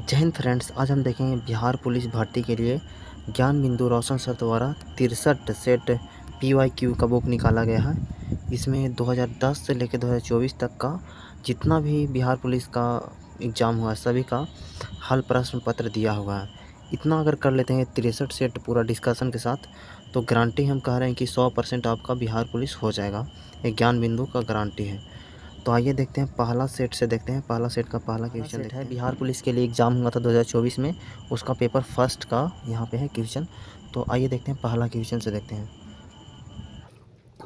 जय हिंद फ्रेंड्स। आज हम देखेंगे बिहार पुलिस भर्ती के लिए ज्ञान बिंदु रोशन सर द्वारा 63 सेट PYQ का बुक निकाला गया है। इसमें 2010 से लेकर 2024 तक का जितना भी बिहार पुलिस का एग्ज़ाम हुआ है सभी का हल प्रश्न पत्र दिया हुआ है। इतना अगर कर लेते हैं 63 सेट पूरा डिस्कशन के साथ, तो गारंटी हम कह रहे हैं कि 100% आपका बिहार पुलिस हो जाएगा। एक ज्ञान बिंदु का गारंटी है। तो आइए देखते हैं पहला सेट से देखते हैं। पहला सेट का पहला क्वेश्चन देखते हैं। बिहार पुलिस के लिए एग्ज़ाम हुआ था 2024 में, उसका पेपर फर्स्ट का यहाँ पे है क्वेश्चन। तो आइए देखते हैं पहला क्वेश्चन से देखते हैं।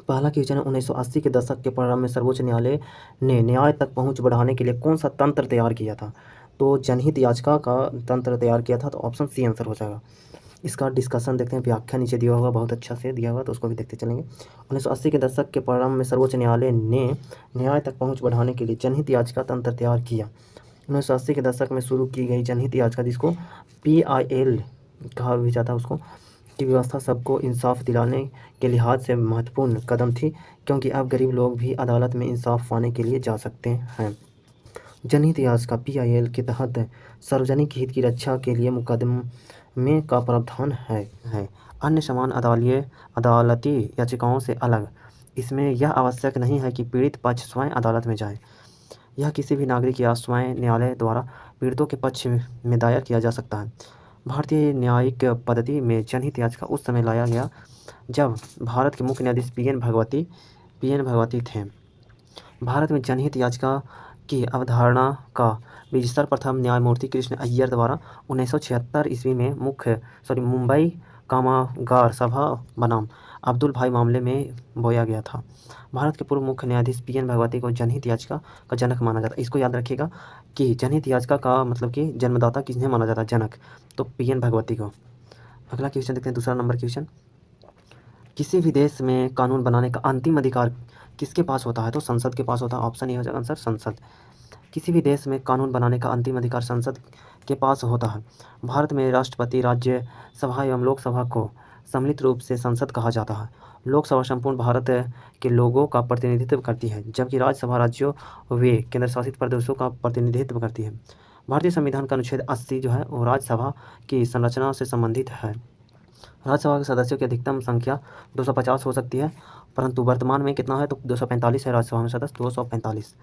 पहला क्वेश्चन है 1980 के दशक के प्रारंभ में सर्वोच्च न्यायालय ने न्याय तक पहुंच बढ़ाने के लिए कौन सा तंत्र तैयार किया था? तो जनहित याचिका का तंत्र तैयार किया था। तो ऑप्शन सी आंसर हो जाएगा। इसका डिस्कशन देखते हैं। व्याख्या नीचे दिया होगा, बहुत अच्छा से दिया हुआ, तो उसको भी देखते चलेंगे। 1980 के दशक के प्रारंभ में सर्वोच्च न्यायालय ने न्याय तक पहुंच बढ़ाने के लिए जनहित याचिका तंत्र तैयार किया। 1980 के दशक में शुरू की गई जनहित याचिका, जिसको PIL कहा भी जाता है, उसको की व्यवस्था सबको इंसाफ दिलाने के लिहाज से महत्वपूर्ण कदम थी, क्योंकि अब गरीब लोग भी अदालत में इंसाफ पाने के लिए जा सकते हैं। जनहित याचिका PIL के तहत सार्वजनिक हित की रक्षा के लिए मुकदमे का प्रावधान है। अन्य समान अदालती याचिकाओं से अलग इसमें यह आवश्यक नहीं है कि पीड़ित पक्ष स्वयं अदालत में जाए। यह किसी भी नागरिक या स्वयं न्यायालय द्वारा पीड़ितों के पक्ष में दायर किया जा सकता है। भारतीय न्यायिक पद्धति में जनहित याचिका उस समय लाया गया जब भारत के मुख्य न्यायाधीश PN भगवती थे। भारत में जनहित याचिका की अवधारणा का विस्तार प्रथम न्यायमूर्ति कृष्ण अय्यर द्वारा 1976 ईस्वी में मुंबई कारागार सभा बनाम अब्दुल भाई मामले में बोया गया था। भारत के पूर्व मुख्य न्यायाधीश PN भगवती को जनहित याचिका का जनक माना जाता है। इसको याद रखिएगा कि जनहित याचिका का मतलब कि जन्मदाता किन्हें माना जाता है? जनक, तो PN भगवती को। अगला क्वेश्चन देखते हैं, दूसरा नंबर क्वेश्चन। किसी भी देश में कानून बनाने का अंतिम अधिकार किसके पास होता है? तो संसद के पास होता है। ऑप्शन ए हो जाएगा आंसर, संसद। किसी भी देश में कानून बनाने का अंतिम अधिकार संसद के पास होता है। भारत में राष्ट्रपति, राज्यसभा एवं लोकसभा को सम्मिलित रूप से संसद कहा जाता है। लोकसभा संपूर्ण भारत के लोगों का प्रतिनिधित्व करती है, जबकि राज्यसभा राज्यों व केंद्र शासित प्रदेशों का प्रतिनिधित्व करती है। भारतीय संविधान का अनुच्छेद 80 जो है वो राज्यसभा की संरचना से संबंधित है। राज्यसभा के सदस्यों की अधिकतम संख्या 250 हो सकती है, परंतु वर्तमान में कितना है? तो 245 है राज्यसभा में सदस्य, 245।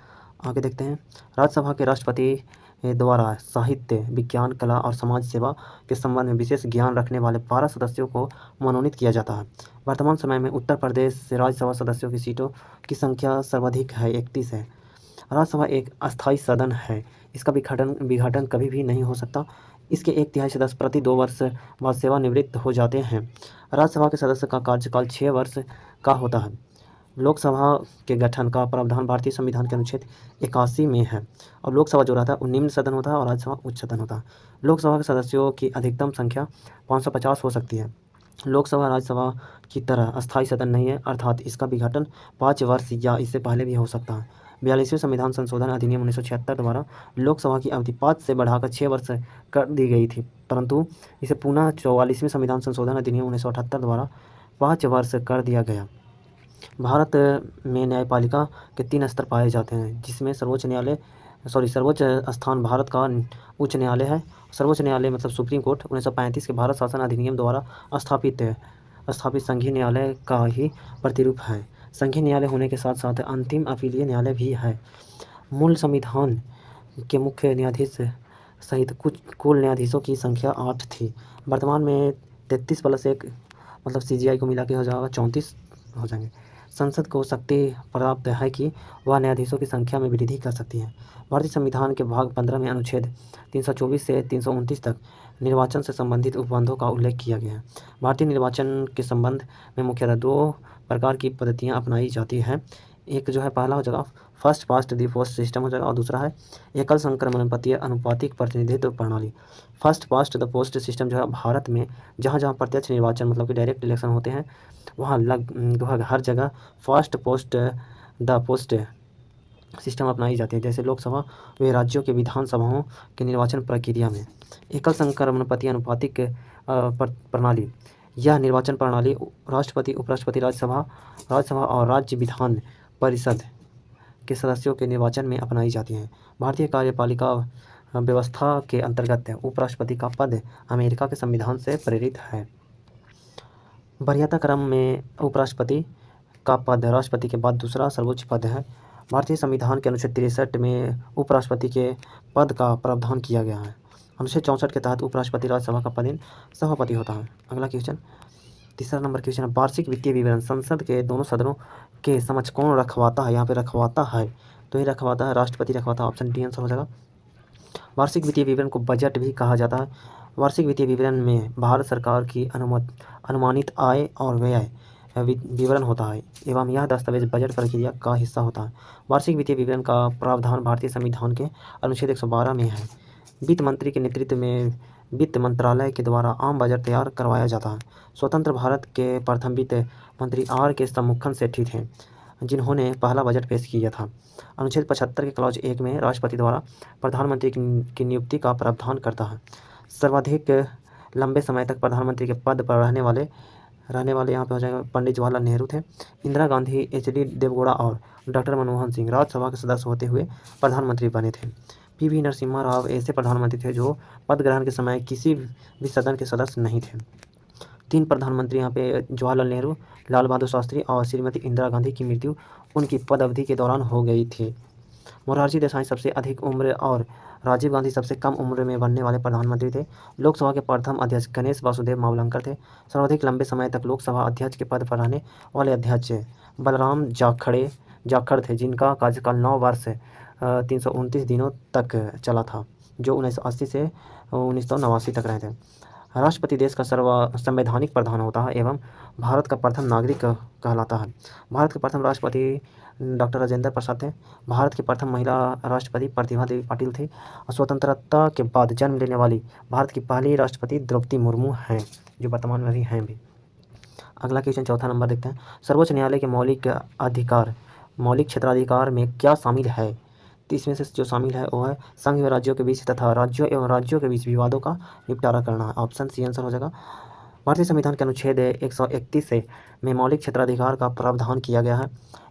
आगे देखते हैं। राज्यसभा के राष्ट्रपति द्वारा साहित्य, विज्ञान, कला और समाज सेवा के संबंध में विशेष ज्ञान रखने वाले 12 सदस्यों को मनोनीत किया जाता है। वर्तमान समय में उत्तर प्रदेश से राज्यसभा सदस्यों की सीटों की संख्या सर्वाधिक है, 31 है। राज्यसभा एक अस्थायी सदन है। इसका विघटन कभी भी नहीं हो सकता। इसके 1/3 सदस्य प्रति 2 वर्ष बाद सेवानिवृत्त हो जाते हैं। राज्यसभा के सदस्य का कार्यकाल 6 वर्ष का होता है। लोकसभा के गठन का प्रावधान भारतीय संविधान के अनुच्छेद 81 में है। और लोकसभा जो रहता है वो निम्न सदन होता है और राज्यसभा उच्च सदन होता है। लोकसभा के सदस्यों की अधिकतम संख्या 550 हो सकती है। लोकसभा राज्यसभा की तरह अस्थायी सदन नहीं है, अर्थात इसका विघटन 5 वर्ष या इससे पहले भी हो सकता है। 42वें संविधान संशोधन अधिनियम 1976 द्वारा लोकसभा की अवधि 5 से बढ़ाकर 6 वर्ष कर दी गई थी, परंतु इसे पुनः 44वें संविधान संशोधन अधिनियम 1978 द्वारा 5 वर्ष कर दिया गया। भारत में न्यायपालिका के 3 स्तर पाए जाते हैं, जिसमें सर्वोच्च स्थान भारत का उच्च न्यायालय है। सर्वोच्च न्यायालय मतलब सुप्रीम कोर्ट 1935 के भारत शासन अधिनियम द्वारा स्थापित संघीय न्यायालय का ही प्रतिरूप है। संघीय न्यायालय होने के साथ साथ अंतिम अपीलीय न्यायालय भी है। मूल संविधान के मुख्य न्यायाधीश सहित कुल न्यायाधीशों की संख्या 8 थी। वर्तमान में 33 प्लस 1 मतलब CGI को मिला के हो जाएगा 34 हो जाएंगे। संसद को शक्ति प्राप्त है कि वह न्यायाधीशों की संख्या में वृद्धि कर सकती है। भारतीय संविधान के भाग 15 में अनुच्छेद 324 से 329 तक निर्वाचन से संबंधित उपबंधों का उल्लेख किया गया है। भारतीय निर्वाचन के संबंध में मुख्यतः 2 प्रकार की पद्धतियाँ अपनाई जाती हैं। एक जो है पहला हो जाएगा first past the post system हो जाएगा, और दूसरा है एकल संक्रमणीय अनुपातिक प्रतिनिधित्व प्रणाली। First past the post system जो है भारत में जहाँ जहाँ प्रत्यक्ष निर्वाचन मतलब कि डायरेक्ट इलेक्शन होते हैं, वहाँ लगभग हर जगह first post the post system अपनाई जाती है। जैसे लोकसभा व राज्यों के विधानसभाओं के निर्वाचन प्रक्रिया में एकल संक्रमणीय अनुपातिक प्रणाली, यह निर्वाचन प्रणाली राष्ट्रपति, उपराष्ट्रपति, राज्यसभा और राज्य विधान परिषद के सदस्यों के निर्वाचन में अपनाई जाती हैं। भारतीय कार्यपालिका व्यवस्था के अंतर्गत उपराष्ट्रपति का पद अमेरिका के संविधान से प्रेरित है। वरीयता क्रम में उपराष्ट्रपति का पद राष्ट्रपति के बाद दूसरा सर्वोच्च पद है। भारतीय संविधान के अनुच्छेद 63 में उपराष्ट्रपति के पद का प्रावधान किया गया है। अनुच्छेद 64 के तहत उपराष्ट्रपति राज्यसभा का पदेन सभापति होता है। अगला क्वेश्चन, तीसरा नंबर क्वेश्चन, वार्षिक वित्तीय विवरण संसद के दोनों सदनों के समक्ष कौन रखवाता है? यहाँ पे रखवाता है तो ये रखवाता है राष्ट्रपति रखवाता है। ऑप्शन डी आंसर हो जाएगा। वार्षिक वित्तीय विवरण को बजट भी कहा जाता है। वार्षिक वित्तीय विवरण में भारत सरकार की अनुमानित आय और व्यय विवरण होता है एवं यह दस्तावेज बजट प्रक्रिया का हिस्सा होता है। वार्षिक वित्तीय विवरण का प्रावधान भारतीय संविधान के अनुच्छेद 112 में है। वित्त मंत्री के नेतृत्व में वित्त मंत्रालय के द्वारा आम बजट तैयार करवाया जाता है। स्वतंत्र भारत के प्रथम वित्त मंत्री आर के सम्मुखन सेठी थे जिन्होंने पहला बजट पेश किया था। अनुच्छेद 75 के क्लॉज 1 में राष्ट्रपति द्वारा प्रधानमंत्री की नियुक्ति का प्रावधान करता है। सर्वाधिक लंबे समय तक प्रधानमंत्री के पद पर रहने वाले यहाँ पे हो जाएगा पंडित जवाहरलाल नेहरू थे। इंदिरा गांधी, एच.डी. देवगौड़ा और डॉक्टर मनमोहन सिंह राज्यसभा के सदस्य होते हुए प्रधानमंत्री बने थे। पी.वी. नरसिम्हा राव ऐसे प्रधानमंत्री थे जो पद ग्रहण के समय किसी भी सदन के सदस्य नहीं थे। 3 प्रधानमंत्री यहाँ पे जवाहरलाल नेहरू, लाल बहादुर शास्त्री और श्रीमती इंदिरा गांधी की मृत्यु उनकी पद अवधि के दौरान हो गई थी। मोरारजी देसाई सबसे अधिक उम्र और राजीव गांधी सबसे कम उम्र में बनने वाले प्रधानमंत्री थे। लोकसभा के प्रथम अध्यक्ष गणेश वासुदेव मावलंकर थे। सर्वाधिक लंबे समय तक लोकसभा अध्यक्ष के पद पर रहने वाले अध्यक्ष बलराम जाखड़ थे जिनका कार्यकाल 9 वर्ष 329 दिनों तक चला था, जो 1980 से 1989 तक रहे थे। राष्ट्रपति देश का संवैधानिक प्रधान होता है एवं भारत का प्रथम नागरिक कहलाता है। भारत के प्रथम राष्ट्रपति डॉक्टर राजेंद्र प्रसाद थे। भारत की प्रथम महिला राष्ट्रपति प्रतिभा देवी पाटिल थी। स्वतंत्रता के बाद जन्म लेने वाली भारत की पहली राष्ट्रपति द्रौपदी मुर्मू हैं, जो वर्तमान में भी हैं भी। अगला क्वेश्चन, चौथा नंबर देखते हैं। सर्वोच्च न्यायालय के मौलिक क्षेत्राधिकार में क्या शामिल है? तो इसमें से जो शामिल है वो है संघ एवं राज्यों के बीच तथा राज्यों एवं राज्यों के बीच विवादों का निपटारा करना है। ऑप्शन सी आंसर हो जाएगा। भारतीय संविधान के अनुच्छेद 131 में मौलिक क्षेत्राधिकार का प्रावधान किया गया है।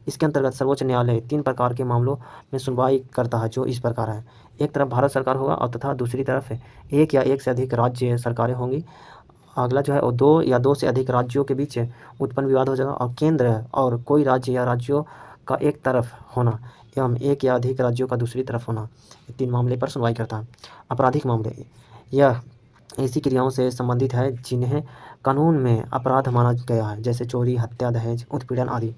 इसके अंतर्गत सर्वोच्च न्यायालय 3 प्रकार के मामलों में सुनवाई करता है, जो इस प्रकार है। एक तरफ भारत सरकार होगा और तथा दूसरी तरफ एक या एक से अधिक राज्य सरकारें होंगी। अगला जो है वो 2 या 2 से अधिक राज्यों के बीच उत्पन्न विवाद हो जाएगा। और केंद्र और कोई राज्य या राज्यों का एक तरफ होना एवं एक या अधिक राज्यों का दूसरी तरफ होना, ये 3 मामले पर सुनवाई करता है। आपराधिक मामले, यह ऐसी क्रियाओं से संबंधित है जिन्हें कानून में अपराध माना गया है, जैसे चोरी, हत्या, दहेज, उत्पीड़न आदि।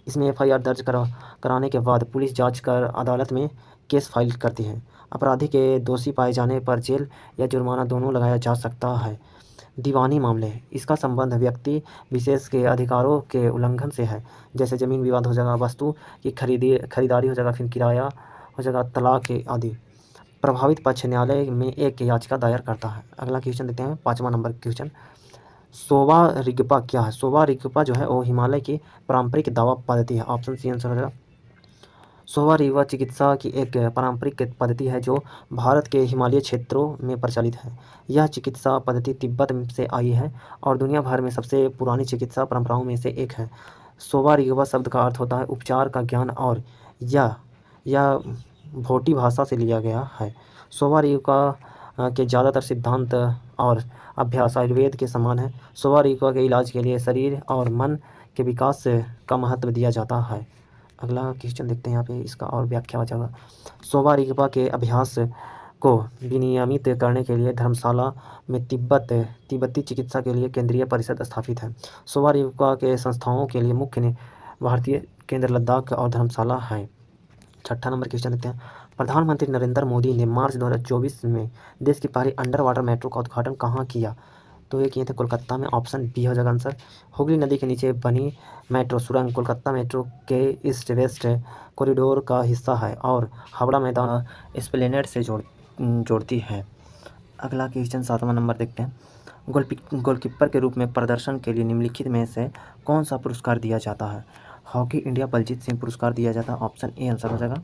इसमें एफआईआर दर्ज कराने के बाद पुलिस जांच कर अदालत में केस फाइल करती है। अपराधी के दोषी पाए जाने पर जेल या जुर्माना दोनों लगाया जा सकता है। दीवानी मामले, इसका संबंध व्यक्ति विशेष के अधिकारों के उल्लंघन से है, जैसे जमीन विवाद हो जाएगा, वस्तु की खरीदारी हो जाएगा, फिर किराया हो जाएगा, तलाक आदि। प्रभावित पक्ष न्यायालय में एक याचिका दायर करता है। अगला क्वेश्चन देखते हैं, 5वां नंबर क्वेश्चन। सोवा रिगपा क्या है? सोवा रिगपा जो है वो हिमालय की पारंपरिक दवा पद्धति है। ऑप्शन सी आंसर हो जाएगा। सोवा रिगपा चिकित्सा की एक पारंपरिक पद्धति है जो भारत के हिमालयी क्षेत्रों में प्रचलित है। यह चिकित्सा पद्धति तिब्बत से आई है और दुनिया भर में सबसे पुरानी चिकित्सा परंपराओं में से एक है। सोवा रिगपा शब्द का अर्थ होता है उपचार का ज्ञान और यह भोटी भाषा से लिया गया है। सोवा रिगपा के ज़्यादातर सिद्धांत और अभ्यास आयुर्वेद के समान है। सोवा रिगपा के इलाज के लिए शरीर और मन के विकास का महत्व दिया जाता है। अगला क्वेश्चन देखते हैं, यहाँ पे इसका और व्याख्या हो जाएगा। सोवा रिगपा के अभ्यास को विनियमित करने के लिए धर्मशाला में तिब्बती चिकित्सा के लिए केंद्रीय परिषद स्थापित है। सोवा रिगपा के संस्थाओं के लिए मुख्य भारतीय केंद्र लद्दाख और धर्मशाला है। 6ठा नंबर क्वेश्चन देखते हैं। प्रधानमंत्री नरेंद्र मोदी ने मार्च 2024 में देश की पहली अंडर वाटर मेट्रो का उद्घाटन कहाँ किया? तो ये किए थे कोलकाता में। ऑप्शन बी हो जाएगा आंसर। हुगली नदी के नीचे बनी मेट्रो सुरंग कोलकाता मेट्रो के ईस्ट वेस्ट कॉरिडोर का हिस्सा है और हावड़ा मैदान एस्प्लेनेड से जोड़ती है। अगला क्वेश्चन 7वां नंबर देखते हैं। गोलकीपर के रूप में प्रदर्शन के लिए निम्नलिखित में से कौन सा पुरस्कार दिया जाता है? हॉकी इंडिया बलजीत सिंह पुरस्कार दिया जाता है। ऑप्शन ए आंसर हो जाएगा।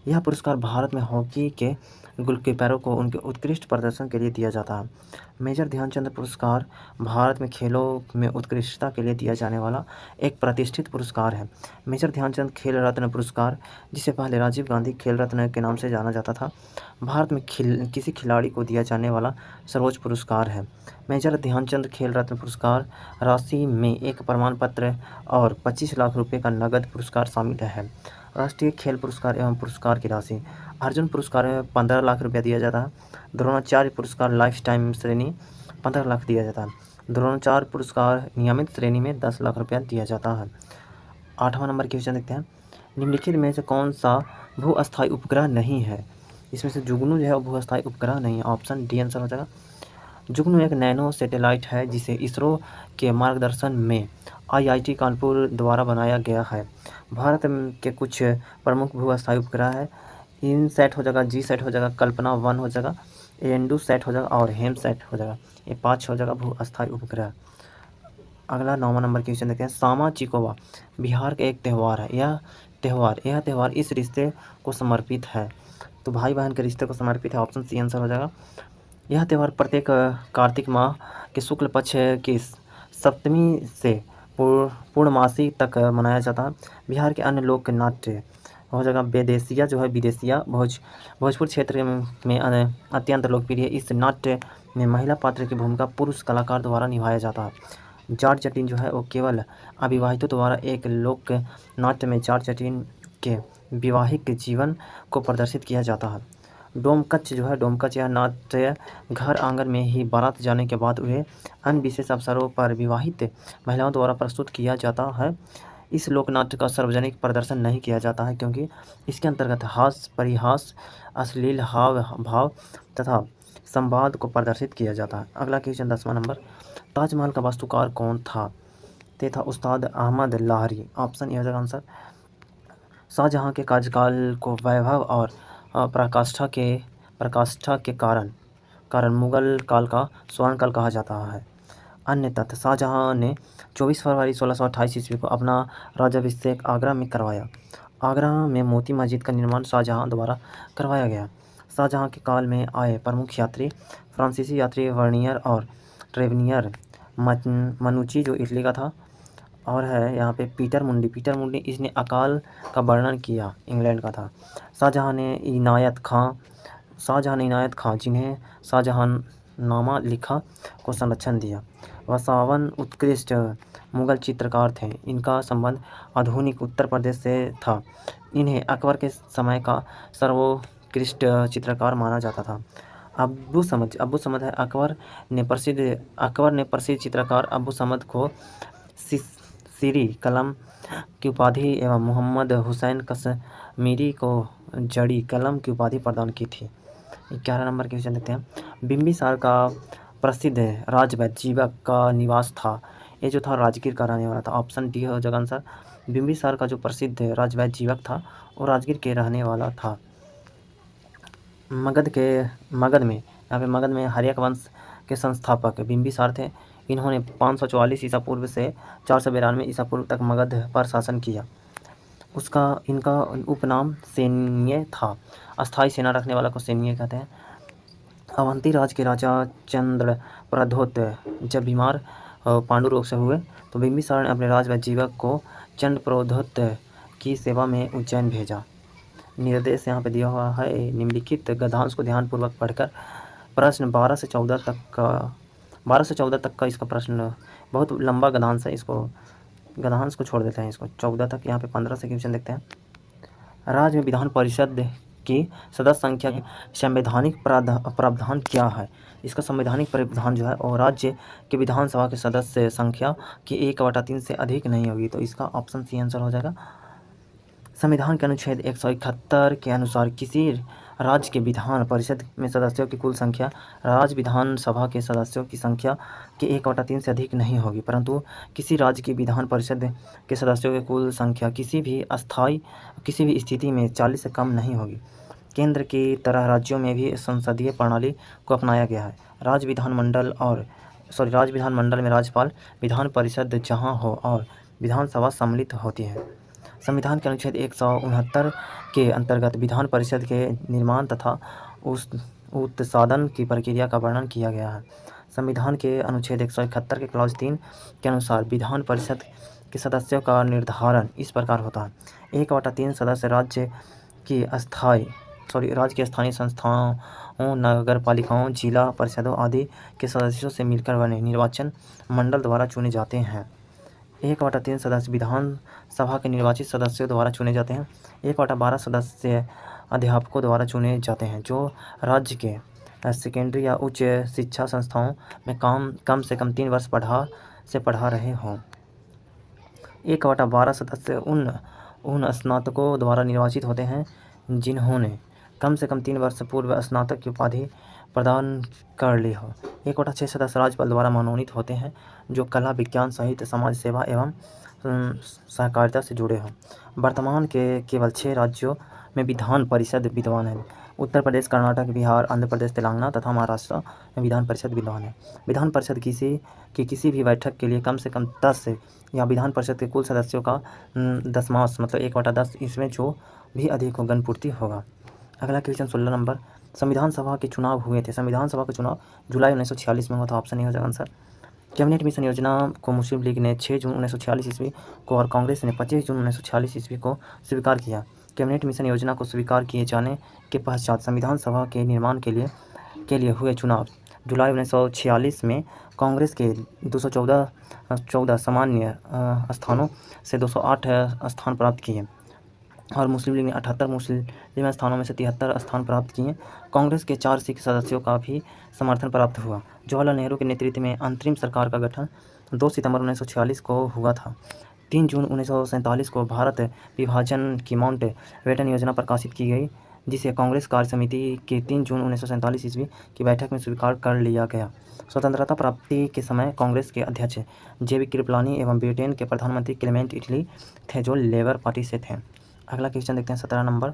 यह पुरस्कार भारत में हॉकी के गोलकीपरों को उनके उत्कृष्ट प्रदर्शन के लिए दिया जाता है। मेजर ध्यानचंद पुरस्कार भारत में खेलों में उत्कृष्टता के लिए दिया जाने वाला एक प्रतिष्ठित पुरस्कार है। मेजर ध्यानचंद खेल रत्न पुरस्कार, जिसे पहले राजीव गांधी खेल रत्न के नाम से जाना जाता था, भारत में किसी खिलाड़ी को दिया जाने वाला सर्वोच्च पुरस्कार है। मेजर ध्यानचंद खेल रत्न पुरस्कार राशि में एक प्रमाण पत्र और 25 लाख रुपये का नगद पुरस्कार शामिल है। राष्ट्रीय खेल पुरस्कार एवं पुरस्कार की राशि: अर्जुन पुरस्कार में 15 लाख रुपया दिया जाता है। द्रोणाचार्य पुरस्कार लाइफ टाइम श्रेणी 15 लाख दिया जाता है। द्रोणाचार्य पुरस्कार नियमित श्रेणी में 10 लाख रुपया दिया जाता है। 8वां नंबर क्वेश्चन देखते हैं। निम्नलिखित में से कौन सा भू-अस्थायी उपग्रह नहीं है? इसमें से जुगनू जो है वो भू-अस्थायी उपग्रह नहीं है। ऑप्शन डी आंसर हो जाएगा। जुगनू एक नैनो सैटेलाइट है जिसे इसरो के मार्गदर्शन में IIT कानपुर द्वारा बनाया गया है। भारत के कुछ प्रमुख भू-अस्थायी उपग्रह है। इनसैट हो जाएगा, जीसैट हो जाएगा, कल्पना 1 हो जाएगा, एंडूसैट हो जाएगा और हेमसैट हो जाएगा। ये 5 हो जाएगा भू-अस्थायी उपग्रह। अगला 9वां नंबर क्वेश्चन देखते हैं। सामा चिकोवा बिहार का एक त्यौहार है। यह त्यौहार इस रिश्ते को समर्पित है। तो भाई बहन के रिश्ते को समर्पित है। ऑप्शन सी आंसर हो जाएगा। यह त्यौहार प्रत्येक कार्तिक माह के शुक्ल पक्ष की सप्तमी से पूर्णमासी तक मनाया जाता है। बिहार के अन्य लोक नाट्य हो जाएगा बेदेसिया जो है विदेसिया भोजपुर क्षेत्र में अत्यंत लोकप्रिय है। इस नाट्य में महिला पात्र की भूमिका पुरुष कलाकार द्वारा निभाया जाता है। जाट जटिन जो है वो केवल अविवाहितों द्वारा एक लोक नाट्य में जाट जटिन के वैवाहिक जीवन को प्रदर्शित किया जाता है। डोमकच जो है डोमकच यह नाट्य घर आंगन में ही बारात जाने के बाद हुए अन्य विशेष अवसरों पर विवाहित महिलाओं द्वारा प्रस्तुत किया जाता है। इस लोक नाट्य का सार्वजनिक प्रदर्शन नहीं किया जाता है क्योंकि इसके अंतर्गत हास्य, परिहास, अश्लील हाव भाव तथा संवाद को प्रदर्शित किया जाता है। अगला क्वेश्चन 10वां नंबर। ताजमहल का वास्तुकार कौन था? ते था उस्ताद अहमद लाहरी। ऑप्शन ए हो जाएगा आंसर। शाहजहाँ के कार्यकाल को वैभव और प्रकाष्ठा के कारण मुगल काल का स्वर्ण काल कहा जाता है। अन्य तथ्य: शाहजहाँ ने 24 फरवरी 1628 ईस्वी को अपना राज्याभिषेक आगरा में करवाया। आगरा में मोती मस्जिद का निर्माण शाहजहाँ द्वारा करवाया गया। शाहजहाँ के काल में आए प्रमुख यात्री फ्रांसीसी यात्री वर्नियर और ट्रेवनियर। मनुची जो इटली का था और है यहाँ पे पीटर मुंडी इसने अकाल का वर्णन किया, इंग्लैंड का था। शाहजहाँ ने इनायत खां जिन्हें शाहजहांनामा लिखा को संरक्षण दिया। वसावन उत्कृष्ट मुगल चित्रकार थे। इनका संबंध आधुनिक उत्तर प्रदेश से था। इन्हें अकबर के समय का सर्वोत्कृष्ट चित्रकार माना जाता था। अब्बू समद है। अकबर ने प्रसिद्ध चित्रकार अब्बू समद को सीरी कलम की उपाधि एवं मोहम्मद हुसैन कश्मीरी को जड़ी कलम की उपाधि प्रदान की थी। 11 नंबर क्वेश्चन देखते हैं। बिंबिसार का प्रसिद्ध राजवैद्य जीवक का निवास था। ये जो था राजगीर का रहने वाला था। ऑप्शन डी हो जाएगा आंसर। बिंबिसार का जो प्रसिद्ध राजवैद्य जीवक था वो राजगीर के रहने वाला था। मगध में हर्यक वंश के संस्थापक बिंबिसार थे। इन्होंने 544 ईसा पूर्व से 492 ईसा पूर्व तक मगध पर शासन किया। इनका उपनाम सैन्य था। अस्थायी सेना रखने वाला को सैन्य कहते हैं। अवंती राज के राजा चंद्रप्रद्योत जब बीमार पांडु रोग से हुए तो बिंबिसार ने अपने राजवैद्य जीवक को चंद्रप्रद्योत की सेवा में उज्जैन भेजा। निर्देश यहाँ पे दिया हुआ है। निम्नलिखित गद्यांश को ध्यानपूर्वक पढ़कर प्रश्न 12 से 14 तक का इसका प्रश्न बहुत लंबा गद्यांश है। इसको गद्यांश को छोड़ देते हैं, इसको 14 तक। यहाँ पे 15 से क्वेश्चन देखते हैं। राज्य में विधान परिषद की सदस्य संख्या के संवैधानिक प्रावधान क्या है? इसका संवैधानिक प्रावधान जो है और राज्य के विधानसभा के सदस्य संख्या की 1/3 से अधिक नहीं होगी। तो इसका ऑप्शन सी आंसर हो जाएगा। संविधान के अनुच्छेद 171 के अनुसार किसी राज्य के विधान परिषद में सदस्यों की कुल संख्या राज्य विधानसभा के सदस्यों की संख्या के 1/3 से अधिक नहीं होगी, परंतु किसी राज्य की विधान परिषद के सदस्यों की कुल संख्या किसी भी स्थिति में 40 से कम नहीं होगी। केंद्र की तरह राज्यों में भी संसदीय प्रणाली को अपनाया गया है। राज्य विधानमंडल में राज्यपाल, विधान परिषद जहाँ हो और विधानसभा सम्मिलित होती है। संविधान के अनुच्छेद 169 के अंतर्गत विधान परिषद के निर्माण तथा उस उत्सादन की प्रक्रिया का वर्णन किया गया है। संविधान के अनुच्छेद 171 के क्लॉज 3 के अनुसार विधान परिषद के सदस्यों का निर्धारण इस प्रकार होता है। 1/3 सदस्य राज्य की स्थानीय संस्थाओं, नगर पालिकाओं, जिला परिषदों आदि के सदस्यों से मिलकर बने निर्वाचन मंडल द्वारा चुने जाते हैं। 1/3 सदस्य विधान सभा के निर्वाचित सदस्यों द्वारा चुने जाते हैं। 1/12 सदस्य अध्यापकों द्वारा चुने जाते हैं जो राज्य के सेकेंडरी या उच्च शिक्षा संस्थाओं में कम से कम 3 वर्ष पढ़ा रहे हों। 1/12 सदस्य उन स्नातकों द्वारा निर्वाचित होते हैं जिन्होंने कम से कम 3 वर्ष पूर्व स्नातक की उपाधि प्रदान कर ली हो। 1/6 सदस्य राज्यपाल द्वारा मनोनीत होते हैं जो कला, विज्ञान, साहित्य, समाज सेवा एवं सहकारिता से जुड़े हों। वर्तमान के केवल 6 राज्यों में विधान परिषद विद्यमान है। उत्तर प्रदेश, कर्नाटक, बिहार, आंध्र प्रदेश, तेलंगाना तथा महाराष्ट्र में विधान परिषद विद्यमान है। विधान परिषद किसी भी बैठक के लिए कम से कम 10 या विधान परिषद के कुल सदस्यों का 10वां मतलब 1/10 इसमें जो भी अधिक हो गणपूर्ति होगा। अगला क्वेश्चन 16 नंबर, संविधान सभा के चुनाव हुए थे। संविधान सभा का चुनाव जुलाई 1946 में हुआ था। ऑप्शन ए हो जाएगा आंसर। कैबिनेट मिशन योजना को मुस्लिम लीग ने 6 जून 1946 ईस्वी को और कांग्रेस ने 25 जून 1946 ईस्वी को स्वीकार किया। कैबिनेट मिशन योजना को स्वीकार किए जाने के पश्चात संविधान सभा के निर्माण के लिए हुए चुनाव जुलाई 1946 में कांग्रेस के 214 सामान्य स्थानों से 208 स्थान प्राप्त किए और मुस्लिम लीग ने 78 मुस्लिम स्थानों में से 73 स्थान प्राप्त किए। कांग्रेस के 4 सिख सदस्यों का भी समर्थन प्राप्त हुआ। जवाहरलाल नेहरू के नेतृत्व में अंतरिम सरकार का गठन 2 सितंबर 1946 को हुआ था। 3 जून 1947 को भारत विभाजन की माउंट बेटन योजना प्रकाशित की गई, जिसे कांग्रेस कार्य समिति के 3 जून 1947 ईस्वी की बैठक में स्वीकार कर लिया गया। स्वतंत्रता प्राप्ति के समय कांग्रेस के अध्यक्ष जेबी कृपलानी एवं ब्रिटेन के प्रधानमंत्री क्लेमेंट इटली थे जो लेबर पार्टी से थे। अगला क्वेश्चन देखते हैं 17 नंबर,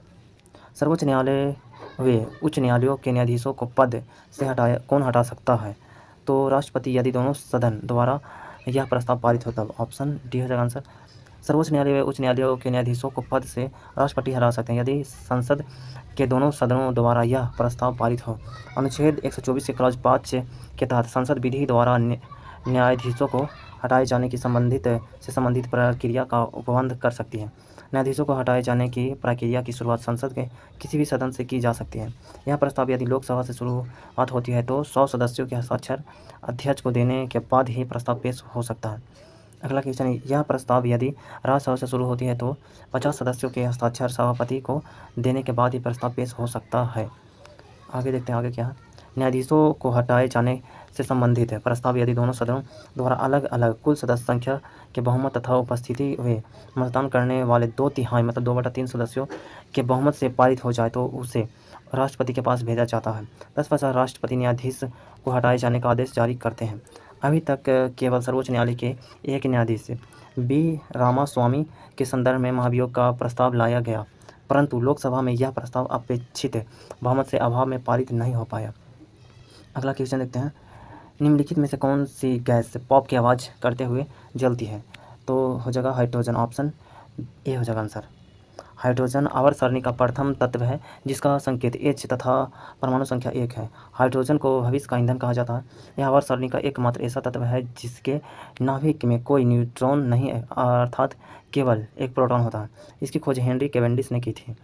सर्वोच्च न्यायालय व उच्च न्यायालयों के न्यायाधीशों को पद से कौन हटा सकता है? तो राष्ट्रपति यदि दोनों सदन द्वारा यह प्रस्ताव पारित हो तब। ऑप्शन डी हो जाएगा आंसर। सर्वोच्च न्यायालय व उच्च न्यायालयों के न्यायाधीशों को पद से राष्ट्रपति हटा सकते हैं यदि संसद के दोनों सदनों द्वारा यह प्रस्ताव पारित हो। अनुच्छेद 124 के क्लॉज 5 के तहत संसद विधि द्वारा न्यायाधीशों को हटाए जाने की संबंधित प्रक्रिया का उपबंध कर सकती है। न्यायाधीशों को हटाए जाने की प्रक्रिया की शुरुआत संसद के किसी भी सदन से की जा सकती है। यह प्रस्ताव यदि लोकसभा से शुरुआत होती है तो 100 सदस्यों के हस्ताक्षर अध्यक्ष को देने के बाद ही प्रस्ताव पेश हो सकता है। अगला क्वेश्चन, यह प्रस्ताव यदि राज्यसभा से शुरू होती है तो 50 सदस्यों के हस्ताक्षर सभापति को देने के बाद ही प्रस्ताव पेश हो सकता है। आगे देखते हैं आगे क्या है। न्यायाधीशों को हटाए जाने से संबंधित है प्रस्ताव यदि दोनों सदनों द्वारा अलग अलग कुल सदस्य संख्या के बहुमत तथा उपस्थिति व मतदान करने वाले 2/3 मतलब 2/3 सदस्यों के बहुमत से पारित हो जाए तो उसे राष्ट्रपति के पास भेजा जाता है। 10 राष्ट्रपति न्यायाधीश को हटाए जाने का आदेश जारी करते हैं। अभी तक केवल सर्वोच्च न्यायालय के एक न्यायाधीश बी रामास्वामी के संदर्भ में महाभियोग का प्रस्ताव लाया गया, परंतु लोकसभा में यह प्रस्ताव अपेक्षित बहुमत से अभाव में पारित नहीं हो पाया। अगला क्वेश्चन देखते हैं, निम्नलिखित में से कौन सी गैस पॉप की आवाज़ करते हुए जलती है? तो हो जाएगा हाइड्रोजन। ऑप्शन ए हो जाएगा आंसर। हाइड्रोजन आवर्त सारणी का प्रथम तत्व है जिसका संकेत H तथा परमाणु संख्या 1 है। हाइड्रोजन को भविष्य का ईंधन कहा जाता है। यह आवर्त सारणी का एकमात्र ऐसा तत्व है जिसके नाभिक में कोई न्यूट्रॉन नहीं है, अर्थात केवल एक प्रोटॉन होता है। इसकी खोज हेनरी कैवेंडिश ने की थी।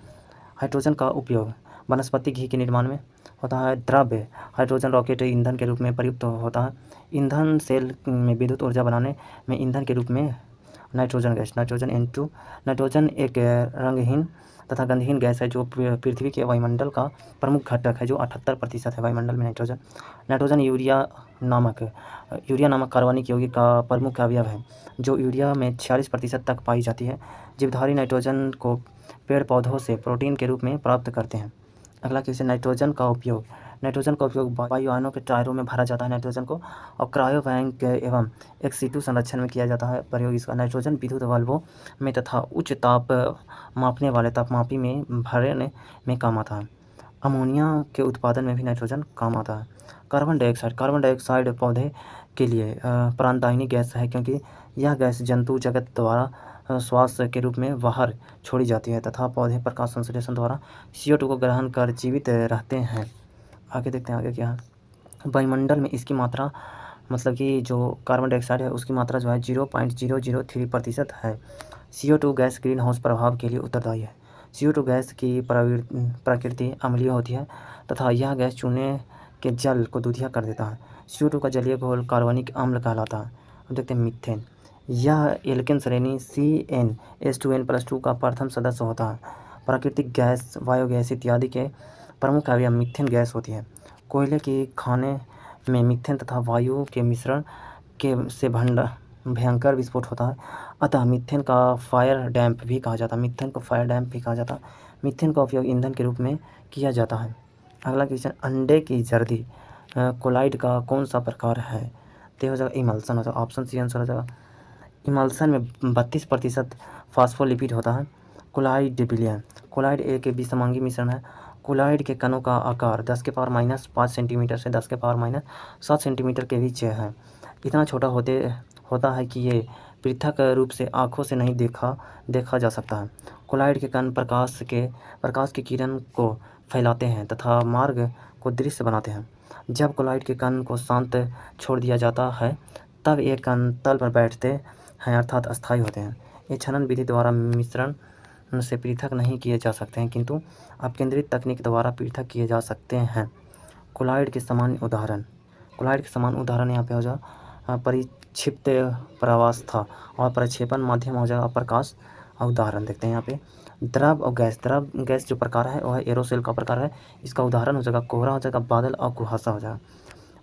हाइड्रोजन का उपयोग वनस्पति घी के निर्माण में होता है। द्रव्य हाइड्रोजन रॉकेट ईंधन के रूप में प्रयुक्त होता है। ईंधन सेल में विद्युत ऊर्जा बनाने में ईंधन के रूप में नाइट्रोजन गैस नाइट्रोजन नाइट्रोजन एक रंगहीन तथा गंधहीन गैस है जो पृथ्वी के वायुमंडल का प्रमुख घटक है, जो 78% है वायुमंडल में नाइट्रोजन यूरिया नामक कार्बनिक यौगिक का प्रमुख अवयव है जो यूरिया में 46% तक पाई जाती है। जीवधारी नाइट्रोजन को पेड़ पौधों से प्रोटीन के रूप में प्राप्त करते हैं। अगला क्वेश्चन, नाइट्रोजन का उपयोग वायु आयनों के टायरों में भरा जाता है नाइट्रोजन को, और क्रायो बैंक एवं एक्सीटू संरक्षण में किया जाता है प्रयोग इसका। नाइट्रोजन विद्युत वाल्वों में तथा उच्च ताप मापने वाले तापमापी में भरने में काम आता है। अमोनिया के उत्पादन में भी नाइट्रोजन काम आता है। कार्बन डाइऑक्साइड पौधे के लिए प्राणदायिनी गैस है क्योंकि यह गैस जंतु जगत द्वारा श्वास के रूप में बाहर छोड़ी जाती है तथा पौधे प्रकाश संश्लेषण द्वारा CO2 को ग्रहण कर जीवित रहते हैं। आगे देखते हैं आगे क्या है। वायुमंडल में इसकी मात्रा मतलब कि जो कार्बन डाइऑक्साइड है उसकी मात्रा जो है 0.003% है। CO2 गैस ग्रीन हाउस प्रभाव के लिए उत्तरदायी है। CO2 गैस की प्रकृति अम्लीय होती है तथा यह गैस चूने के जल को दूधिया कर देता है। CO2 का जलीय घोल कार्बनिक अम्ल कहलाता है। अब देखते हैं मीथेन। यह एल्केन श्रेणी CnH2n+2 का प्रथम सदस्य होता है। प्राकृतिक गैस, बायोगैस इत्यादि के प्रमुख अवयव मीथेन गैस होती है। कोयले की खाने में मीथेन तथा वायु के मिश्रण से भयंकर विस्फोट होता है। अतः मीथेन का फायर डैम्प भी कहा जाता है। मीथेन का उपयोग ईंधन के रूप में किया जाता है। अगला क्वेश्चन, अंडे की जर्दी कोलाइड का कौन सा प्रकार है? तो हो जाएगा इमल्सन हो जाएगा। ऑप्शन सी आंसर हो जाएगा। इमल्सन में 32% फास्फोलिपिड होता है। कोलाइड एक विषमांगी मिश्रण है। कोलाइड के कणों का आकार 10⁻⁻5 सेंटीमीटर से 10⁻⁷ सेंटीमीटर के बीच है। इतना छोटा होता है कि ये पृथक रूप से आँखों से नहीं देखा जा सकता है। कोलाइड के कण प्रकाश की किरण को फैलाते हैं तथा मार्ग को दृश्य बनाते हैं। जब कोलाइड के कण को शांत छोड़ दिया जाता है तब ये कण तल पर बैठते हैं अर्थात अस्थायी होते हैं। ये छनन विधि द्वारा मिश्रण से पृथक नहीं किए जा सकते हैं किंतु अपकेंद्रित तकनीक द्वारा पृथक किए जा सकते हैं। कोलाइड के समान उदाहरण यहाँ पे हो जाएगा परिक्षिप्त परावस्था और प्रक्षेपण माध्यम हो जाएगा प्रकाश। उदाहरण देखते हैं यहाँ पे द्रव और गैस। द्रव गैस जो प्रकार है वह एरोसोल का प्रकार है। इसका उदाहरण हो जाएगा कोहरा हो जाएगा, बादल और कुहासा हो जाएगा।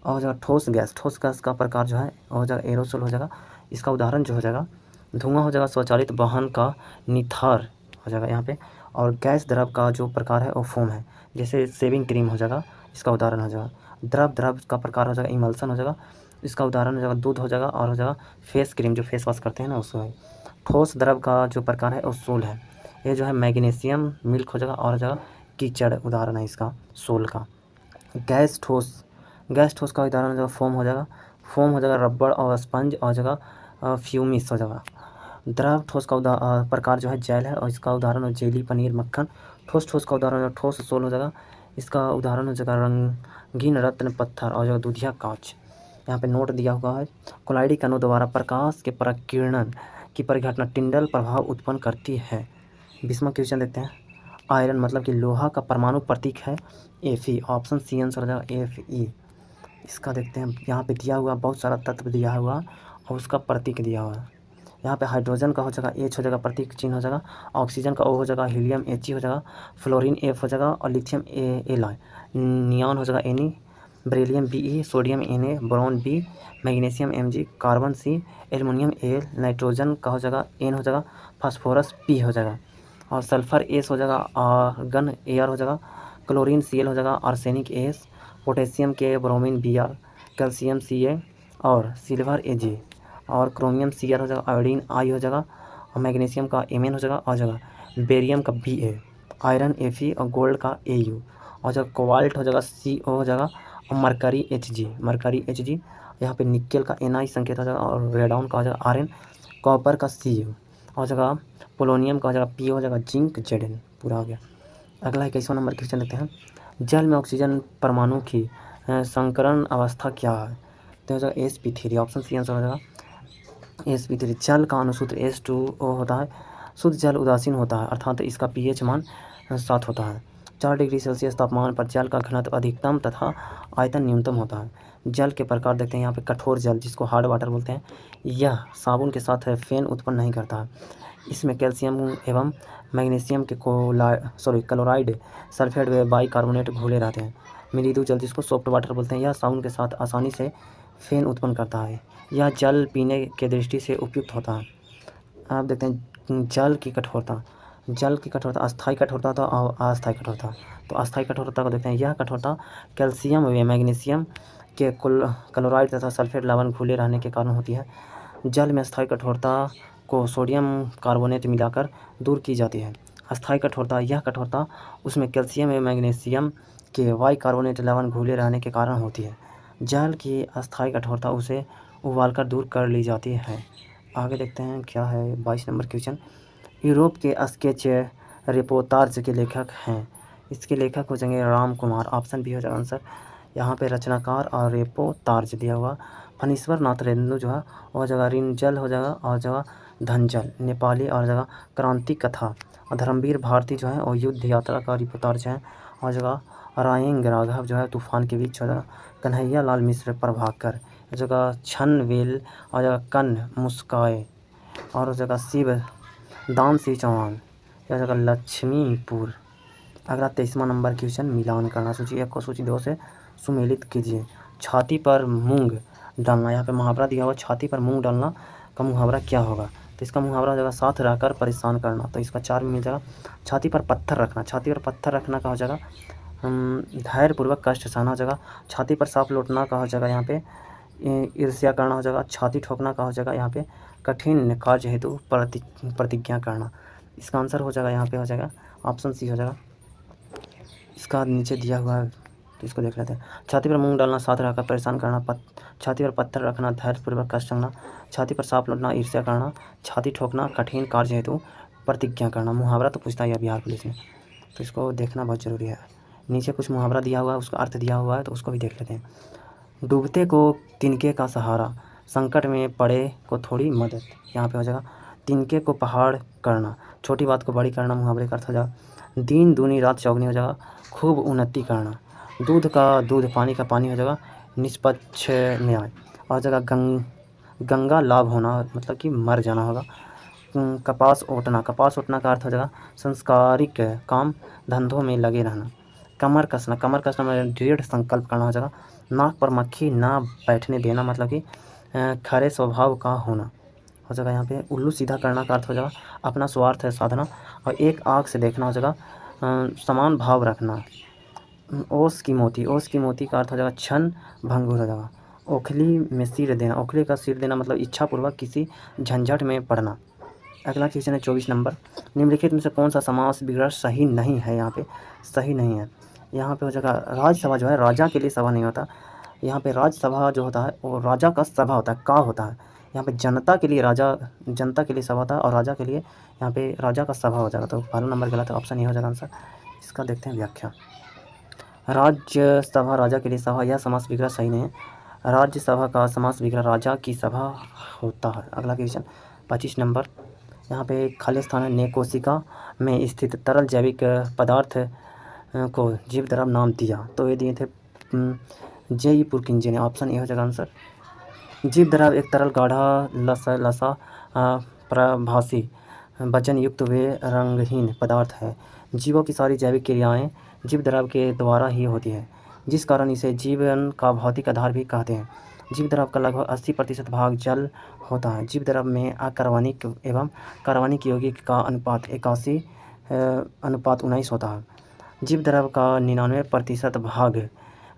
और हो जाएगा ठोस गैस का प्रकार जो है हो जाएगा एरोसोल हो जाएगा। इसका उदाहरण जो हो जाएगा धुआं हो जाएगा स्वचालित वाहन का निथार हो जाएगा यहाँ पे। और गैस द्रव का जो प्रकार है वो फोम है, जैसे शेविंग क्रीम हो जाएगा, इसका उदाहरण हो जाएगा। द्रव का प्रकार हो जाएगा इमल्सन हो जाएगा, इसका उदाहरण हो जाएगा दूध हो जाएगा। और हो जाएगा फेस क्रीम जो फेस वॉश करते हैं ना उसको है। ठोस द्रव का जो प्रकार है वो सोल है। ये जो है मैग्नीशियम मिल्क हो जाएगा। और हो जाएगा कीचड़ उदाहरण है इसका सोल का। गैस ठोस का उदाहरण हो जाएगा फोम हो जाएगा रबड़ और स्पंज और जगह फ्यूमिस हो जाएगा। द्रव ठोस का प्रकार जो है जेल है और इसका उदाहरण है जेली, पनीर, मक्खन। ठोस का उदाहरण ठोस सोल हो जाएगा। इसका उदाहरण हो जाएगा रंगीन रत्न पत्थर और जो दूधिया कांच। यहाँ पे नोट दिया हुआ है कोलाइडी कणों द्वारा प्रकाश के प्रकीर्णन की परिघटना टिंडल प्रभाव उत्पन्न करती है। 20वां क्वेश्चन देखते हैं। आयरन मतलब कि लोहा का परमाणु प्रतीक है Fe। ऑप्शन सी आंसर हो जाएगा Fe। इसका देखते हैं यहाँ पे दिया हुआ बहुत सारा तत्व दिया हुआ और उसका प्रतीक दिया हुआ है। यहाँ पे हाइड्रोजन का हो जाएगा H हो जाएगा, प्रतीक चिन्ह हो जाएगा। ऑक्सीजन का O हो जाएगा, हीलियम He हो जाएगा, फ्लोरीन F हो जाएगा और लिथियम Li, नियॉन हो जाएगा Ne, beryllium Be, sodium Na, boron B, magnesium Mg, carbon C, aluminium Al, nitrogen का हो जाएगा N हो जाएगा, फास्फोरस P हो जाएगा और सल्फर S हो जाएगा, आर्गन Ar हो जाएगा, क्लोरीन Cl हो जाएगा, arsenic S, potassium K, bromine Br, calcium Ca और सिल्वर Ag और क्रोमियम Cr हो जाएगा, आयोडीन I हो जाएगा और मैग्नीशियम का Mn हो जाएगा और जाएगा बेरियम का Ba, आयरन Fe और गोल्ड का Au और जाएगा कोबाल्ट हो जाएगा Co हो जाएगा और मरकरी Hg। यहाँ पे निकेल का Ni संकेत हो जाएगा और रेडॉन का हो जाएगा Rn, कॉपर का Cu और जाएगा पोलोनियम का हो जाएगा P हो जाएगा, जिंक Zn। पूरा हो गया। अगला 21वां नंबर क्वेश्चन देखते हैं। जल में ऑक्सीजन परमाणु की संकरण अवस्था क्या है? तो हो जाएगा sp3। ऑप्शन सी आंसर हो जाएगा sp3। जल का अणुसूत्र H2O होता है। शुद्ध जल उदासीन होता है अर्थात इसका pH मान 7 होता है। 4 डिग्री सेल्सियस तापमान पर जल का घनत्व अधिकतम तथा आयतन न्यूनतम होता है। जल के प्रकार देखते हैं यहाँ पे। कठोर जल जिसको हार्ड वाटर बोलते हैं, यह साबुन के साथ फेन उत्पन्न नहीं करता है। इसमें कैल्शियम एवं मैग्नीशियम के क्लोराइड, सल्फेट व बाइकार्बोनेट घुले रहते हैं। मृदु जल जिसको सॉफ्ट वाटर बोलते हैं, यह साबुन के साथ आसानी से फेन उत्पन्न करता है। यह जल पीने के दृष्टि से उपयुक्त होता है। आप देखते हैं जल की कठोरता अस्थायी कठोरता और अस्थायी कठोरता। तो अस्थायी कठोरता को देखते हैं। यह कठोरता कैल्शियम व मैग्नीशियम के क्लोराइड तथा सल्फेट लवण घुले रहने के कारण होती है। जल में अस्थायी कठोरता को सोडियम कार्बोनेट मिलाकर दूर की जाती है। अस्थायी कठोरता, यह कठोरता उसमें कैल्शियम व मैग्नीशियम के बाइकार्बोनेट लवण घुले रहने के कारण होती है। जल की अस्थायी कठोरता उसे उबालकर दूर कर ली जाती है। आगे देखते हैं क्या है 22 नंबर क्वेश्चन। यूरोप के स्केच रिपोर्टाज के लेखक हैं। इसके लेखक हो जाएंगे राम कुमार, ऑप्शन बी हो जाएगा आंसर। यहाँ पे रचनाकार और रिपोर्टाज दिया हुआ। फणीश्वर नाथ रेणु जो है और जगह रिंजल हो जाएगा और जगह धनजल नेपाली और जगह क्रांति कथा। और धर्मवीर भारती जो है और युद्ध यात्रा का रिपोर्टाज है और जगह रायंग राघव जो है तूफान के बीच हो जाएगा। कन्हैया लाल मिश्र प्रभाकर जगह छन वेल और जगह कन मुस्काए और जगह शिव दान सिंह चौहान या जगह लक्ष्मीपुर। अगला 23वां नंबर क्वेश्चन मिलान करना। सूची 1 को सूची 2 से सुमेलित कीजिए। छाती पर मूंग डालना, यहाँ पे मुहावरा दिया हुआ छाती पर मूंग डालना का मुहावरा क्या होगा। तो इसका मुहावरा हो जाएगा साथ रहकर परेशान करना, तो इसका 4 मिल जाएगा। छाती पर पत्थर रखना, छाती पर पत्थर रखना का हो जाएगा धैर्यपूर्वक कष्ट सहना हो जाएगा। छाती पर सांप लौटना का हो जाएगा यहाँ पे ईर्ष्या करना हो जाएगा। छाती ठोकना का हो जाएगा यहाँ पे कठिन कार्य हेतु प्रतिज्ञा करना। इसका आंसर हो जाएगा यहाँ पे हो जाएगा ऑप्शन सी हो जाएगा। इसका नीचे दिया हुआ है तो इसको देख लेते हैं। छाती पर मूंग डालना, साथ रहकर परेशान करना, छाती पर पत्थर रखना, धैर्यपूर्वक कष्ट सहना, छाती पर सांप लौटना, ईर्ष्या करना, छाती ठोकना, कठिन कार्य हेतु प्रतिज्ञा करना। मुहावरा तो पूछता है बिहार पुलिस में, तो इसको देखना बहुत ज़रूरी है। नीचे कुछ मुहावरा दिया हुआ है, उसका अर्थ दिया हुआ है, तो उसको भी देख लेते हैं। डूबते को तिनके का सहारा, संकट में पड़े को थोड़ी मदद। यहाँ पे हो जाएगा तिनके को पहाड़ करना, छोटी बात को बड़ी करना। मुहावरे का अर्थ हो जाएगा दिन दूनी रात चौगनी हो जाएगा खूब उन्नति करना। दूध का दूध, पानी का पानी हो जाएगा निष्पक्ष न्याय और जगह गंगा लाभ होना मतलब कि मर जाना होगा। कपास ओटना, कपास ओटना का अर्थ हो जाएगा संस्कारिक काम धंधों में लगे रहना। कमर कसना, कमर कसना में दृढ़ संकल्प करना हो जाएगा। नाक पर मक्खी ना बैठने देना मतलब कि खरे स्वभाव का होना हो जाएगा। यहाँ पे उल्लू सीधा करना का अर्थ हो जाएगा अपना स्वार्थ साधना और एक आँख से देखना हो जाएगा समान भाव रखना। ओस की मोती, ओस की मोती का अर्थ हो जाएगा क्षण भंगुर हो जाएगा। ओखली में सिर देना, ओखली का सिर देना मतलब इच्छापूर्वक किसी झंझट में पड़ना। अगला क्वेश्चन है 24 नंबर। निम्नलिखित में से कौन सा समास विग्रह सही नहीं है। यहाँ पे सही नहीं है। यहाँ पे हो जाएगा राज्यसभा जो है राजा के लिए सभा नहीं होता। यहाँ पे राज्यसभा जो होता है वो राजा का सभा होता है, का होता है। यहाँ पे जनता के लिए राजा, जनता के लिए सभा होता है और राजा के लिए यहाँ पे राजा का सभा हो जाएगा। तो पहला नंबर गलत है, ऑप्शन ये हो जाएगा आंसर। इसका देखते हैं व्याख्या। राज्यसभा राजा के लिए सभा, यह समास विग्रह सही नहीं है। राज्यसभा का समास विग्रह राजा की सभा होता है। अगला क्वेश्चन 25 नंबर। यहाँ पे खाली स्थान है। ने कोशिका में स्थित तरल जैविक पदार्थ को जीवद्रव नाम दिया, तो ये दिए थे जे पुरकिंजे ने। ऑप्शन ए हो जाएगा आंसर। जीवद्रव एक तरल गाढ़ा लसा प्रभासी वजन युक्त वे रंगहीन पदार्थ है। जीवों की सारी जैविक क्रियाएं जीवद्रव के द्वारा ही होती है, जिस कारण इसे जीवन का भौतिक आधार भी कहते हैं। जीवद्रव का लगभग 80% भाग जल होता है। जीवद्रव में अकार्बनिक एवं कार्बनिक यौगिक का अनुपात 81:19 होता है। जीवद्रव का 99% भाग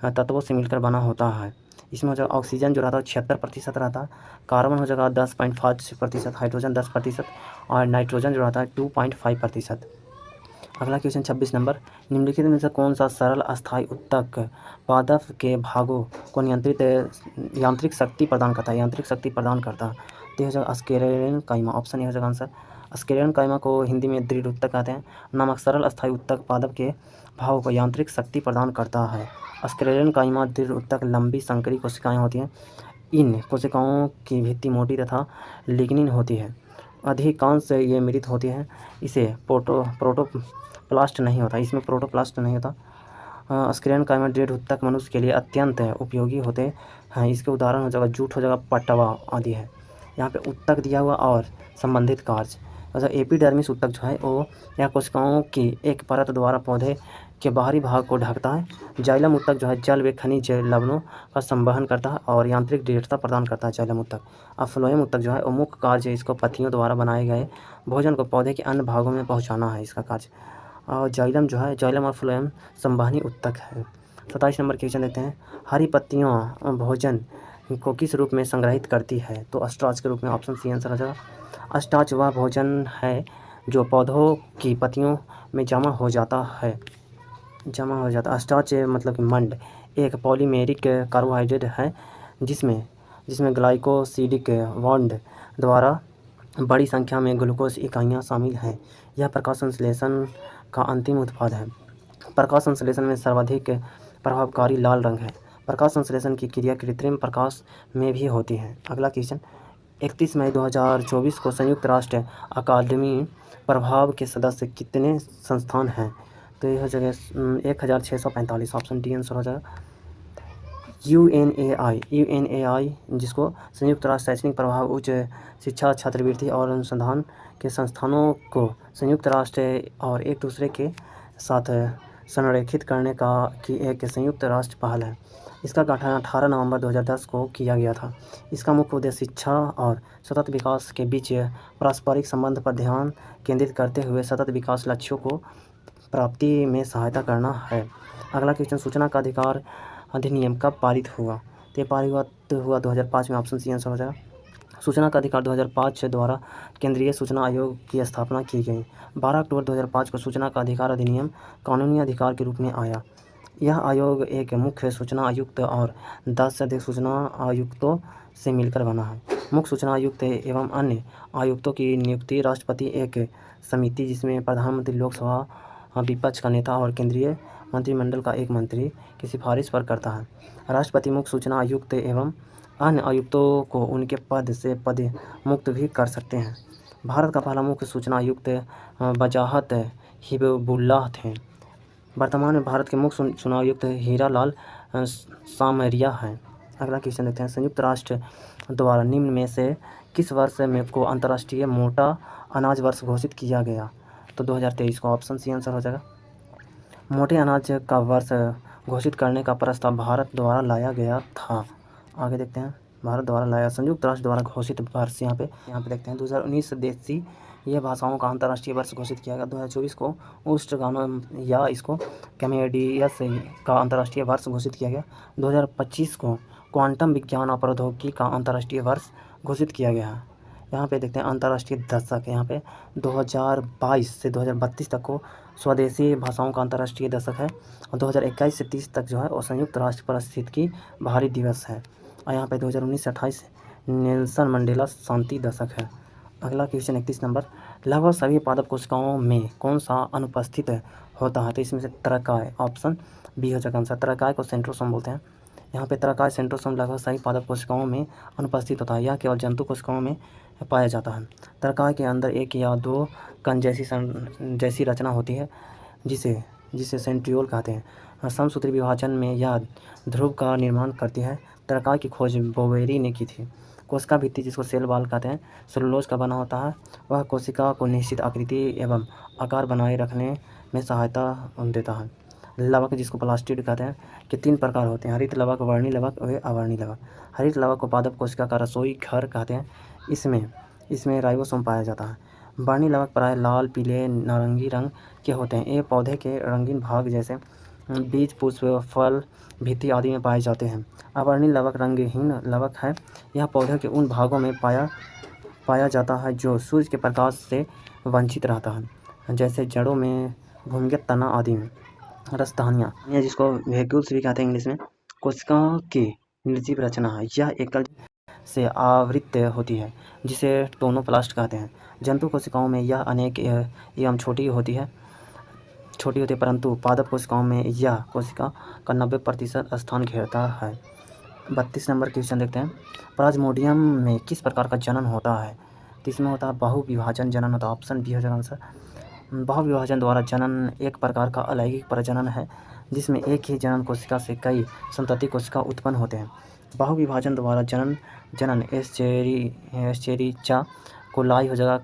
तत्वों से मिलकर बना होता है। इसमें हो जाएगा ऑक्सीजन जो रहता है 76% रहता है, कार्बन हो जाएगा 10.5%, हाइड्रोजन 10% और नाइट्रोजन जो रहता है 2.5%। अगला क्वेश्चन 26 नंबर। निम्नलिखित में से कौन सा सरल अस्थायी उत्तक पादप के भागों को यांत्रिक शक्ति प्रदान करता है, यांत्रिक शक्ति प्रदान करता है। तो हो जाएगा स्क्लेरन काइमा। ऑप्शन ए हो जाएगा आंसर। स्क्लेरन काइमा को हिंदी में दृढ़ उत्तक कहते हैं। नामक सरल अस्थायी उत्तक पादप के भागों को यांत्रिक शक्ति प्रदान करता है। स्क्लेरन काइमा दृढ़ उत्तक लंबी संकरी कोशिकाएँ होती हैं। इन कोशिकाओं की भित्ति मोटी तथा लिग्निन होती है। अधिकांश ये मृत होती हैं। इसे प्रोटोप्लास्ट नहीं होता, इसमें प्रोटोप्लास्ट नहीं होता। स्क्लेरन काइमा दृढ़ उत्तक मनुष्य के लिए अत्यंत उपयोगी होते हैं। इसके उदाहरण हो जाएगा जूट हो जाएगा पटवा आदि है। यहाँ पे उत्तक दिया हुआ और संबंधित कार्य। अच्छा, एपिडर्मिस उत्तक जो है वो यह कोशिकाओं की एक परत द्वारा पौधे के बाहरी भाग को ढकता है। जाइलम उत्तक जो है जल व खनिज लवणों का संवहन करता है और यांत्रिक दृढ़ता प्रदान करता है जाइलम उत्तक। और फ्लोएम उत्तक जो है वो मुख्य कार्य इसको पत्तियों द्वारा बनाए गए भोजन को पौधे के अन्य भागों में पहुंचाना है इसका कार्य। और जाइलम जो है, जाइलम और फ्लोएम संवहनी उत्तक है। 27 नंबर क्वेश्चन देते हैं। हरी पत्तियाँ भोजन को किस रूप में संग्रहित करती है, तो स्टार्च के रूप में। ऑप्शन सी आंसर हो जाएगा। स्टार्च वह भोजन है जो पौधों की पत्तियों में जमा हो जाता है। स्टार्च मतलब कि मंड एक पॉलीमेरिक कार्बोहाइड्रेट है जिसमें ग्लाइकोसिडिक बॉन्ड द्वारा बड़ी संख्या में ग्लूकोज इकाइयाँ शामिल हैं। यह प्रकाश संश्लेषण का अंतिम उत्पाद है। प्रकाश संश्लेषण में सर्वाधिक प्रभावकारी लाल रंग है। प्रकाश संश्लेषण की क्रिया कृत्रिम प्रकाश में भी होती है। अगला क्वेश्चन, 31 मई 2024 को संयुक्त राष्ट्र अकादमी प्रभाव के सदस्य कितने संस्थान हैं? तो यह जगह 1645, ऑप्शन डी आंसर हो जाएगा। यूएनएआई जिसको संयुक्त राष्ट्र शैक्षणिक प्रभाव, उच्च शिक्षा, छात्रवृत्ति और अनुसंधान के संस्थानों को संयुक्त राष्ट्र और एक दूसरे के साथ संरेखित करने की एक संयुक्त राष्ट्र पहल है। इसका गठन 18 नवंबर 2010 को किया गया था। इसका मुख्य उद्देश्य शिक्षा और सतत विकास के बीच पारस्परिक संबंध पर ध्यान केंद्रित करते हुए सतत विकास लक्ष्यों को प्राप्ति में सहायता करना है। अगला क्वेश्चन, सूचना का अधिकार अधिनियम कब पारित हुआ? तो ये पारित हुआ 2005 में, ऑप्शन सी आंसर हो जाएगा। सूचना का अधिकार 2005 द्वारा केंद्रीय सूचना आयोग की स्थापना की गई। 12 अक्टूबर 2005 को सूचना का अधिकार अधिनियम कानूनी अधिकार के रूप में आया। यह आयोग एक मुख्य सूचना आयुक्त और 10 से अधिक सूचना आयुक्तों से मिलकर बना है। मुख्य सूचना आयुक्त एवं अन्य आयुक्तों की नियुक्ति राष्ट्रपति एक समिति जिसमें प्रधानमंत्री, लोकसभा विपक्ष का नेता और केंद्रीय मंत्रिमंडल का एक मंत्री की सिफारिश पर करता है। राष्ट्रपति मुख्य सूचना आयुक्त एवं अन्य आयुक्तों को उनके पद से पद मुक्त भी कर सकते हैं। भारत का पहला मुख्य सूचना आयुक्त वजाहत हिबुल्लाह थे। वर्तमान में भारत के मुख्य चुनाव आयुक्त हीरालाल सामरिया हैं। अगला क्वेश्चन देखते हैं, संयुक्त राष्ट्र द्वारा निम्न में से किस वर्ष में को अंतर्राष्ट्रीय मोटा अनाज वर्ष घोषित किया गया? तो 2023 को, ऑप्शन सी आंसर हो जाएगा। मोटे अनाज का वर्ष घोषित करने का प्रस्ताव भारत द्वारा लाया गया था। आगे देखते हैं, भारत द्वारा लाया संयुक्त राष्ट्र द्वारा घोषित वर्ष यहाँ पे देखते हैं 2019 देशी यह भाषाओं का अंतर्राष्ट्रीय वर्ष घोषित किया गया। 2024 को उष्ट गानों या इसको कैमेडियस का अंतर्राष्ट्रीय वर्ष घोषित किया गया। 2025 को क्वांटम विज्ञान और प्रौद्योगिकी का अंतर्राष्ट्रीय वर्ष घोषित किया गया है। यहाँ पे देखते हैं अंतर्राष्ट्रीय दशक, यहाँ पे 2022 से 2032 तक को स्वदेशी भाषाओं का अंतर्राष्ट्रीय दशक है और 2021 से 30 तक जो है वो संयुक्त राष्ट्र पारिस्थितिकी बाहरी दिवस है। और यहाँ पे 2019 से 28 नेल्सन मंडेला शांति दशक है। अगला क्वेश्चन 31 नंबर, लगभग सभी पादप कोशिकाओं में कौन सा अनुपस्थित होता है? तो इसमें से तरकाय, ऑप्शन बी हो जाएगा आंसर। तरकाय को सेंट्रोसोम बोलते हैं। यहाँ पे तरकाय सेंट्रोसोम लगभग सभी पादप कोशिकाओं में अनुपस्थित होता है। यह केवल जंतु कोशिकाओं में पाया जाता है। तरकाय के अंदर एक या दो कण जैसी रचना होती है जिसे सेंट्रियोल कहते हैं। समसूत्री विभाजन में यह ध्रुव का निर्माण करती है। तरकाय की खोज बोवेरी ने की थी। कोशिका भित्ति जिसको सेल वॉल कहते हैं सेलुलोज का बना होता है। वह कोशिका को निश्चित आकृति एवं आकार बनाए रखने में सहायता देता है। लवक जिसको प्लास्टिड कहते हैं के 3 प्रकार होते हैं, हरित लवक, वर्णी लवक और अवर्णी लवक। हरित लवक को पादप कोशिका का रसोई घर कहते हैं। इसमें राइबोसोम पाया जाता है। वर्णी लवक प्राय लाल, पीले, नारंगी रंग के होते हैं। ये पौधे के रंगीन भाग जैसे बीज, पुष्प, फल, भित्ति आदि में पाए जाते हैं। अवर्णी लवक रंगहीन लवक है। यह पौधे के उन भागों में पाया जाता है जो सूर्य के प्रकाश से वंचित रहता है, जैसे जड़ों में, भूमिगत तना आदि में। रसधानियाँ जिसको वेक्यूल्स भी कहते हैं इंग्लिश में, कोशिका की निर्जीव रचना है। यह एकल से आवृत होती है जिसे टोनोप्लास्ट कहते हैं। जंतु कोशिकाओं में यह अनेक एवं छोटी होती है, परंतु पादप कोशिकाओं में यह कोशिका का 90% स्थान घेरता है। 32 नंबर क्वेश्चन देखते हैं, प्लाज्मोडियम में किस प्रकार का जनन होता है? तो इसमें होता है बहुविभाजन जनन होता है। ऑप्शन बी हो जाएगा आंसर। बहुविभाजन द्वारा जनन एक प्रकार का अलैंगिक प्रजनन है जिसमें एक ही जनन कोशिका से कई संतति कोशिका उत्पन्न होते हैं। बहुविभाजन द्वारा जनन एस्चेरिचिया कोलाई हो जाएगा,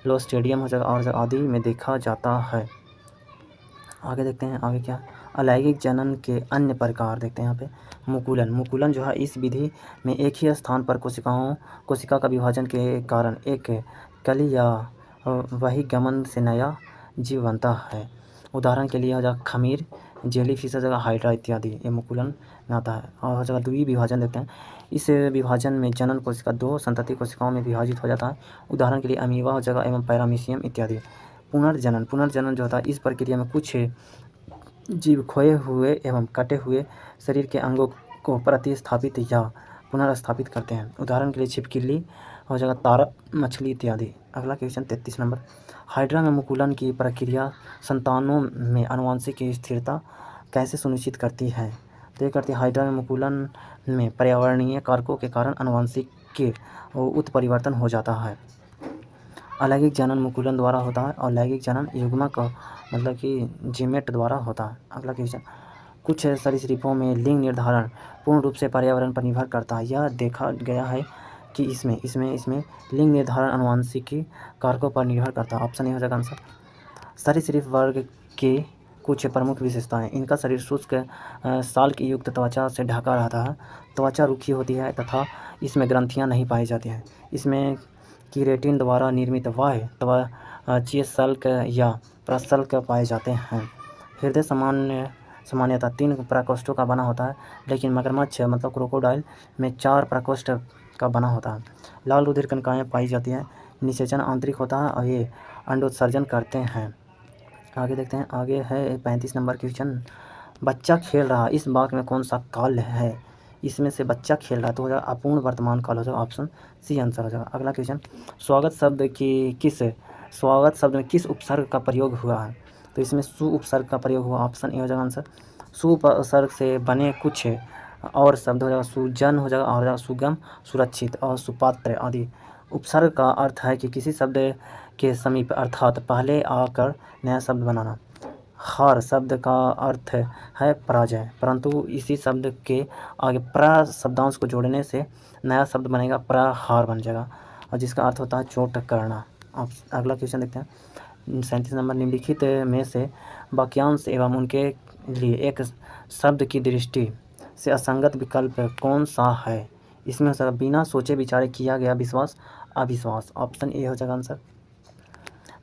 क्लोस्ट्रिडियम हो जाएगा और आदि में देखा जाता है। आगे देखते हैं आगे क्या, अलैंगिक जनन के अन्य प्रकार देखते हैं यहाँ पे। मुकुलन जो है इस विधि में एक ही स्थान पर कोशिका का विभाजन के कारण एक कली या वही गमन से नया जीव बनता है। उदाहरण के लिए हो जाएगा खमीर, जेलीफिश हो जाएगा, हाइड्रा इत्यादि, ये मुकुलन में आता है। और हो जाएगा द्विविभाजन देखते हैं। इस विभाजन में जनन कोशिका 2 संतति कोशिकाओं में विभाजित हो जाता है। उदाहरण के लिए अमीबा हो जाएगा एवं पैरामीशियम इत्यादि। पुनर्जनन जो होता है इस प्रक्रिया में कुछ जीव खोए हुए एवं कटे हुए शरीर के अंगों को प्रतिस्थापित या पुनर्स्थापित करते हैं। उदाहरण के लिए छिपकली हो जाएगा तारा मछली इत्यादि। अगला क्वेश्चन 33 नंबर, हाइड्रा में मुकुलन की प्रक्रिया संतानों में आनुवंशिक की स्थिरता कैसे सुनिश्चित करती है? तो ये करती है, हाइड्रा में मुकुलन में पर्यावरणीय कारकों के कारण आनुवंशिक के उत्परिवर्तन हो जाता है। अलैंगिक जनन मुकुलन द्वारा होता है और लैंगिक जनन युग्मक मतलब कि जीमेट द्वारा होता है। अगला क्वेश्चन, कुछ सरीसृपों में लिंग निर्धारण पूर्ण रूप से पर्यावरण पर निर्भर करता है। यह देखा गया है कि इसमें लिंग निर्धारण आनुवंशिकी कारकों पर निर्भर करता है। ऑप्शन ए हो जाएगा आंसर। सरीसृप वर्ग के कुछ प्रमुख विशेषताएं, इनका शरीर शुष्क साल की युक्त त्वचा से ढका रहता है, त्वचा रूखी होती है तथा इसमें ग्रंथियां नहीं पाई जाती हैं। इसमें कीरेटिन द्वारा निर्मित बाह्य त्वचीय शल्क या प्रशल्क पाए जाते हैं। हृदय सामान्यतः 3 प्रकोष्ठों का बना होता है, लेकिन मगरमच्छ मतलब क्रोकोडाइल में 4 प्रकोष्ठ का बना होता है। लाल रुधिर कणिकाएं पाई जाती हैं। निषेचन आंतरिक होता है और ये अंडोत्सर्जन करते हैं। आगे देखते हैं, आगे है 35 नंबर क्वेश्चन, बच्चा खेल रहा इस बाग में कौन सा काल है? इसमें से बच्चा खेल रहा है तो हो जाएगा अपूर्ण वर्तमान काल, हो जाएगा ऑप्शन सी आंसर हो जाएगा। अगला क्वेश्चन, स्वागत शब्द में किस उपसर्ग का प्रयोग हुआ है? तो इसमें सु उपसर्ग का प्रयोग हुआ, ऑप्शन ए हो जाएगा आंसर। सु उपसर्ग से बने कुछ और शब्द हो जाएगा सुजन हो जाएगा, और हो जाएगा सुगम, सुरक्षित और सुपात्र आदि। उपसर्ग का अर्थ है कि किसी शब्द के समीप अर्थात पहले आकर नया शब्द बनाना। हार शब्द का अर्थ है पराजय, परंतु इसी शब्द के आगे प्र शब्दांश को जोड़ने से नया शब्द बनेगा, प्रहार बन जाएगा, और जिसका अर्थ होता है चोट करना। अब अगला क्वेश्चन देखते हैं, 37 नंबर, निम्नलिखित में से वाक्यांश एवं उनके लिए एक शब्द की दृष्टि से असंगत विकल्प कौन सा है? इसमें हो सकता बिना सोचे विचारे किया गया विश्वास अविश्वास, ऑप्शन ए हो जाएगा आंसर।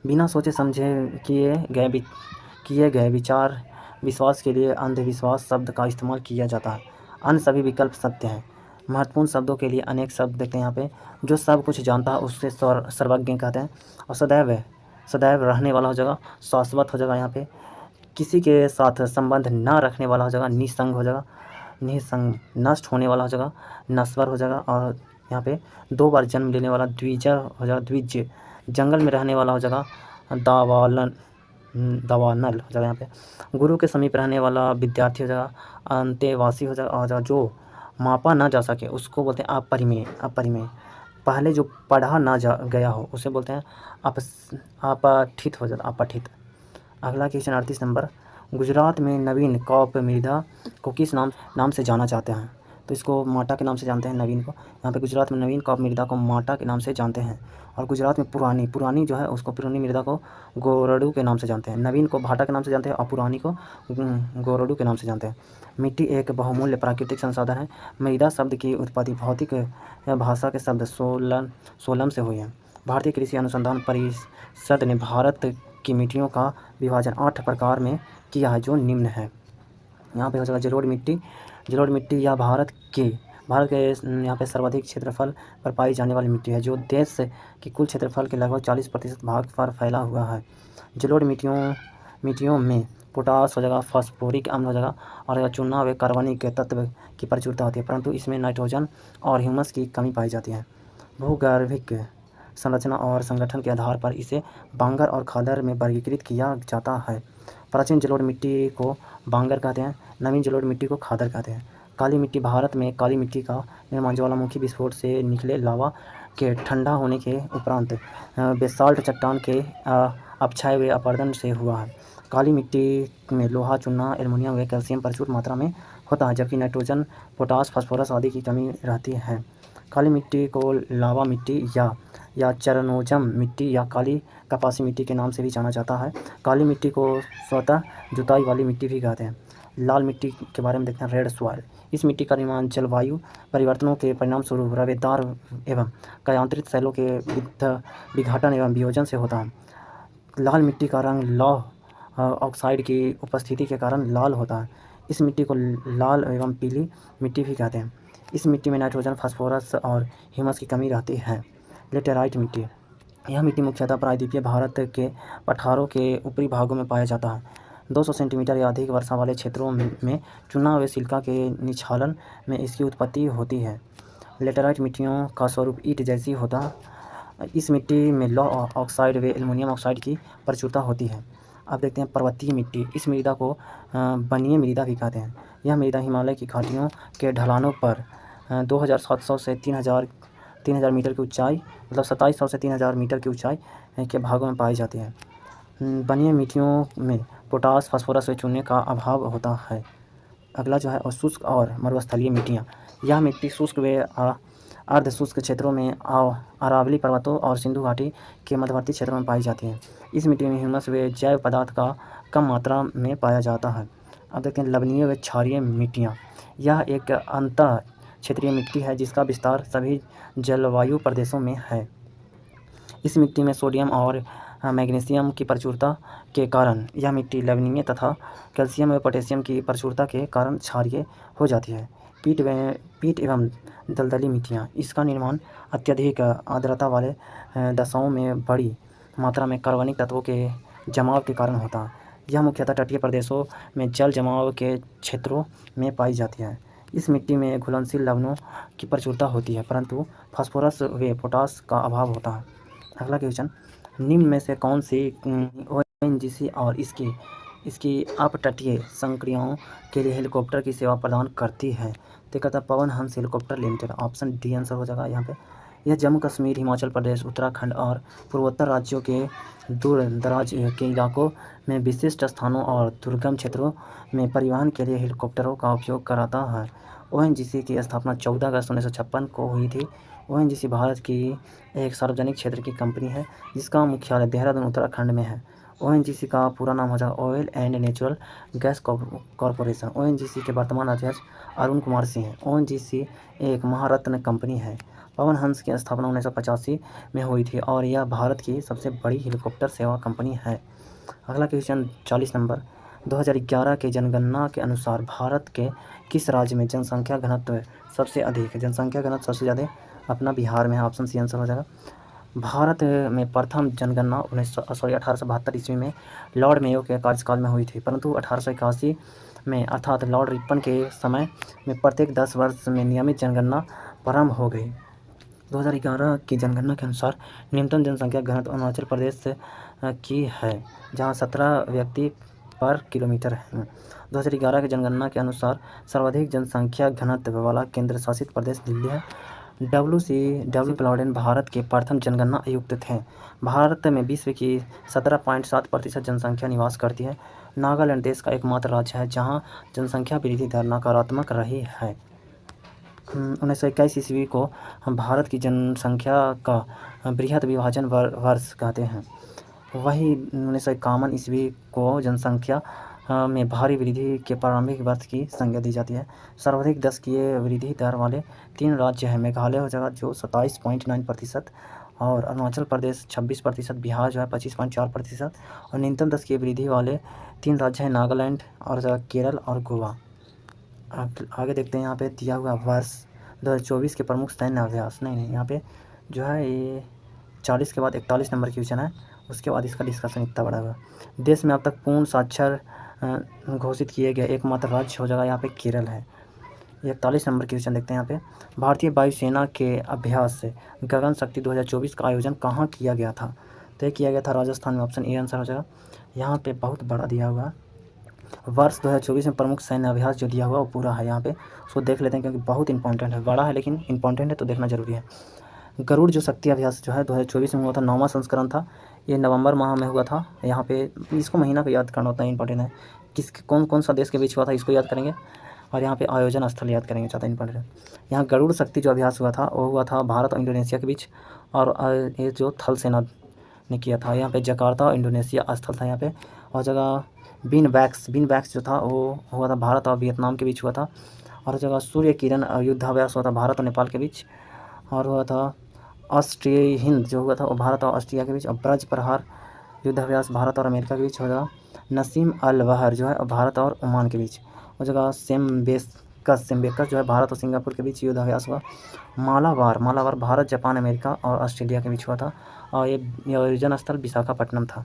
बिना सोचे समझे किए गए विचार विश्वास के लिए अंधविश्वास शब्द का इस्तेमाल किया जाता है। अन्य सभी विकल्प सत्य हैं। महत्वपूर्ण शब्दों के लिए अनेक शब्द देखते हैं यहाँ पे। जो सब कुछ जानता है उससे सर्वज्ञ कहते हैं। और सदैव रहने वाला हो जाएगा, शाश्वत हो जाएगा यहाँ पे। किसी के साथ संबंध न रखने वाला हो जाएगा, निसंग हो जाएगा, निसंग। नष्ट होने वाला हो जाएगा, नश्वर हो जाएगा। और यहाँ पे 2 बार जन्म लेने वाला द्विजय हो जाएगा, द्विज। जंगल में रहने वाला हो जाएगा, दावानल हो जाएगा यहाँ पे। गुरु के समीप रहने वाला विद्यार्थी हो जाएगा, अंतेवासी हो जाएगा। और जो मापा ना जा सके उसको बोलते हैं अपरिमेय। पहले जो पढ़ा ना गया हो उसे बोलते हैं अपठित हो जाता, अपठित। अगला क्वेश्चन 38 नंबर, गुजरात में नवीन कौप मृदा को किस नाम से जाना जाते हैं? तो इसको माटा के नाम से जानते हैं नवीन को। यहाँ पे गुजरात में नवीन कौप मृदा को माटा के नाम से जानते हैं। और गुजरात में पुरानी जो है उसको पुरानी मृदा को गोरडू के नाम से जानते हैं। नवीन को भाटा के नाम से जानते हैं और पुरानी को गोरडू के नाम से जानते हैं। मिट्टी एक बहुमूल्य प्राकृतिक संसाधन है। मृदा शब्द की उत्पत्ति भौतिक या भाषा के शब्द सोलम से हुई है। भारतीय कृषि अनुसंधान परिषद ने भारत की मिट्टियों का विभाजन 8 प्रकार में किया है, जो निम्न है। यहाँ पे हो जाएगा जलोढ़ मिट्टी या भारत के यहाँ पे सर्वाधिक क्षेत्रफल पर पाई जाने वाली मिट्टी है, जो देश के कुल क्षेत्रफल के लगभग 40% भाग पर फैला हुआ है। जलोढ़ मिट्टियों में पोटास हो जाएगा, फास्फोरिक अम्ल हो जाएगा, और चूना व कार्बनिक तत्व की प्रचुरता होती है, परंतु इसमें नाइट्रोजन और ह्यूमस की कमी पाई जाती है। भूगर्भिक संरचना और संगठन के आधार पर इसे बांगर और खादर में वर्गीकृत किया जाता है। प्राचीन जलोढ़ मिट्टी को बांगर कहते हैं, नवीन जलोढ़ मिट्टी को खादर कहते हैं। काली मिट्टी, भारत में काली मिट्टी का निर्माण ज्वालामुखी विस्फोट से निकले लावा के ठंडा होने के उपरांत बेसाल्ट चट्टान के अपक्षय व अपरदन से हुआ है। काली मिट्टी में लोहा, चूना, एल्युमिनियम व कैल्शियम प्रचुर मात्रा में होता है, जबकि नाइट्रोजन, पोटास, फास्फोरस आदि की कमी रहती है। काली मिट्टी को लावा मिट्टी या चरनोजम मिट्टी या काली कपासी मिट्टी के नाम से भी जाना जाता है। काली मिट्टी को स्वतः जुताई वाली मिट्टी भी कहते हैं। लाल मिट्टी के बारे में देखते हैं, रेड सॉइल। इस मिट्टी का निर्माण जलवायु परिवर्तनों के परिणाम स्वरूप रवेदार एवं कायांतरित सेलों के विघटन एवं वियोजन से होता है। लाल मिट्टी का रंग लौह ऑक्साइड की उपस्थिति के कारण लाल होता है। इस मिट्टी को लाल एवं पीली मिट्टी भी कहते हैं। इस मिट्टी में नाइट्रोजन, फास्फोरस और ह्यूमस की कमी रहती है। लेटेराइट मिट्टी, यह मिट्टी मुख्यतः प्रायद्वीपीय भारत के पठारों के ऊपरी भागों में पाया जाता है। 200 सेंटीमीटर या अधिक वर्षा वाले क्षेत्रों में चूना व सिलिका के निक्षालन में इसकी उत्पत्ति होती है। लेटेराइट मिट्टियों का स्वरूप ईंट जैसी होता। इस मिट्टी में लौह ऑक्साइड व एल्युमिनियम ऑक्साइड की प्रचुरता होती है। अब देखते हैं पर्वतीय मिट्टी। इस मृदा को बनीय मृदा भी कहते हैं। यह मृदा हिमालय की घाटियों के ढलानों पर 2700 से 3000 मीटर की ऊंचाई, मतलब 2700 से 3000 मीटर की ऊंचाई के भागों में पाई जाती है। बनीय मिट्टियों में पोटास, फास्फोरस व चूने का अभाव होता है। अगला जो है शुष्क और मरुस्थलीय मिट्टियाँ। यह मिट्टी शुष्क व अर्ध शुष्क क्षेत्रों में अरावली पर्वतों और सिंधु घाटी के मध्यवर्ती क्षेत्रों में पाई जाती है। इस मिट्टी में ह्यूमस व जैव पदार्थ का कम मात्रा में पाया जाता है। अब देखते हैं लवणीय व क्षारीय मिट्टियाँ। यह एक अंतः क्षेत्रीय मिट्टी है जिसका विस्तार सभी जलवायु प्रदेशों में है। इस मिट्टी में सोडियम और मैग्नीशियम की प्रचुरता के कारण यह मिट्टी लवणीय तथा कैल्शियम व पोटेशियम की प्रचुरता के कारण क्षारीय हो जाती है। पीट एवं दलदली मिट्टियाँ। इसका निर्माण अत्यधिक आर्द्रता वाले दशाओं में बड़ी मात्रा में कार्बनिक तत्वों के जमाव के कारण होता है। यह मुख्यतः तटीय प्रदेशों में जल जमाव के क्षेत्रों में पाई जाती है। इस मिट्टी में घुलनशील लवणों की प्रचुरता होती है, परंतु फास्फोरस व पोटास का अभाव होता है। अगला क्वेश्चन, निम्न में से कौन सी ओएनजीसी और इसकी अपतटीय संक्रियाओं के लिए हेलीकॉप्टर की सेवा प्रदान करती है? तो कहता है Pawan Hans helicopter limited. Option D answer हो जाएगा यहाँ पे। यह जम्मू कश्मीर, हिमाचल प्रदेश, उत्तराखंड और पूर्वोत्तर राज्यों के दूर दराज के इलाकों में विशिष्ट स्थानों और दुर्गम क्षेत्रों में परिवहन के लिए हेलीकॉप्टरों का उपयोग कराता है। ओएनजीसी की स्थापना 14 अगस्त 1956 को हुई थी। ओएनजीसी भारत की एक सार्वजनिक क्षेत्र की कंपनी है जिसका मुख्यालय देहरादून, उत्तराखंड में है। ओएनजीसी का पूरा नाम हो जाएगा oil and natural gas corporation. ONGC के वर्तमान अध्यक्ष अरुण कुमार सिंह हैं। ओएनजीसी एक महारत्न कंपनी है। पवन हंस की स्थापना 1985 में हुई थी और यह भारत की सबसे बड़ी हेलीकॉप्टर सेवा कंपनी है। अगला क्वेश्चन 40 नंबर, 2011 के जनगणना के अनुसार भारत के किस राज्य में जनसंख्या घनत्व सबसे अधिक है? जनसंख्या घनत्व सबसे ज़्यादा अपना बिहार में है। ऑप्शन सी आंसर हो जाएगा। भारत में प्रथम जनगणना 1872 ईस्वी में लॉर्ड मेयो के कार्यकाल में हुई थी, परंतु 1881 में अर्थात लॉर्ड रिपन के समय में प्रत्येक 10 वर्ष में नियमित जनगणना प्रारंभ हो गई। 2011 की जनगणना के अनुसार न्यूनतम जनसंख्या घनत्व अरुणाचल प्रदेश की है, जहां 17 व्यक्ति पर किलोमीटर है। 2011 की जनगणना के अनुसार सर्वाधिक जनसंख्या घनत्व वाला केंद्र शासित प्रदेश दिल्ली है। डब्ल्यू प्लॉडेन भारत के प्रथम जनगणना आयुक्त थे। भारत में विश्व की 17.7% जनसंख्या निवास करती है। नागालैंड देश का एकमात्र राज्य है जहां जनसंख्या वृद्धि दर नकारात्मक रही है। 1921 ईस्वी को भारत की जनसंख्या का बृहद विभाजन वर्ष कहते हैं। वही 1951 ईस्वी को जनसंख्या में भारी वृद्धि के प्रारंभिक वर्ष की संज्ञा दी जाती है। सर्वाधिक दशकीय वृद्धि दर वाले 3 राज्य हैं। मेघालय हो जाएगा जो 27.9% और अरुणाचल प्रदेश 26%, बिहार जो है 25.4% और न्यूनतम दशकीय वृद्धि वाले 3 राज्य हैं नागालैंड और केरल और गोवा। आगे देखते हैं यहाँ पे दिया हुआ वर्ष 2024 के प्रमुख सैन्य अभ्यास। नहीं यहाँ पे जो है ये 40 के बाद 41 नंबर क्वेश्चन है, उसके बाद इसका डिस्कशन इतना बड़ा हुआ। देश में अब तक पूर्ण साक्षर घोषित किए गए एकमात्र राज्य हो जाएगा यहाँ पे केरल है। 41 नंबर क्वेश्चन देखते हैं यहाँ पे। भारतीय वायुसेना के अभ्यास से गगन शक्ति 2024 का आयोजन कहाँ किया गया था? तो किया गया था राजस्थान में। ऑप्शन ए आंसर हो जाएगा। यहाँ पे बहुत बड़ा दिया हुआ वर्ष 2024 में प्रमुख सैन्य अभ्यास जो दिया हुआ वो पूरा है यहाँ पे, उसको देख लेते हैं क्योंकि बहुत इंपॉर्टेंट है। बड़ा है लेकिन इंपॉर्टेंट है तो देखना जरूरी है। गरुड़ जो शक्ति अभ्यास जो है 2024 में हुआ था, 9वां संस्करण था। ये नवंबर माह में हुआ था। यहाँ पे इसको महीना को याद करना होता है, इंपॉर्टेंट है। कौन सा देश के बीच हुआ था इसको याद करेंगे और यहाँ पे आयोजन स्थल याद करेंगे, ज़्यादा इंपॉर्टेंट है। यहाँ गरुड़ शक्ति जो अभ्यास हुआ था वो हुआ था भारत और इंडोनेशिया के बीच, और ये जो थल सेना ने किया था यहाँ पे जकार्ता इंडोनेशिया स्थल था यहाँ पे। और जगह बीन बैक्स जो था वो हुआ था भारत और वियतनाम के बीच हुआ था। और जगह सूर्य किरण युद्धाभ्यास हुआ था भारत और नेपाल के बीच। और हुआ था ऑस्ट्रिया हिंद जो हुआ था वो भारत और ऑस्ट्रिया के बीच। और ब्रज प्रहार युद्धाभ्यास भारत और अमेरिका के बीच हो जाएगा। नसीम अल वहर जो है भारत और ओमान के बीच। और जगह सेम्बेकस जो है भारत और सिंगापुर के बीच युद्धाभ्यास हुआ। मालाबार भारत, जापान, अमेरिका और ऑस्ट्रेलिया के बीच हुआ था और ये आयोजन स्थल विशाखापट्टनम था।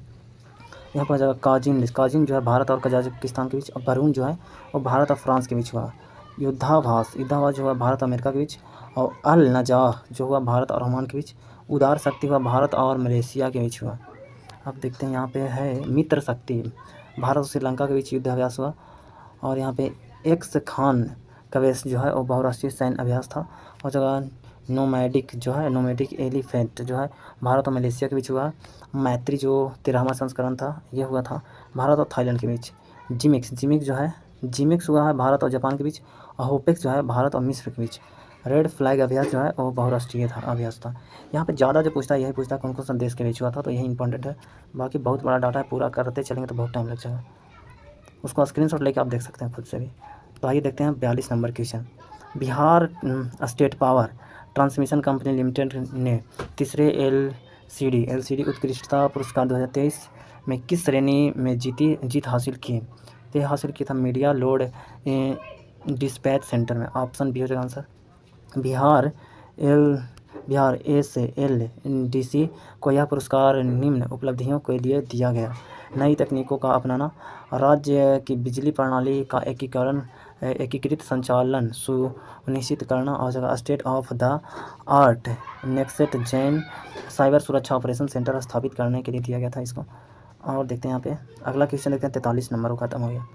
यहाँ पर जगह काजिन जो है भारत और कजाकिस्तान के बीच। और बरून जो है वो भारत और फ्रांस के बीच हुआ। युद्धाभास जो हुआ भारत और अमेरिका के बीच, और अल नजाह जो हुआ भारत और ओमान के बीच, उदार शक्ति हुआ भारत और मलेशिया के बीच हुआ। अब देखते हैं यहाँ पे है मित्र शक्ति, भारत और श्रीलंका के बीच युद्ध अभ्यास हुआ। और यहाँ पे एक्स खान कवेस जो है वो बहुराष्ट्रीय सैन्य अभ्यास था। और जगह नोमैडिक एलिफेंट जो है भारत और मलेशिया के बीच हुआ। मैत्री जो 13वां संस्करण था ये हुआ था भारत और थाईलैंड के बीच। जिमिक्स हुआ है भारत और जापान के बीच। और होपेक्स जो है भारत और मिस्र के बीच। रेड फ्लैग अभ्यास जो है वो बहुराष्ट्रीय अभ्यास था। यहाँ पे ज़्यादा जो पूछता है यही पूछता है कौन कौन सा देश के बीच हुआ था, तो यही इंपॉर्टेंट है। बाकी बहुत बड़ा डाटा है, पूरा करते चलेंगे तो बहुत टाइम लग जाएगा। उसको स्क्रीनशॉट लेके आप देख सकते हैं खुद से भी। तो आइए देखते हैं 42 number question. Bihar state power transmission company limited ने तीसरे एलसीडी उत्कृष्टता पुरस्कार 2023 में किस श्रेणी में जीत हासिल की? तो यह हासिल किया था मीडिया लोड डिस्पैच सेंटर में। ऑप्शन बी हो जाएगा आंसर। बिहार SLDC को यह पुरस्कार निम्न उपलब्धियों के लिए दिया गया: नई तकनीकों का अपनाना, राज्य की बिजली प्रणाली का एकीकृत संचालन सुनिश्चित करना, और जगह state of the art next gen cyber सुरक्षा ऑपरेशन सेंटर स्थापित करने के लिए दिया गया था इसको। और देखते हैं यहाँ पे अगला क्वेश्चन देखते हैं। 43 नंबर को खत्म हो गया।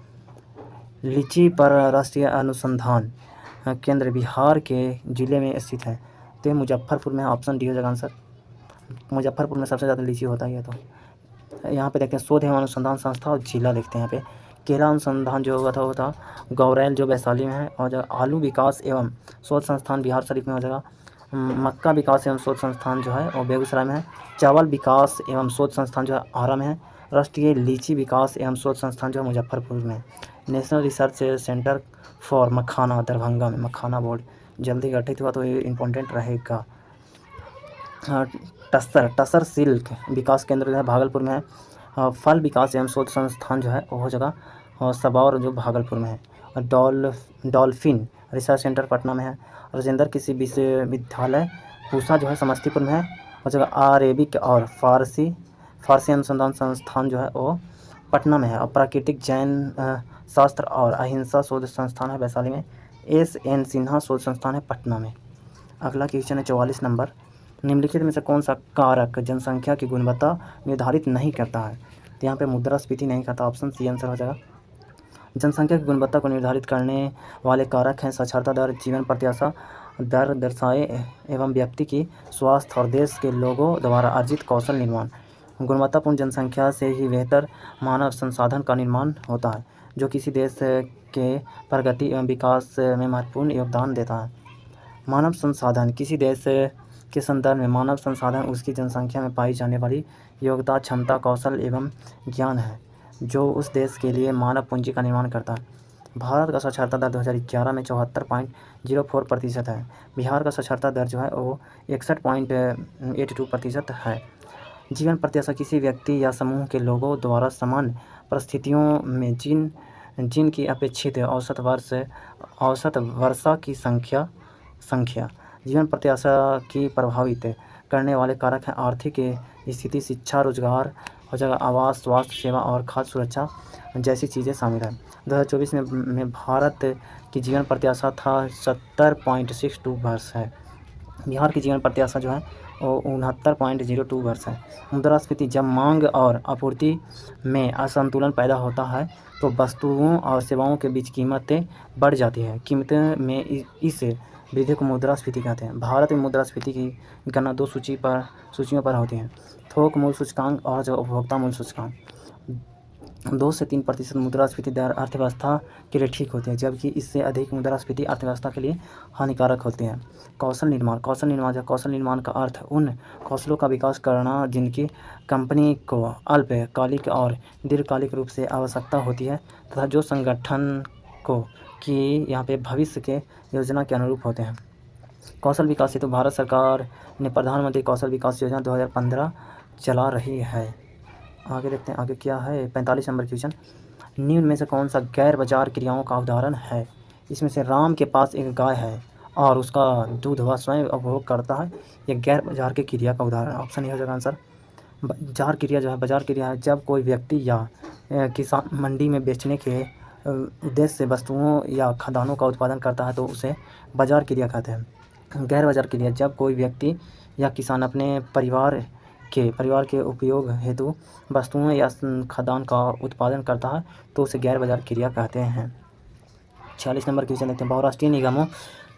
लीची पर राष्ट्रीय अनुसंधान केंद्र बिहार के जिले में स्थित है, तो ये मुजफ्फरपुर में। ऑप्शन डी हो जाएगा आंसर। मुजफ्फरपुर में सबसे ज़्यादा लीची होता है। तो यहाँ पे देखते हैं शोध एवं अनुसंधान संस्था और जिला देखते हैं। यहाँ पे केला अनुसंधान जो हुआ था वो था गौरैल जो वैशाली में है। और जो आलू विकास एवं शोध संस्थान बिहार शरीफ में हो जाएगा। मक्का विकास एवं शोध संस्थान जो है वो बेगूसराय में है। चावल विकास एवं शोध संस्थान जो है आरा में है। राष्ट्रीय लीची विकास एवं शोध संस्थान जो है मुजफ्फरपुर में है। नेशनल रिसर्च सेंटर फॉर मखाना दरभंगा में। मखाना बोर्ड जल्दी गठित हुआ तो ये इम्पोर्टेंट रहेगा। टसर सिल्क विकास केंद्र जो है भागलपुर में है। फल विकास एवं शोध संस्थान जो है वो हो जाएगा और सबौर जो भागलपुर में है। डॉल्फिन रिसर्च सेंटर पटना में है। राजेंद्र कृषि विश्वविद्यालय पूसा जो है समस्तीपुर में है। और जगह अरेबिक और फारसी अनुसंधान संस्थान जो है वो पटना में है। और प्राकृतिक जैन शास्त्र और अहिंसा शोध संस्थान है वैशाली में। SN सिन्हा शोध संस्थान है पटना में। अगला क्वेश्चन है 44 नंबर। निम्नलिखित में से कौन सा कारक जनसंख्या की गुणवत्ता निर्धारित नहीं करता है? तो यहाँ पे मुद्रास्फीति नहीं करता। ऑप्शन सी आंसर हो जाएगा। जनसंख्या की गुणवत्ता को निर्धारित करने वाले कारक हैं साक्षरता दर, जीवन प्रत्याशा दर दर्शाए एवं व्यक्ति की स्वास्थ्य और देश के लोगों द्वारा अर्जित कौशल निर्माण। गुणवत्तापूर्ण जनसंख्या से ही बेहतर मानव संसाधन का निर्माण होता है, जो किसी देश के प्रगति एवं विकास में महत्वपूर्ण योगदान देता है। मानव संसाधन किसी देश के संदर्भ में मानव संसाधन उसकी जनसंख्या में पाई जाने वाली योग्यता, क्षमता, कौशल एवं ज्ञान है जो उस देश के लिए मानव पूंजी का निर्माण करता है। भारत का साक्षरता दर 2011 में 74.04% है। बिहार का साक्षरता दर जो है वो 61.82% है। जीवन प्रत्याशा किसी व्यक्ति या समूह के लोगों द्वारा समान परिस्थितियों में जिनकी अपेक्षित औसत वर्षा की संख्या। जीवन प्रत्याशा की प्रभावित करने वाले कारक हैं आर्थिक स्थिति, शिक्षा, रोजगार और जगह आवास, स्वास्थ्य सेवा और खाद्य सुरक्षा जैसी चीज़ें शामिल हैं। 2024 में भारत की जीवन प्रत्याशा था 70.62 वर्ष है। बिहार की जीवन प्रत्याशा जो है वो 69.02 वर्ष है। मुद्रास्फीति जब मांग और आपूर्ति में असंतुलन पैदा होता है तो वस्तुओं और सेवाओं के बीच कीमतें बढ़ जाती है। कीमतें में इस वृद्धि को मुद्रास्फीति कहते हैं। भारत में मुद्रास्फीति की गणना दो सूचियों पर होती है: थोक मूल्य सूचकांक और जो उपभोक्ता मूल्य सूचकांक। 2 से 3% मुद्रास्फीति दर अर्थव्यवस्था के लिए ठीक होती है, जबकि इससे अधिक मुद्रास्फीति अर्थव्यवस्था के लिए हानिकारक होती है। कौशल निर्माण का अर्थ उन कौशलों का विकास करना जिनकी कंपनी को अल्पकालिक और दीर्घकालिक रूप से आवश्यकता होती है तथा जो संगठन को कि यहाँ पे भविष्य के योजना के अनुरूप होते हैं। कौशल विकास हेतु भारत सरकार ने प्रधानमंत्री कौशल विकास योजना 2015 चला रही है। आगे देखते हैं आगे क्या है। 45 नंबर क्वेश्चन। निम्न में से कौन सा गैर बाजार क्रियाओं का उदाहरण है? इसमें से राम के पास एक गाय है और उसका दूध वह स्वयं उपभोग करता है। यह गैर बाजार की क्रिया का उदाहरण। ऑप्शन ए हो जाएगा आंसर। बाजार क्रिया है जब कोई व्यक्ति या किसान मंडी में बेचने के उद्देश्य से वस्तुओं या खदानों का उत्पादन करता है तो उसे बाजार क्रिया कहते हैं। गैर बाजार क्रिया, जब कोई व्यक्ति या किसान अपने परिवार के उपयोग हेतु वस्तुओं या खदान का उत्पादन करता है तो उसे गैर बाजार क्रिया कहते हैं। 46 नंबर क्वेश्चन देखते हैं। बहुराष्ट्रीय निगमों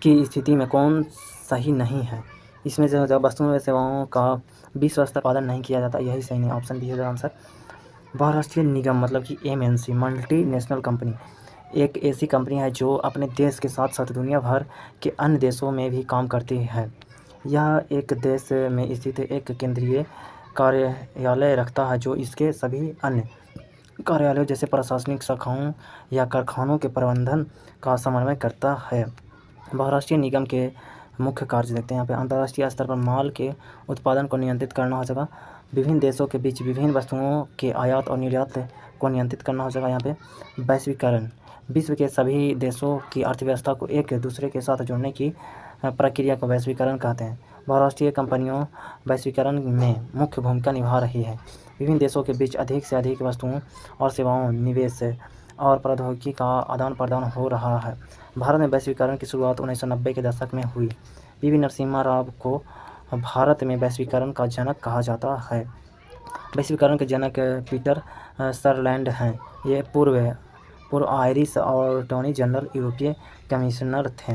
की स्थिति में कौन सही नहीं है? इसमें जो वस्तुओं या सेवाओं का विश्व स्तर उत्पादन नहीं किया जाता, यही सही नहीं। ऑप्शन बी है आंसर। बहुराष्ट्रीय निगम मतलब कि MNC, मल्टी नेशनल कंपनी, एक ऐसी कंपनी है जो अपने देश के साथ साथ दुनिया भर के अन्य देशों में भी काम करती है। यह एक देश में स्थित एक केंद्रीय कार्यालय रखता है जो इसके सभी अन्य कार्यालयों जैसे प्रशासनिक शाखाओं या कारखानों के प्रबंधन का समन्वय करता है। बहुराष्ट्रीय निगम के मुख्य कार्य देखते हैं यहाँ पे। अंतर्राष्ट्रीय स्तर पर माल के उत्पादन को नियंत्रित करना हो जाएगा। विभिन्न देशों के बीच विभिन्न वस्तुओं के आयात और निर्यात को नियंत्रित करना हो जाएगा यहाँ पे। वैश्वीकरण, विश्व के सभी देशों की अर्थव्यवस्था को एक दूसरे के साथ जोड़ने की प्रक्रिया को वैश्वीकरण कहते हैं। बहुराष्ट्रीय कंपनियों वैश्वीकरण में मुख्य भूमिका निभा रही है। विभिन्न देशों के बीच अधिक से अधिक वस्तुओं और सेवाओं, निवेश और प्रौद्योगिकी का आदान प्रदान हो रहा है। भारत में वैश्वीकरण की शुरुआत 1990 के दशक में हुई। PV नरसिम्हा राव को भारत में वैश्वीकरण का जनक कहा जाता है। वैश्वीकरण के जनक पीटर सरलैंड हैं। ये पूर्व आयरिश और अटॉर्नी जनरल यूरोपीय कमिश्नर थे।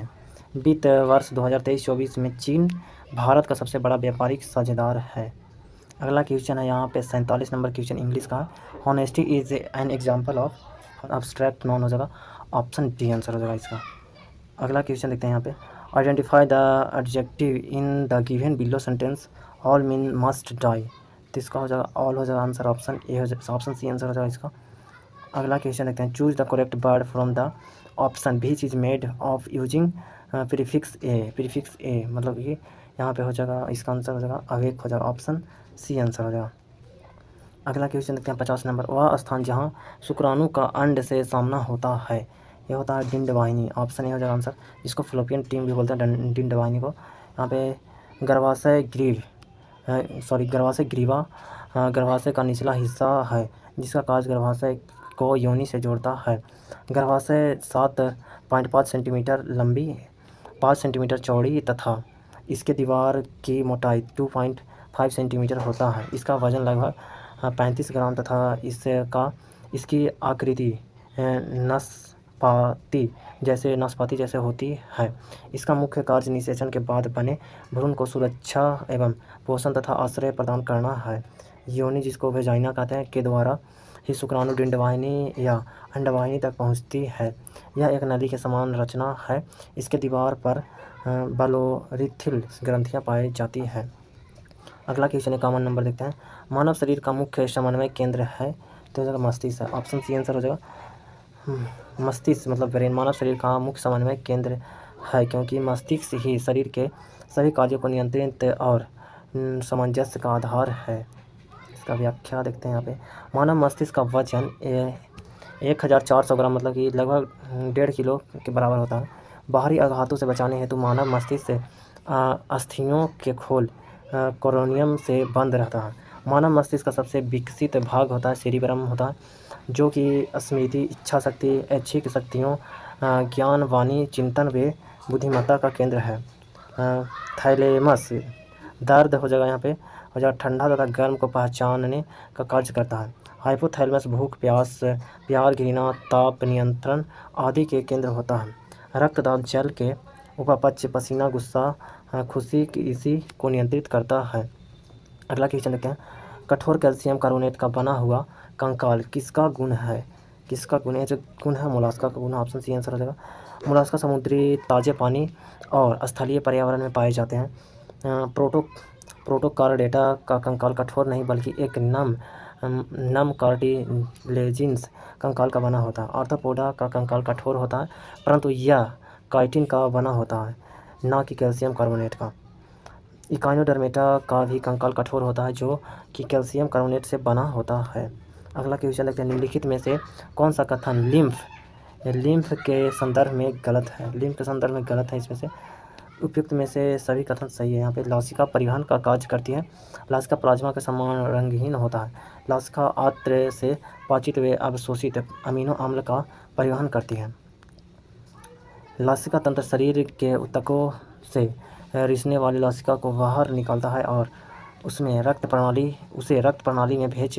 वित्त वर्ष 2023-24 में चीन भारत का सबसे बड़ा व्यापारिक साझेदार है। अगला क्वेश्चन है यहाँ पे 47 नंबर क्वेश्चन इंग्लिश का। Honesty is an example of abstract non हो जाएगा। ऑप्शन डी आंसर हो जाएगा इसका। अगला क्वेश्चन देखते हैं यहाँ पे। Identify the adjective in the given below sentence all men must die. तो इसका हो जाएगा ऑल हो जाएगा आंसर। ऑप्शन ए हो जाएगा, ऑप्शन सी आंसर हो जाएगा इसका। अगला क्वेश्चन देखते हैं। Choose the correct word from the option which is made of using prefix a. Prefix a मतलब कि यहाँ पे हो जाएगा, इसका आंसर हो जाएगा अवेक हो जाएगा। ऑप्शन सी आंसर हो जाएगा। अगला क्वेश्चन देखते हैं 50 नंबर। वह स्थान जहाँ शुक्राणु का अंड से सामना होता है, यह होता है डिंड वाहिनी। ऑप्शन ए हो जाएगा आंसर, जिसको फ्लोपियन टीम भी बोलते हैं डिंड वाहिनी को। यहाँ पे गर्भाशय ग्रीवा गर्भाशय का निचला हिस्सा है जिसका कार्य गर्भाशय को योनि से जोड़ता है। गर्भाशय 7.5 सेंटीमीटर लंबी, 5 सेंटीमीटर चौड़ी तथा इसके दीवार की मोटाई 2.5 सेंटीमीटर होता है। इसका वजन लगभग 35 ग्राम तथा इसकी आकृति नाशपाती जैसे होती है। इसका मुख्य कार्य निषेचन के बाद बने भ्रूण को सुरक्षा एवं पोषण तथा आश्रय प्रदान करना है। योनि, जिसको वेजाइना कहते हैं, के द्वारा ही शुक्राणु डिंडवाहिनी या अंडवाहिनी तक पहुंचती है। यह एक नली के समान रचना है। इसके दीवार पर बलोरिथिल ग्रंथियाँ पाई जाती है। अगला क्वेश्चन 51 नंबर देखते हैं। मानव शरीर का मुख्य समन्वय केंद्र है, तो जगह मस्तिष्क है। ऑप्शन सी आंसर हो जाएगा। मस्तिष्क मतलब ब्रेन मानव शरीर का मुख्य समन्वय केंद्र है क्योंकि मस्तिष्क ही शरीर के सभी कार्यों को नियंत्रित और सामंजस्य का आधार है। इसका व्याख्या देखते हैं यहाँ पे। मानव मस्तिष्क का वजन 1400 ग्राम मतलब कि लगभग 1.5 किलो के बराबर होता है। बाहरी आघातों से बचाने हेतु मानव मस्तिष्क अस्थियों के खोल कोरोनियम से बंद रहता है। मानव मस्तिष्क का सबसे विकसित भाग होता है सेरिब्रम होता है, जो कि स्मृति, इच्छा शक्ति, ऐच्छिक शक्तियों, ज्ञान, वाणी, चिंतन व बुद्धिमत्ता का केंद्र है। थैलेमस दर्द हो जाएगा यहाँ पे, हो जाएगा ठंडा तथा गर्म को पहचानने का कार्य करता है। हाइपोथैलेमस भूख, प्यास, प्यार, घृणा, ताप नियंत्रण आदि के केंद्र होता है। रक्तदाब, जल के उपापचय, पसीना, गुस्सा, खुशी इसी को नियंत्रित करता है। अगला क्वेश्चन देखते हैं। कठोर कैल्शियम कार्बोनेट का बना हुआ कंकाल किसका गुण है? किसका गुण है? जो गुण है मोलास्का का गुण। ऑप्शन सी आंसर हो जाएगा। मोलास्का समुद्री ताजे पानी और स्थलीय पर्यावरण में पाए जाते हैं। प्रोटोकार्डेटा का कंकाल कठोर नहीं बल्कि एक नम कार्टिलेजिन्स कंकाल का बना होता है। आर्थ्रोपोडा का कंकाल कठोर होता है परंतु यह काइटिन का बना होता है, ना कि कैल्शियम कार्बोनेट का। इकाइनोडर्मेटा का भी कंकाल कठोर होता है जो कि कैल्शियम कार्बोनेट से बना होता है। अगला क्वेश्चन देखते हैं। निम्नलिखित में से कौन सा कथन लिम्फ के संदर्भ में गलत है? लिम्फ के संदर्भ में गलत है इसमें से। उपयुक्त में से सभी कथन सही है। यहाँ पे लासिका परिवहन का कार्य करती है। लासिका प्लाज्मा के समान रंगहीन होता है। लासिका आंत्र से पाचित व अवशोषित अमीनो अम्ल का परिवहन करती है। लासिका तंत्र शरीर के ऊतकों से रिसने वाली लासिका को बाहर निकालता है और उसे रक्त प्रणाली में भेज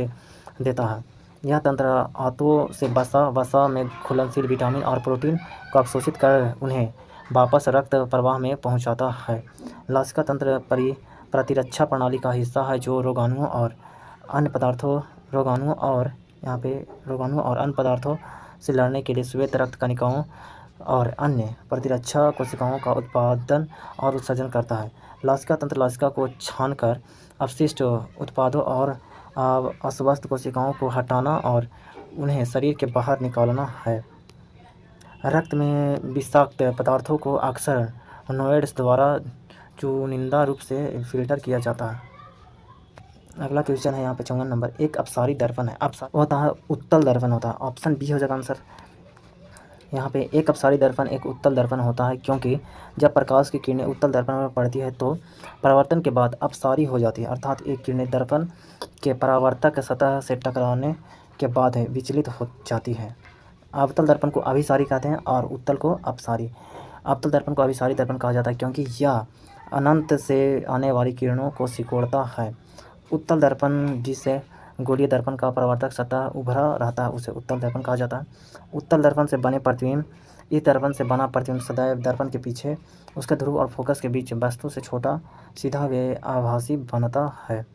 देता है। यह तंत्र आंतों से वसा में घुलनशील विटामिन और प्रोटीन को अवशोषित कर उन्हें वापस रक्त प्रवाह में पहुंचाता है। लासिका तंत्र प्रतिरक्षा प्रणाली का हिस्सा है जो रोगाणुओं और अन्य पदार्थों से लड़ने के लिए श्वेत रक्त कणिकाओं और अन्य प्रतिरक्षा कोशिकाओं का उत्पादन और उत्सर्जन करता है। लासिका तंत्र लासिका को छानकर अपशिष्ट उत्पादों और अस्वस्थ कोशिकाओं को हटाना और उन्हें शरीर के बाहर निकालना है। रक्त में विषाक्त पदार्थों को अक्सर नोएड्स द्वारा चुनिंदा रूप से फिल्टर किया जाता है। अगला क्वेश्चन है यहाँ पे 54 नंबर। एक अपसारी दर्पण है, होता है उत्तल दर्पण होता है। ऑप्शन बी हो जाएगा आंसर। यहाँ पे एक अपसारी दर्पण एक उत्तल दर्पण होता है क्योंकि जब प्रकाश की किरणें उत्तल दर्पण में पड़ती है तो परावर्तन के बाद अपसारी हो जाती है, अर्थात एक किरणें दर्पण के परावर्तक सतह से टकराने के बाद विचलित हो जाती है। अवतल दर्पण को अभिसारी कहते हैं और उत्तल को अपसारी। अवतल दर्पण को अभिसारी दर्पण कहा जाता है क्योंकि यह अनंत से आने वाली किरणों को सिकोड़ता है। उत्तल दर्पण जिसे गोलीय दर्पण का परावर्तक सतह उभरा रहता है उसे उत्तल दर्पण कहा जाता है। उत्तल दर्पण से बने प्रतिबिंब इस दर्पण से बना प्रतिबिंब सदैव दर्पण के पीछे उसके ध्रुव और फोकस के बीच वस्तु से छोटा, सीधा व आभासी बनता है।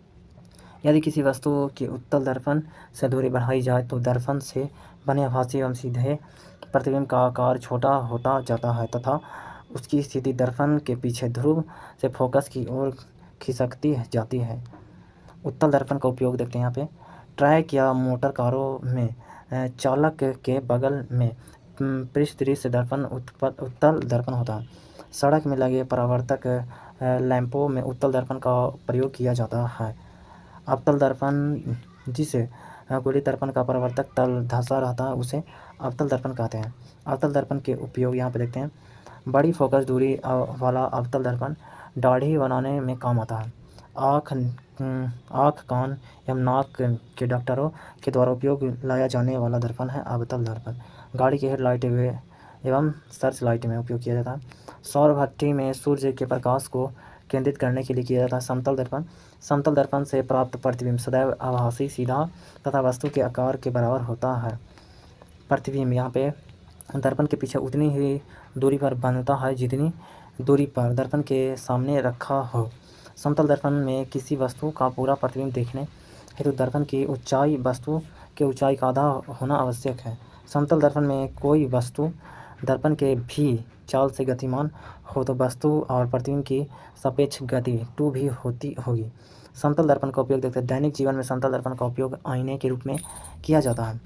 यदि किसी वस्तु की उत्तल दर्पण से दूरी बढ़ाई जाए तो दर्पण से बने आभासी एवं सीधे प्रतिबिंब का आकार छोटा होता जाता है तथा उसकी स्थिति दर्पण के पीछे ध्रुव से फोकस की ओर खिसकती जाती है। उत्तल दर्पण का उपयोग देखते हैं यहाँ पे। ट्रक या मोटर कारों में चालक के बगल में पृष्ठ दृश्य दर्पण उत्तल दर्पण होता है। सड़क में लगे परावर्तक लैंपों में उत्तल दर्पण का प्रयोग किया जाता है। अवतल दर्पण जिसे गोलीय दर्पण का परावर्तक तल धंसा रहता है उसे अवतल दर्पण कहते हैं। अवतल दर्पण के उपयोग यहाँ पे देखते हैं। बड़ी फोकस दूरी वाला अवतल दर्पण दाढ़ी बनाने में काम आता है। आँख, कान एवं नाक के डॉक्टरों के द्वारा उपयोग लाया जाने वाला दर्पण है अवतल दर्पण। गाड़ी के हेडलाइट एवं सर्च लाइट में उपयोग किया जाता है। सौर भट्ठी में सूर्य के प्रकाश को केंद्रित करने के लिए किया जाता है समतल दर्पण। समतल दर्पण से प्राप्त प्रतिबिंब सदैव आभासी, सीधा तथा वस्तु के आकार के बराबर होता है। प्रतिबिंब यहाँ पे दर्पण के पीछे उतनी ही दूरी पर बनता है जितनी दूरी पर दर्पण के सामने रखा हो। समतल दर्पण में किसी वस्तु का पूरा प्रतिबिंब देखने हेतु दर्पण की ऊंचाई वस्तु के ऊंचाई का आधा होना आवश्यक है। समतल दर्पण में कोई वस्तु दर्पण के भी चाल से गतिमान हो तो वस्तु और प्रतिबिंब की सापेक्ष गति 2 भी होगी। समतल दर्पण का उपयोग देखते हैं। दैनिक जीवन में समतल दर्पण का उपयोग आईने के रूप में किया जाता है।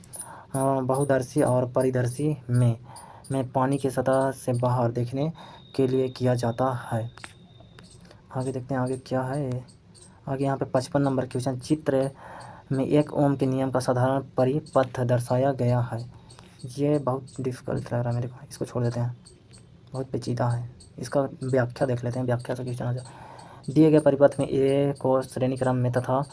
बहुदर्शी और परिदर्शी में पानी की सतह से बाहर देखने के लिए किया जाता है। आगे देखते हैं आगे क्या है। आगे यहाँ पे 55 नंबर क्वेश्चन। चित्र में एक ओम के नियम का साधारण परिपथ दर्शाया गया है। ये बहुत डिफिकल्ट लग रहा है मेरे को, इसको छोड़ देते हैं, बहुत पेचीदा है। इसका व्याख्या देख लेते हैं, व्याख्या से क्वेश्चन आ जाए। दिए गए परिपथ में ए को श्रेणी क्रम में तथा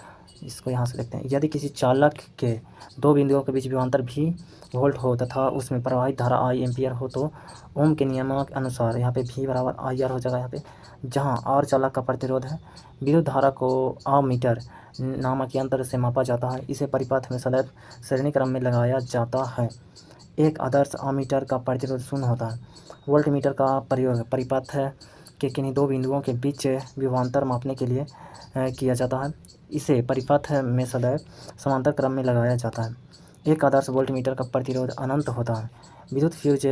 इसको यहाँ से देखते हैं। यदि किसी चालक के 2 बिंदुओं के बीच विभवांतर भी वोल्ट हो तथा उसमें प्रवाहित धारा आई एम्पियर हो तो ओम के नियम के अनुसार यहाँ पे भी बराबर आई आर हो जाएगा। यहाँ पे जहाँ आर चालक का प्रतिरोध है, विद्युत धारा को आमीटर नामक यंत्र से मापा जाता है। इसे परिपथ में सदैव श्रेणी क्रम में लगाया जाता है। एक आदर्श आमीटर का प्रतिरोध 0 होता है। वोल्ट मीटर का प्रयोग परिपथ के किन्हीं 2 बिंदुओं के बीच विभवांतर मापने के लिए किया जाता है। इसे परिपथ में सदैव समांतर क्रम में लगाया जाता है। एक आदर्श वोल्ट मीटर का प्रतिरोध अनंत होता है। विद्युत फ्यूज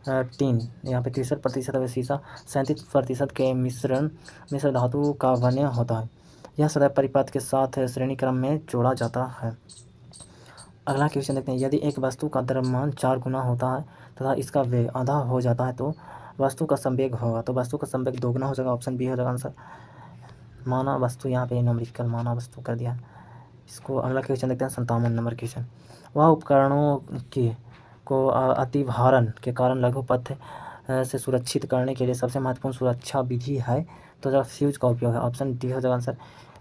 टीन यहाँ पे 63% व शीशा 37% के मिश्र धातु का बने होता है। यह सदैव परिपथ के साथ श्रेणी क्रम में जोड़ा जाता है। अगला क्वेश्चन देखते हैं। यदि एक वस्तु का द्रव्यमान 4 गुना होता है तथा इसका वेग आधा हो जाता है तो वस्तु का संवेग होगा। तो वस्तु का संवेग 2 गुना हो जाएगा। ऑप्शन बी हो जाएगा आंसर। माना वस्तु यहाँ पे न्यूमेरिकल माना वस्तु कर दिया। इसको अगला क्वेश्चन देखते हैं। 57 नंबर क्वेश्चन। वह उपकरणों को अतिभारण के कारण लघु पथ से सुरक्षित करने के लिए सबसे महत्वपूर्ण सुरक्षा विधि है तो जरा फ्यूज का उपयोग है। ऑप्शन डी हो जाएगा आंसर।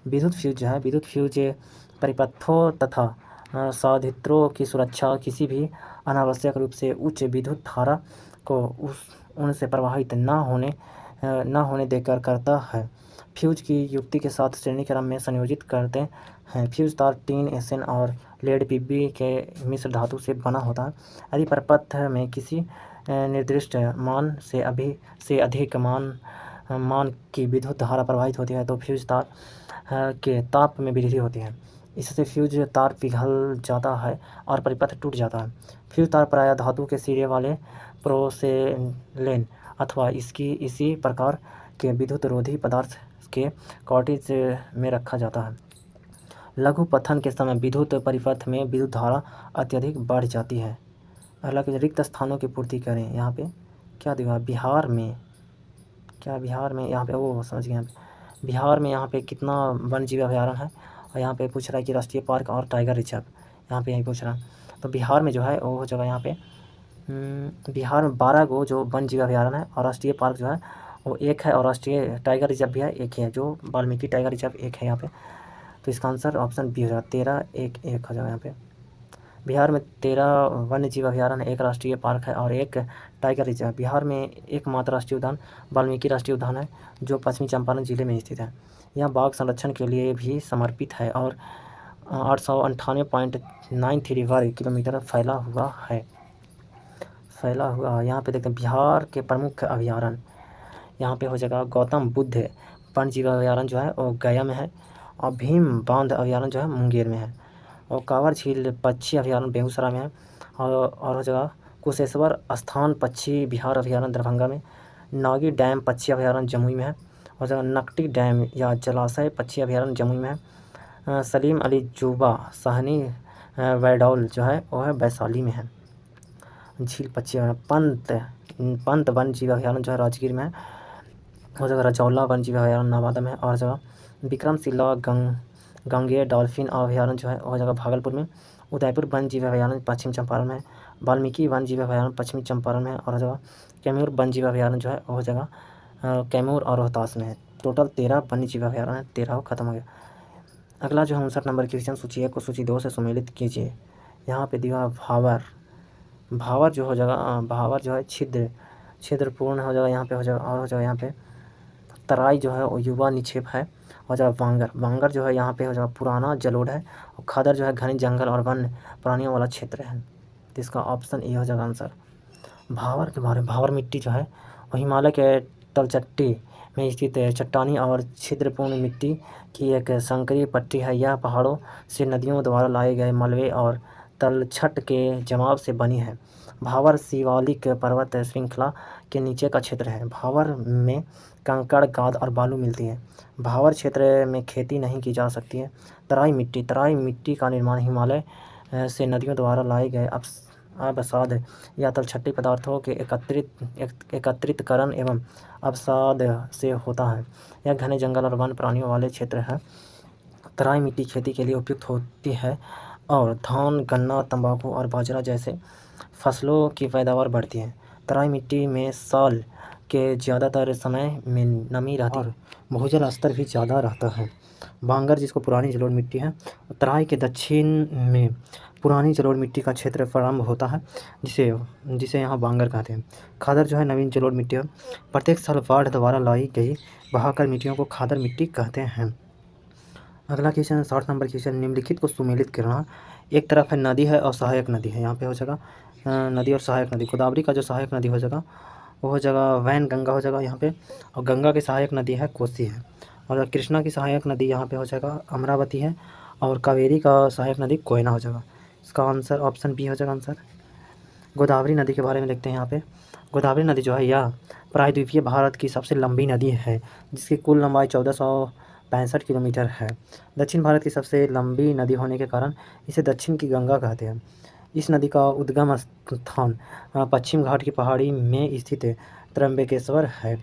विद्युत फ्यूज जो है, विद्युत फ्यूज परिपथों तथा संधारित्रों की सुरक्षा और किसी भी अनावश्यक रूप से उच्च विद्युत धारा को उनसे प्रवाहित न होने देकर करता है। फ्यूज की युक्ति के साथ श्रेणी क्रम में संयोजित करते हैं। फ्यूज तार टीन, एसएन और लेड पीबी के मिश्र धातु से बना होता है। यदि परिपथ में किसी निर्दिष्ट मान से अधिक मान की विद्युत धारा प्रवाहित होती है तो फ्यूज तार के ताप में वृद्धि होती है। इससे फ्यूज तार पिघल जाता है और परिपथ टूट जाता है। फ्यूज तार प्रायः धातु के सिरे वाले पोर्सेलेन अथवा इसी प्रकार के विद्युत रोधी पदार्थ के कॉटेज में रखा जाता है। लघु पतन के समय विद्युत परिपथ में विद्युत धारा अत्यधिक बढ़ जाती है। अगला कि रिक्त स्थानों की पूर्ति करें। यहाँ पे क्या दिखा, बिहार में यहाँ पे वो समझ गए। बिहार में यहाँ पे कितना वन्य जीव अभयारण्य है, और यहाँ पे पूछ रहा है कि राष्ट्रीय पार्क और टाइगर रिजर्व, यहाँ पे यही पूछ रहा है। तो बिहार में जो है वो जगह यहाँ पे बिहार में 12 गो जो वन्य जीव अभयारण्य है, और राष्ट्रीय पार्क जो है वो एक है, और राष्ट्रीय टाइगर रिजर्व भी है एक ही है, जो वाल्मीकि टाइगर रिजर्व एक है यहाँ पे। तो इसका आंसर ऑप्शन बी हो जाएगा, 13-1-1 हो जाएगा यहाँ पे। बिहार में 13 वन्य जीव अभयारण्य, एक राष्ट्रीय पार्क है और एक टाइगर रिजर्व। बिहार में एकमात्र राष्ट्रीय उद्यान वाल्मीकि राष्ट्रीय उद्यान है, जो पश्चिमी चंपारण जिले में स्थित है। यह बाघ संरक्षण के लिए भी समर्पित है और 898.93 वर्ग किलोमीटर फैला हुआ है। यहाँ पे देखते हैं बिहार के प्रमुख अभयारण्य। यहाँ पे हो जाएगा गौतम बुद्ध वन्य जीव अभयारण्य जो है वो गया में है, और भीम बांध अभयारण्य जो है मुंगेर में है, और कांवर झील पक्षी अभयारण्य बेगूसराय में है, और हो जाएगा कुशेश्वर स्थान पक्षी विहार अभयारण्य दरभंगा में, नागी डैम पक्षी अभयारण्य जमुई में है, हो जाएगा नकटी डैम या जलाशय पक्षी अभयारण्य जमुई में है, सलीम अली जुबा सहनी वैडौल जो है वो है वैशाली में है। झील पक्षी पंत वन्य जीव अभयारण्य जो है राजगीर में है, हो जाएगा रजौला वन्य जीव अभयारण्य नवादा में, और जगह विक्रमशिला गंगेय डॉल्फिन अभयारण्य जो है हो जाएगा भागलपुर में, उदयपुर वन्य जीव अभयारण्य पश्चिम चंपारण में, वाल्मीकि वन्य जीव अभयारण्य पश्चिमी चंपारण में, और हो जाएगा कैमूर वन्य जीव अभयारण्य जो है हो जाएगा कैमूर और रोहतास में है। टोटल 13 वन्य जीव अभयारण्य, 13 खत्म हो गया। अगला जो 59 नंबर क्वेश्चन, सूची 1 को सूची 2 से सुमेलित कीजिए। यहाँ पे दिया भावर जो हो जाएगा, भावर जो है छिद्रपूर्ण हो जाएगा यहाँ पे, हो जाएगा और हो जाएगा यहाँ पे तराई जो है वो युवा निक्षेप है, हो जाएगा वांगर जो है यहाँ पे हो जाएगा पुराना जलोढ़ है, और खदर जो है घने जंगल और वन्य प्राणियों वाला क्षेत्र है। तो इसका ऑप्शन ए हो जाएगा आंसर। भावर के बारे में, भावर मिट्टी जो है वो हिमालय के तलचट्टी में स्थित चट्टानी और छिद्रपूर्ण मिट्टी की एक संकरीय पट्टी है। यह पहाड़ों से नदियों द्वारा लाए गए मलबे और तलछट के जमाव से बनी है। भावर शिवालिक पर्वत श्रृंखला के नीचे का क्षेत्र है। भावर में कंकड़, गाद और बालू मिलती है। भावर क्षेत्र में खेती नहीं की जा सकती है। तराई मिट्टी का निर्माण हिमालय से नदियों द्वारा लाए गए अवसाद या तलछटी पदार्थों के एकत्रितकरण एवं अवसाद से होता है। यह घने जंगल और वन प्राणियों वाले क्षेत्र है। तराई मिट्टी खेती के लिए उपयुक्त होती है और धान, गन्ना, तंबाकू और बाजरा जैसे फसलों की पैदावार बढ़ती है। तराई मिट्टी में साल के ज़्यादातर समय में नमी रहती है और भूजल स्तर भी ज़्यादा रहता है। बांगर जिसको पुरानी जलोढ़ मिट्टी है, तराई के दक्षिण में पुरानी जलोढ़ मिट्टी का क्षेत्र प्रारंभ होता है, जिसे यहाँ बांगर कहते हैं। खादर जो है नवीन जलोढ़ मिट्टी है। प्रत्येक साल बाढ़ द्वारा लाई गई बहाकर मिट्टियों को खादर मिट्टी कहते हैं। अगला क्वेश्चन 60 नंबर क्वेश्चन, निम्नलिखित को सुमेलित करना। एक तरफ है नदी है और सहायक नदी है। यहाँ पे हो जाएगा नदी और सहायक नदी। गोदावरी का जो सहायक नदी हो जाएगा वो हो जाएगा वैनगंगा हो जाएगा यहाँ पे, और गंगा की सहायक नदी है कोसी है, और कृष्णा की सहायक नदी यहाँ पे हो जाएगा अमरावती है, और कावेरी का सहायक नदी कोयना हो जाएगा। इसका आंसर ऑप्शन बी हो जाएगा आंसर। गोदावरी नदी के बारे में देखते हैं यहाँ पे। गोदावरी नदी जो है यह प्रायद्वीपीय भारत की सबसे लंबी नदी है, जिसकी कुल लंबाई 1465 किलोमीटर है। दक्षिण भारत की सबसे लंबी नदी होने के कारण इसे दक्षिण की गंगा कहते हैं। इस नदी का उद्गम स्थान पश्चिम घाट की पहाड़ी में स्थित त्र्यंबकेश्वर है।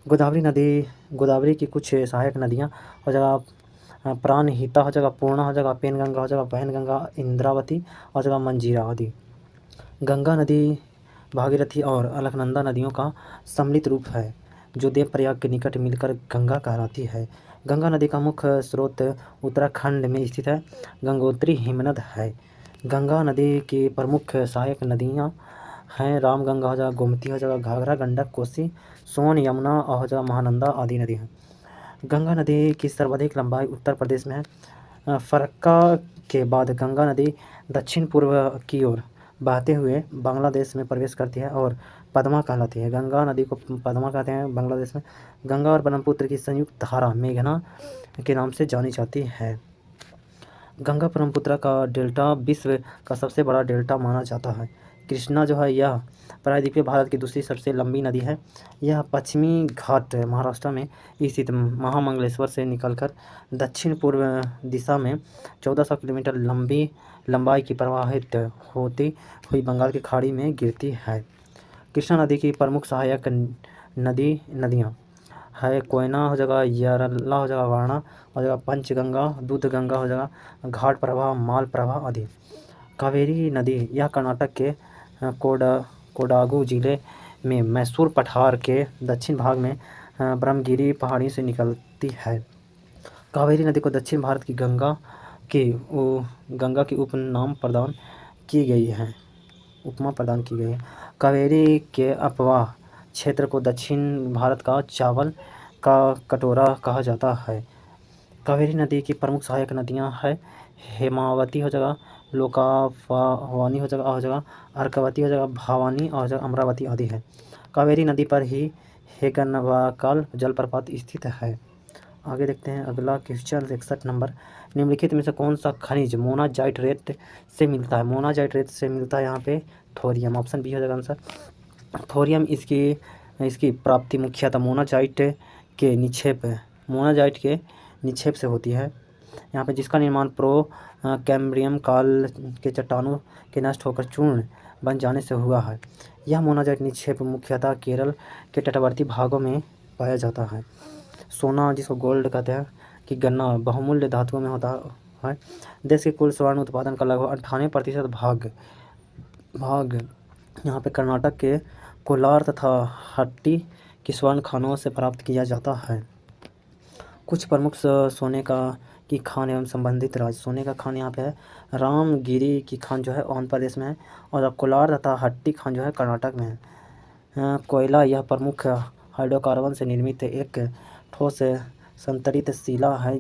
गोदावरी की कुछ सहायक नदियाँ हो जाएगा प्राणहिता हो जाएगा, पूर्णा हो जाएगा, पेनगंगा हो जाएगा, वैनगंगा, इंद्रावती हो जाएगा, मंजीरा आदि। गंगा नदी भागीरथी और अलकनंदा नदियों का सम्मिलित रूप है जो देवप्रयाग के निकट मिलकर गंगा कहलाती है। गंगा नदी का मुख्य स्रोत उत्तराखंड में स्थित है। गंगोत्री हिमनद है। गंगा नदी की प्रमुख सहायक नदियाँ हैं रामगंगा हो जाएगा, गोमती हो जाएगा, घाघरा, गंडक, कोसी, सोन, यमुना और हो जाएगा महानंदा आदि नदी हैं। गंगा नदी की सर्वाधिक लंबाई उत्तर प्रदेश में है। फरक्का के बाद गंगा नदी दक्षिण पूर्व की ओर बहते हुए बांग्लादेश में प्रवेश करती है और पद्मा कहलाती है। गंगा नदी को पद्मा कहते हैं बांग्लादेश में। गंगा और ब्रह्मपुत्र की संयुक्त धारा मेघना के नाम से जानी जाती है। गंगा ब्रह्मपुत्र का डेल्टा विश्व का सबसे बड़ा डेल्टा माना जाता है। कृष्णा जो है यह प्रायद्वीपीय भारत की दूसरी सबसे लंबी नदी है। यह पश्चिमी घाट महाराष्ट्र में स्थित महामंगलेश्वर से निकलकर दक्षिण पूर्व दिशा में 1400 किलोमीटर लंबाई की प्रवाहित होती हुई बंगाल की खाड़ी में गिरती है। कृष्णा नदी की प्रमुख सहायक नदियाँ है कोयना हो जाएगा, यरला हो जाएगा, वारणा हो जाएगा, पंचगंगा, दूधगंगा हो जाएगा, घाट प्रभा, माल प्रभा आदि। कावेरी नदी यह कर्नाटक के कोडागू जिले में मैसूर पठार के दक्षिण भाग में ब्रह्मगिरी पहाड़ी से निकलती है। कावेरी नदी को दक्षिण भारत की गंगा की उपमा प्रदान की गई है। कावेरी के अपवाह क्षेत्र को दक्षिण भारत का चावल का कटोरा कहा जाता है। कावेरी नदी की प्रमुख सहायक नदियाँ हैं हेमावती हो जाएगा, लोकावानी हो जाएगा, अर्कावती हो जाएगा, भावानी और हो जाएगा अमरावती आदि है। कावेरी नदी पर ही हेगनवाकाल जलप्रपात स्थित है। आगे देखते हैं अगला क्वेश्चन 61 नंबर। निम्नलिखित में से कौन सा खनिज मोनाजाइट रेत से मिलता है? मोनाजाइट रेत से मिलता है यहाँ पे थोरियम। ऑप्शन बी हो जाएगा आंसर। थोरियम इसकी प्राप्ति मुख्यतः मोनाजाइट के निक्षेप से होती है। यहाँ पे जिसका निर्माण कैम्ब्रियम काल के चट्टानों के नष्ट होकर चूर्ण बन जाने से हुआ है। यह मोनाजाइट निक्षेप मुख्यतः केरल के तटवर्ती भागों में पाया जाता है। सोना जिसको गोल्ड कहते हैं कि गन्ना बहुमूल्य धातुओं में होता है। देश के कुल स्वर्ण उत्पादन का लगभग 98% भाग यहाँ पे कर्नाटक के कोलार तथा हट्टी की स्वर्ण खानों से प्राप्त किया जाता है। कुछ प्रमुख सोने की खान एवं संबंधित राज्य। सोने का खान यहाँ पे है रामगिरी की खान जो है आंध्र प्रदेश में है और कोलार तथा हट्टी खान जो है कर्नाटक में है। कोयला यह प्रमुख हाइड्रोकार्बन से निर्मित एक ठोस संतरित शिला है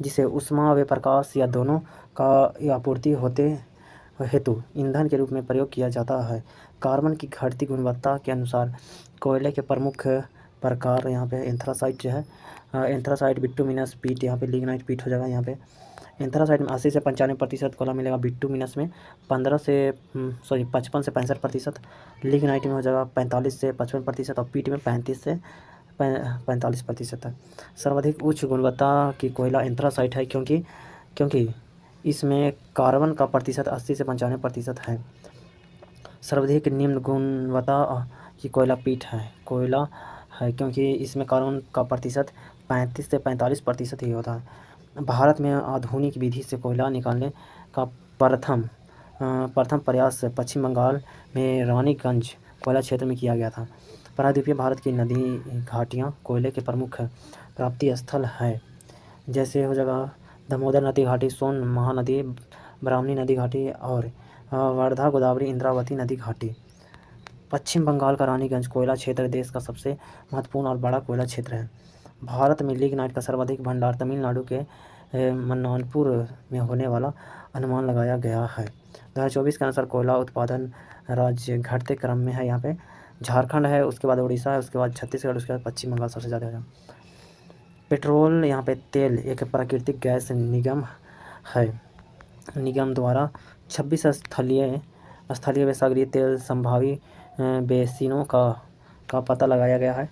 जिसे ऊष्मा व प्रकाश या दोनों का आपूर्ति होते हेतु ईंधन के रूप में प्रयोग किया जाता है। कार्बन की घटती गुणवत्ता के अनुसार कोयले के प्रमुख प्रकार यहाँ पे एंथ्रासाइट जो है एंथ्रासाइट, बिटुमिनस पीट, यहाँ पे लिग्नाइट पीट हो जाएगा। यहाँ पे एंथ्रासाइट में 80 से 95% कोयला मिलेगा, बिटुमिनस में 55 से 65%, लिग्नाइट में हो जाएगा 45 से 55% और पीट में 35 से 45% है। सर्वाधिक उच्च गुणवत्ता की कोयला एंथ्रासाइट है क्योंकि इसमें कार्बन का प्रतिशत 80 से 95% है। सर्वाधिक निम्न गुणवत्ता की कोयला पीट है क्योंकि इसमें कार्बन का प्रतिशत 35 से 45% ही होता है। भारत में आधुनिक विधि से कोयला निकालने का प्रथम प्रयास पश्चिम बंगाल में रानीगंज कोयला क्षेत्र में किया गया था। प्रायद्वीपीय भारत की नदी घाटियाँ कोयले के प्रमुख प्राप्ति स्थल है। जैसे हो जाएगा दामोदर नदी घाटी, सोन महानदी, ब्राह्मणी नदी घाटी और वर्धा, गोदावरी, इंद्रावती नदी घाटी। पश्चिम बंगाल का रानीगंज कोयला क्षेत्र देश का सबसे महत्वपूर्ण और बड़ा कोयला क्षेत्र है। भारत में लिग्नाइट का सर्वाधिक भंडार तमिलनाडु के मन्नानपुर में होने वाला अनुमान लगाया गया है। 2024 के अनुसार कोयला उत्पादन राज्य घटते क्रम में है। यहाँ पे झारखंड है, उसके बाद उड़ीसा है, उसके बाद छत्तीसगढ़, उसके बाद पश्चिम बंगाल सबसे ज़्यादा है। पेट्रोल यहाँ पे तेल एक प्राकृतिक गैस निगम द्वारा 26 स्थलीय व सागरीय तेल संभावी बेसिनों का पता लगाया गया है।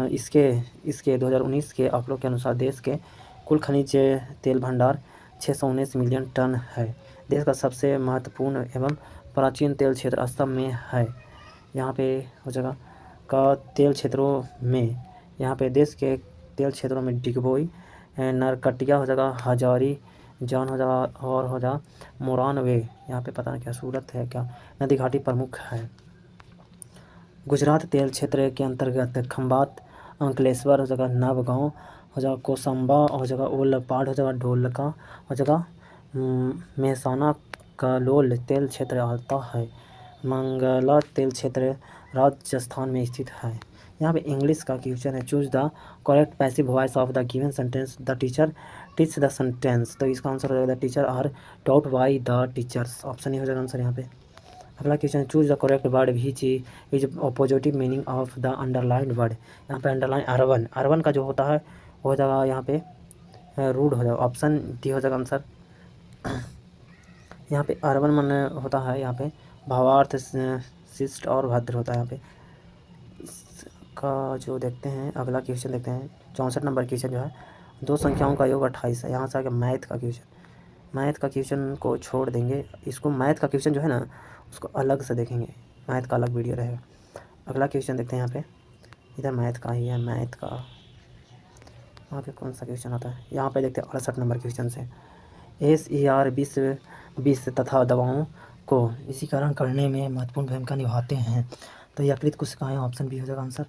इसके 2019 के आंकड़ों के अनुसार देश के कुल खनिज तेल भंडार 619 मिलियन टन है। देश का सबसे महत्वपूर्ण एवं प्राचीन तेल क्षेत्र असम में है। यहाँ पे हो जगह का तेल क्षेत्रों में यहाँ पे देश के तेल क्षेत्रों में डिगबोई, नरकटिया हो जाएगा, हजारी जान हो जाएगा और हो जाएगा मोरान वे, यहाँ पे पता नहीं क्या सूरत है क्या नदी घाटी प्रमुख है। गुजरात तेल क्षेत्र के अंतर्गत खंबात, अंकलेश्वर हो जाएगा, नवगांव हो जाएगा, कोसंबा हो जाएगा, ओलपाड़ हो जाएगा, ढोलका हो जाएगा, मेहसाना कलोल तेल क्षेत्र आता है। मंगला तेल क्षेत्र राजस्थान में स्थित है। यहाँ पे इंग्लिश का क्वेश्चन है, choose the correct passive voice of the given sentence, the teacher teach the sentence. तो इसका आंसर हो जाएगा the teacher are taught by the teachers, option ही हो जाएगा आंसर यहाँ पे। अगला question, choose the correct word which is opposite meaning of the underline word. यहाँ पे अंडरलाइन अर्बन, अर्बन का जो होता है वो हो जाएगा यहाँ पे रूड हो जाएगा, ऑप्शन डी हो जाएगा आंसर। यहाँ पे अर्बन मन होता है यहाँ पे भावार्थ शिष्ट और भद्र होता है। यहाँ पे इसका जो देखते हैं अगला क्वेश्चन देखते हैं 64 नंबर क्वेश्चन जो है, दो संख्याओं का योग 28 है। यहाँ से आगे मैथ का क्वेश्चन, मैथ का क्वेश्चन को छोड़ देंगे, इसको मैथ का क्वेश्चन जो है ना उसको अलग से देखेंगे, मैथ का अलग वीडियो रहेगा। अगला क्वेश्चन देखते हैं यहाँ पे, इधर मैथ का ही है, मैथ का यहाँ पे कौन सा क्वेश्चन आता है, यहाँ पे देखते हैं 68 नंबर क्वेश्चन से। SER विष तथा दवाओं को इसीकरण करने में महत्वपूर्ण भूमिका निभाते हैं। तो यकृत कोशिकाएं, ऑप्शन बी हो जाएगा आंसर।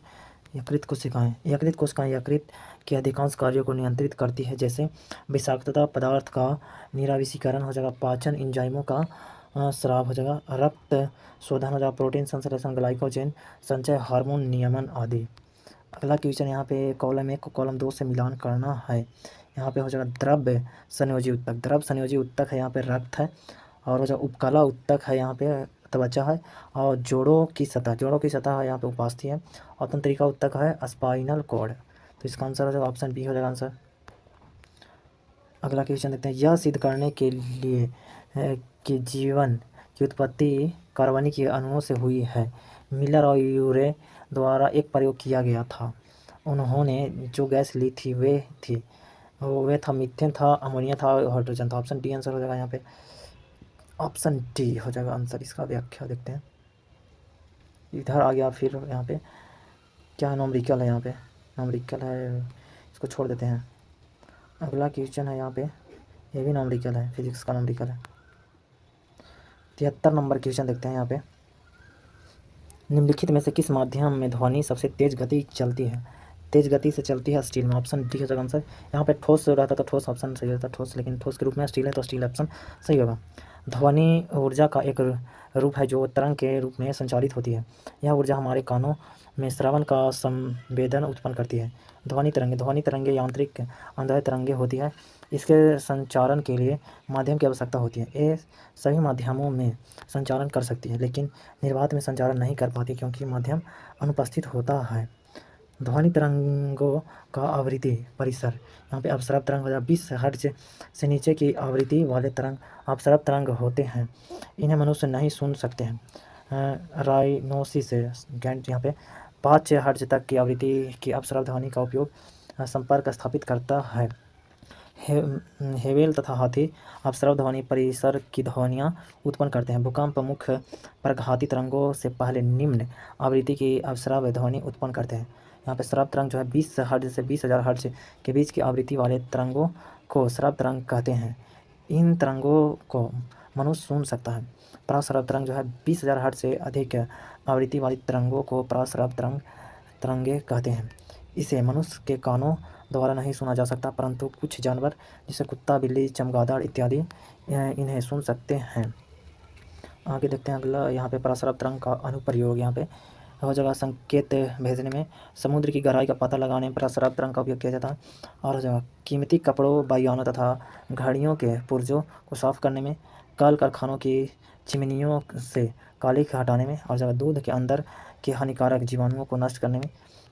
यकृत कोशिकाएं, यकृत कोशिकाएं यकृत के अधिकांश कार्यों को नियंत्रित करती है, जैसे विषाक्तता पदार्थ का निराविषीकरण हो जाएगा, पाचन एंजाइमों का स्राव हो जाएगा, रक्त शोधन हो जाएगा, प्रोटीन संश्लेषण, ग्लाइकोजन संचय, हार्मोन नियमन आदि। अगला क्वेश्चन यहाँ पे कॉलम 1 को कॉलम 2 से मिलान करना है। यहाँ पे हो जाएगा द्रव्य संयोजी उत्तक, द्रव्य संयोजी उत्तक है यहाँ पे रक्त है, और हो जाएगा उपकला उत्तक है यहाँ पे त्वचा है, और जोड़ों की सतह है यहाँ पे उपास्थि है, और तंत्रिका उत्तक है स्पाइनल कॉर्ड। तो इसका आंसर हो जाएगा ऑप्शन बी हो जाएगा आंसर। अगला क्वेश्चन देखते हैं, यह सिद्ध करने के लिए कि जीवन की उत्पत्ति कार्बनिक अणुओं से हुई है, मिलर और यूरे द्वारा एक प्रयोग किया गया था। उन्होंने जो गैस ली थी वे था मीथेन था, अमोनिया था, हाइड्रोजन था। ऑप्शन डी आंसर हो जाएगा यहाँ पे, ऑप्शन डी हो जाएगा आंसर। इसका व्याख्या देखते हैं, इधर आ गया फिर यहाँ पे क्या नॉमरिकल है, यहाँ पे नॉमरिकल है, इसको छोड़ देते हैं। अगला क्वेश्चन है यहाँ पे, ये भी नॉमरिकल है, फिजिक्स का नॉमरिकल है। 73 नंबर क्वेश्चन देखते हैं यहाँ पे, निम्नलिखित में से किस माध्यम में ध्वनि सबसे तेज गति चलती है, तेज गति से चलती है स्टील में। ऑप्शन डी हो जाएगा आंसर। यहाँ पे ठोस रहता तो ठोस ऑप्शन सही होता, ठोस, लेकिन ठोस के रूप में स्टील है तो स्टील ऑप्शन सही होगा। ध्वनि ऊर्जा का एक रूप है जो तरंग के रूप में संचालित होती है। यह ऊर्जा हमारे कानों में श्रवण का संवेदन उत्पन्न करती है। ध्वनि तरंगे यांत्रिक अंतः तरंगे होती है। इसके संचारण के लिए माध्यम की आवश्यकता होती है। ये सभी माध्यमों में संचारण कर सकती है, लेकिन निर्वात में संचारण नहीं कर पाती क्योंकि माध्यम अनुपस्थित होता है। ध्वनि तरंगों का आवृत्ति परिसर, यहाँ पे अपसरब तरंग हो जाए 20 हर्ट्ज से नीचे की आवृत्ति वाले तरंग अपसरब तरंग होते हैं। इन्हें मनुष्य नहीं सुन सकते हैं। राइनोसिस गैंड यहाँ पे 5 हर्ट्ज तक की आवृत्ति की अपसरब ध्वनि का उपयोग संपर्क स्थापित करता है। हेवेल तथा हाथी अपसरब ध्वनि परिसर की ध्वनियाँ उत्पन्न करते हैं। भूकंप मुख्य प्रघाती तरंगों से पहले निम्न आवृत्ति की अपसरब ध्वनि उत्पन्न करते हैं। यहाँ पे श्रव्य तरंग जो है 20 हर्ट्ज से 20,000 हर्ट्ज के बीच की आवृत्ति वाले तरंगों को श्रव्य तरंग कहते हैं। इन तरंगों को मनुष्य सुन सकता है। प्राश्रव्य तरंग जो है 20,000 हर्ट्ज से अधिक आवृत्ति वाली तरंगों को प्राश्रव्य तरंगे कहते हैं। इसे मनुष्य के कानों द्वारा नहीं सुना जा सकता, परंतु कुछ जानवर जैसे कुत्ता, बिल्ली, चमगादड़ इत्यादि इन्हें सुन सकते हैं। आगे देखते हैं अगला, यहाँ पे प्राश्रव्य तरंग का अनुप्रयोग यहाँ पे हो जाएगा संकेत भेजने में, समुद्र की गहराई का पता लगाने में प्राश्रव्य तरंग का उपयोग किया जाता है। और हो जाएगा कीमती कपड़ों, बयानों तथा घड़ियों के पुर्जों को साफ करने में, कल कारखानों की चिमनियों से काली हटाने में, और जगह दूध के अंदर के हानिकारक जीवाणुओं को नष्ट करने में,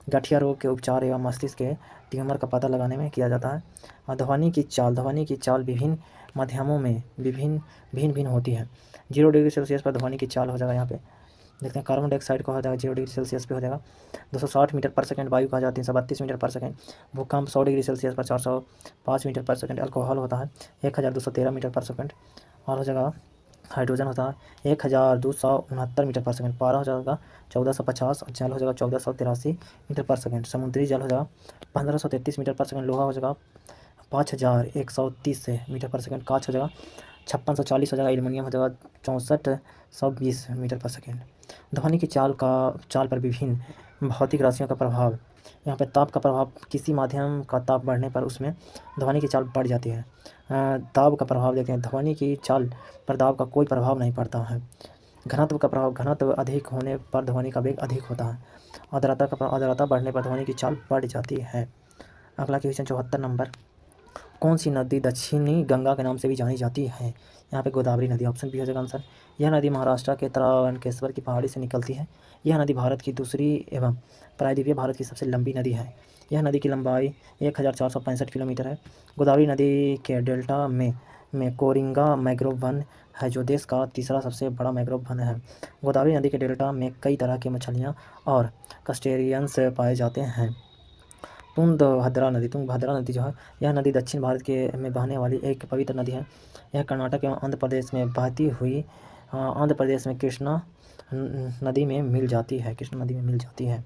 गठिया रोग के उपचार एवं मस्तिष्क के ट्यूमर का पता लगाने में किया जाता है। और ध्वनि की चाल विभिन्न माध्यमों में भिन्न होती है। 0 डिग्री सेल्सियस पर ध्वनि की चाल हो जाएगा यहाँ पे देखते हैं, कार्बन डाइऑक्साइड का हो जाएगा 0 डिग्री सेल्सियस पे हो जाएगा 260 मीटर पर सेकंड, वायु का हो जाएगा 332 मीटर पर सेकंड, भूकंप 100 डिग्री सेल्सियस पर 405 मीटर पर सेकंड, अल्कोहल होता है 1213 मीटर पर सेकंड, और हो जाएगा हाइड्रोजन होता है 1269 मीटर पर सेकंड, पारा हो जाएगा 1450, और जल हो जाएगा 1483 मीटर पर सेकंड, समुद्री जल हो जाएगा 1533 मीटर पर सेकंड, लोहा हो जाएगा 5130 मीटर पर सेकंड, कांच हो जाएगा 5640 हो जाएगा, एल्युमिनियम हो जाएगा 6420 मीटर पर सेकंड। ध्वनि की चाल पर विभिन्न भौतिक राशियों का प्रभाव। यहाँ पे ताप का प्रभाव, किसी माध्यम का ताप बढ़ने पर उसमें ध्वनि की चाल बढ़ जाती है। दाब का प्रभाव देखते हैं, ध्वनि की चाल पर दाब का कोई प्रभाव नहीं पड़ता है। घनत्व का प्रभाव, घनत्व अधिक होने पर ध्वनि का वेग अधिक होता है। आर्द्रता का प्रभाव, आर्द्रता बढ़ने पर ध्वनि की चाल बढ़ जाती है। अगला क्वेश्चन 74 नंबर, कौन सी नदी दक्षिणी गंगा के नाम से भी जानी जाती है? यहाँ पे गोदावरी नदी, ऑप्शन बी हो जाएगा आंसर। यह नदी महाराष्ट्र के त्रावणकेश्वर की पहाड़ी से निकलती है। यह नदी भारत की दूसरी एवं प्रायद्वीपीय भारत की सबसे लंबी नदी है। यह नदी की लंबाई 1465 किलोमीटर है। गोदावरी नदी के डेल्टा में कोरिंगा मैंग्रोव वन है, जो देश का तीसरा सबसे बड़ा मैंग्रोव वन है। गोदावरी नदी के डेल्टा में कई तरह की मछलियाँ और क्रस्टेशियंस पाए जाते हैं। तुंगभद्रा नदी जो है, यह नदी दक्षिण भारत में बहने वाली एक पवित्र नदी है। यह कर्नाटक एवं आंध्र प्रदेश में बहती हुई आंध्र प्रदेश में कृष्णा नदी में मिल जाती है।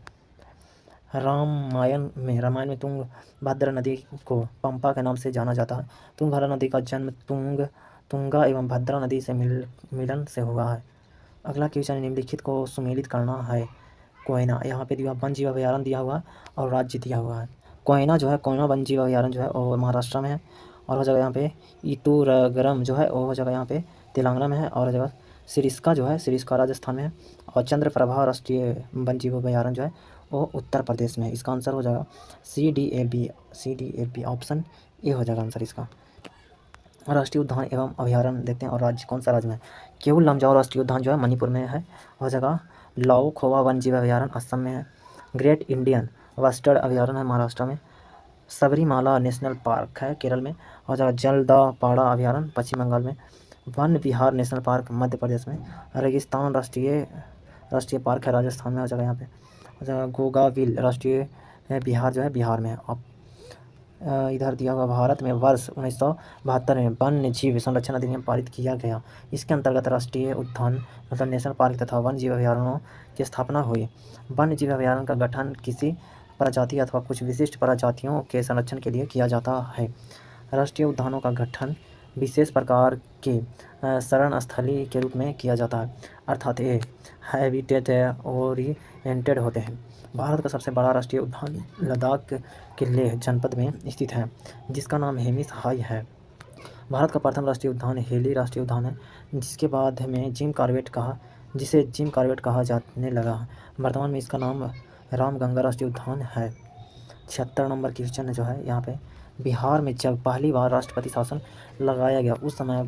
रामायण में तुंगभद्रा नदी को पंपा के नाम से जाना जाता है। तुंगभद्रा नदी का जन्म तुंगा एवं भद्रा नदी से मिलन से हुआ है। अगला क्वेश्चन, निम्नलिखित को सुमेलित करना है। कोयना, यहाँ पे दिया वन जीव अभयारण्य दिया हुआ है और राज्य दिया हुआ है। कोयना जो है, कोयना वन जीव अभयारण्य जो है वो महाराष्ट्र में है, और हो जाएगा यहाँ पे ईतुरगरम जो है वो हो जाएगा यहाँ पे तेलंगाना में है, और हो जाएगा सिरिस्का जो है, सिरिस्का राजस्थान में है, और चंद्रप्रभा राष्ट्रीय वन जीव अभयारण्य जो है वो उत्तर प्रदेश में है। इसका आंसर हो जाएगा CDAB, ऑप्शन ए हो जाएगा आंसर इसका। राष्ट्रीय उद्यान एवं अभयारण्य देखते हैं, और राज्य कौन सा राज्य में है? केवल लमजाओ राष्ट्रीय उद्यान जो है मणिपुर में है। हो जाएगा लाओ खोवा वन जीव अभयारण्य असम में है। ग्रेट इंडियन बस्टर्ड अभयारण्य है महाराष्ट्र में। सबरीमाला नेशनल पार्क है केरल में। हो जाएगा जलदापाड़ा अभयारण्य पश्चिम बंगाल में। वन विहार नेशनल पार्क मध्य प्रदेश में। रेगिस्तान राष्ट्रीय पार्क है राजस्थान में। हो जाएगा यहाँ पे हो जाएगा गोगाविल राष्ट्रीय बिहार जो है बिहार में है। इधर दिया हुआ भारत में वर्ष 1972 में वन्य जीव संरक्षण अधिनियम पारित किया गया। इसके अंतर्गत राष्ट्रीय उद्यान मतलब नेशनल पार्क तथा वन्य जीव अभयारण्यों की स्थापना हुई। वन्य जीव अभयारण्य का गठन किसी प्रजाति अथवा कुछ विशिष्ट प्रजातियों के संरक्षण के लिए किया जाता है। राष्ट्रीय उद्यानों का गठन विशेष प्रकार के शरण स्थली के रूप में किया जाता है, अर्थात ये हैबिटेट ओरिएंटेड होते हैं। भारत का सबसे बड़ा राष्ट्रीय उद्यान लद्दाख के लेह जनपद में स्थित है, जिसका नाम हेमिस हाई है। भारत का प्रथम राष्ट्रीय उद्यान हेली राष्ट्रीय उद्यान है, जिसे बाद में जिम कॉर्बेट कहा जाने लगा। वर्तमान में इसका नाम रामगंगा राष्ट्रीय उद्यान है। 76 नंबर क्वेश्चन जो है यहाँ पे, बिहार में जब पहली बार राष्ट्रपति शासन लगाया गया उस समय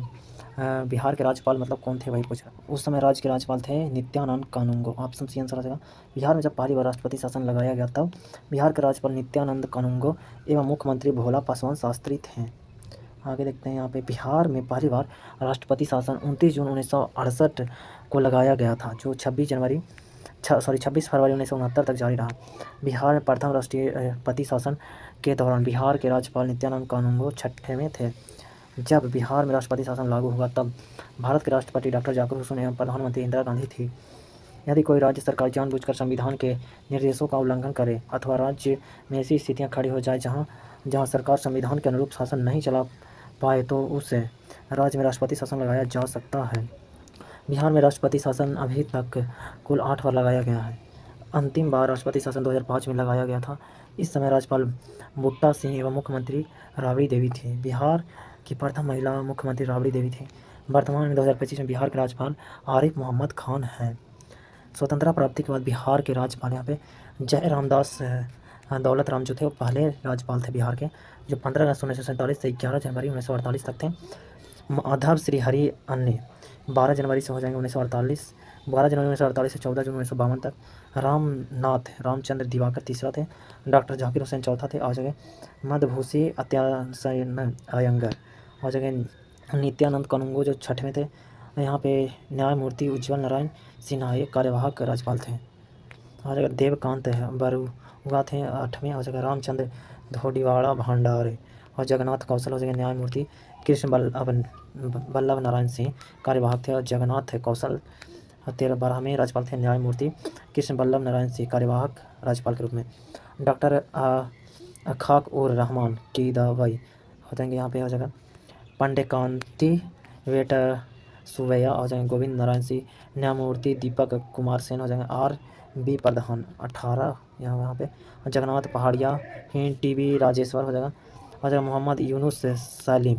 बिहार के राज्यपाल मतलब कौन थे, वही पूछा। उस समय राज्य के राज्यपाल थे नित्यानंद कानूनगो, ऑप्शन सी आंसर आ जाएगा। बिहार में जब पहली बार राष्ट्रपति शासन लगाया गया तब बिहार के राज्यपाल नित्यानंद कानूनगो एवं मुख्यमंत्री भोला पासवान शास्त्री थे। आगे देखते हैं यहाँ पे, बिहार में पहली बार राष्ट्रपति शासन 29 जून 1968 को लगाया गया था, जो 26 फरवरी 1969 तक जारी रहा। बिहार में प्रथम राष्ट्रपति शासन के दौरान बिहार के राज्यपाल नित्यानंद कानूनगो छठे में थे। जब बिहार में राष्ट्रपति शासन लागू हुआ तब भारत के राष्ट्रपति डॉक्टर जाकिर हुसैन एवं प्रधानमंत्री इंदिरा गांधी थी। यदि कोई राज्य सरकार जानबूझकर संविधान के निर्देशों का उल्लंघन करे अथवा राज्य में ऐसी स्थितियां खड़ी हो जाए जहां सरकार संविधान के अनुरूप शासन नहीं चला पाए तो उस राज्य में राष्ट्रपति शासन लगाया जा सकता है। बिहार में राष्ट्रपति शासन अभी तक कुल 8 बार लगाया गया है। अंतिम बार राष्ट्रपति शासन 2005 में लगाया गया था। इस समय राज्यपाल बूटा सिंह एवं मुख्यमंत्री राबड़ी देवी थी। बिहार की प्रथम महिला मुख्यमंत्री राबड़ी देवी थी। वर्तमान में 2025 में बिहार के राज्यपाल आरिफ मोहम्मद खान हैं। स्वतंत्रता प्राप्ति के बाद बिहार के राज्यपाल यहाँ पे जय रामदास दौलत राम जो थे वो पहले राज्यपाल थे बिहार के, जो 15 अगस्त 1947 से 11 जनवरी 1948 तक थे। माधव श्री हरि अन्य 12 जनवरी से हो जाएंगे 1948, 12 जनवरी 1948 से 14 जून 1952 तक। रामचंद्र दिवाकर तीसरा थे। डॉक्टर जाकिर हुसैन चौथा थे। आ जगह मधुभूषी अत्यासन अयंगर। आ जगह नित्यानंद कानूनगो जो छठवें थे। यहाँ पे न्यायमूर्ति उज्ज्वल नारायण सिन्हा ये कार्यवाहक राज्यपाल थे। आ जगह देवकांत बरुआ थे 8वें। आ जगह रामचंद्र धोडीवाड़ा भंडारे और जगन्नाथ कौशल हो जगह न्यायमूर्ति कृष्ण बल्लभ नारायण सिंह कार्यवाहक थे, और जगन्नाथ कौशल 12वें राज्यपाल थे। न्यायमूर्ति कृष्ण बल्लभ नारायण सिंह कार्यवाहक राज्यपाल के रूप में। डॉक्टर खाक उर रहमान की दवाई हो जाएंगे यहाँ पे हो जाएगा पंडे कांति वेट सुवैया हो जाएंगे गोविंद नारायण सिंह, न्यायमूर्ति दीपक कुमार सेन हो जाएंगे, R B प्रधान 18 यहाँ पे, जगन्नाथ पहाड़िया, TB राजेश्वर हो जाएगा मोहम्मद यूनुस सलीम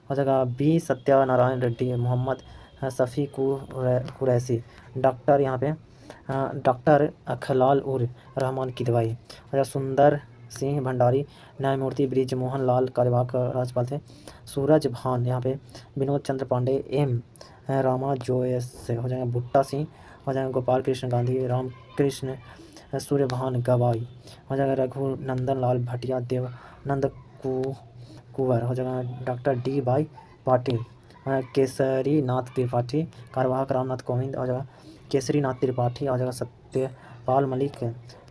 हो जाएगा, B सत्यानारायण रेड्डी, मोहम्मद शफी कुरैशी, डॉक्टर यहाँ पे डॉक्टर खलाल उर रहमान किदवाई हो जाएगा, सुंदर सिंह भंडारी, न्यायमूर्ति ब्रिज मोहन लाल कार्यवाहक राज्यपाल थे, सूरज भान यहाँ पे, विनोद चंद्र पांडे, M रामा जोयस हो जाएगा, भुट्टा सिंह हो जाएगा, गोपाल कृष्ण गांधी, रामकृष्ण सूर्यभान गवाई हो जाएगा, रघुनंदन लाल भटिया, देवानंद कुंवर हो जाएगा, डॉक्टर D. पाटिल, केसरी नाथ त्रिपाठी, कार्यवाहक रामनाथ कोविंद हो जाएगा, केसरी नाथ त्रिपाठी हो जाएगा, सत्यपाल मलिक,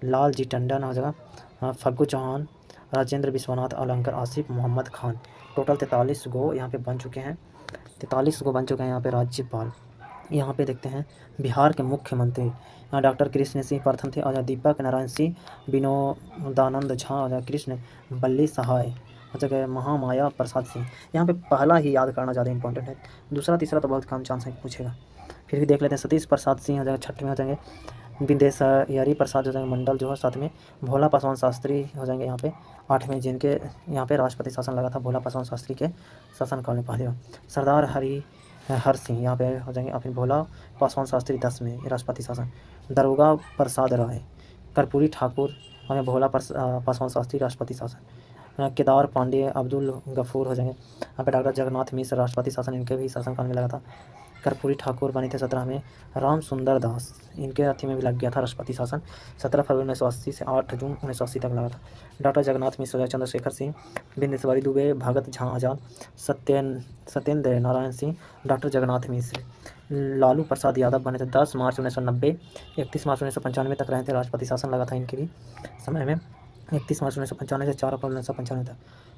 लाल जी टंडन हो जाएगा, फग्गू चौहान, राजेंद्र विश्वनाथ अलंकर, आसिफ मोहम्मद खान। टोटल 43 गो यहाँ पे बन चुके हैं, 43 गो बन चुके हैं यहाँ पे राज्यपाल। यहाँ पे देखते हैं बिहार के मुख्यमंत्री, यहाँ डॉक्टर कृष्ण सिंह प्रथम थे, और दीपक नारायण सिंह, विनोदानंद झा, और कृष्ण बल्ली सहाय, जगह महामाया प्रसाद सिंह। यहाँ पे पहला ही याद करना ज़्यादा इंपॉर्टेंट है, दूसरा तीसरा तो बहुत कम चांस है पूछेगा, फिर भी देख लेते हैं। सतीश प्रसाद सिंह हो जाएगा, छठवें हो जाएंगे, विदेशयरी प्रसाद हो जाएंगे मंडल जो है 7वें, भोला पासवान शास्त्री हो जाएंगे यहाँ पे 8वें, जिनके यहाँ पे राष्ट्रपति शासन लगा था भोला पासवान शास्त्री के शासनकाल में पहले। सरदार हर सिंह यहाँ पे हो जाएंगे, फिर भोला पासवान शास्त्री 10वें राष्ट्रपति शासन। दरोगा प्रसाद राय, कर्पूरी ठाकुर हमें भोला पासवान शास्त्री राष्ट्रपति शासन। केदार पांडे, अब्दुल गफूर हो जाएंगे यहाँ पे, डॉक्टर जगन्नाथ मिश्र राष्ट्रपति शासन इनके भी शासनकाल में लगा था। कर्पूरी ठाकुर बने थे 17 में, राम सुंदर दास इनके अथी में भी लग गया था राष्ट्रपति शासन, 17 फरवरी 1980 से 8 जून 1980 तक लगा था। डॉक्टर जगन्नाथ मिश्र, चंद्रशेखर सिंह, बिंदेश्वरी दुबे, भगत झा आजाद, सत्येंद्र नारायण सिंह, डॉक्टर जगन्नाथ मिश्र। लालू प्रसाद यादव बने थे 10 मार्च 1990, 31 मार्च 1995 तक रहे थे, राष्ट्रपति शासन लगा था इनके भी समय में, 31 मार्च 1995 से 4 अप्रैल 1995 तक।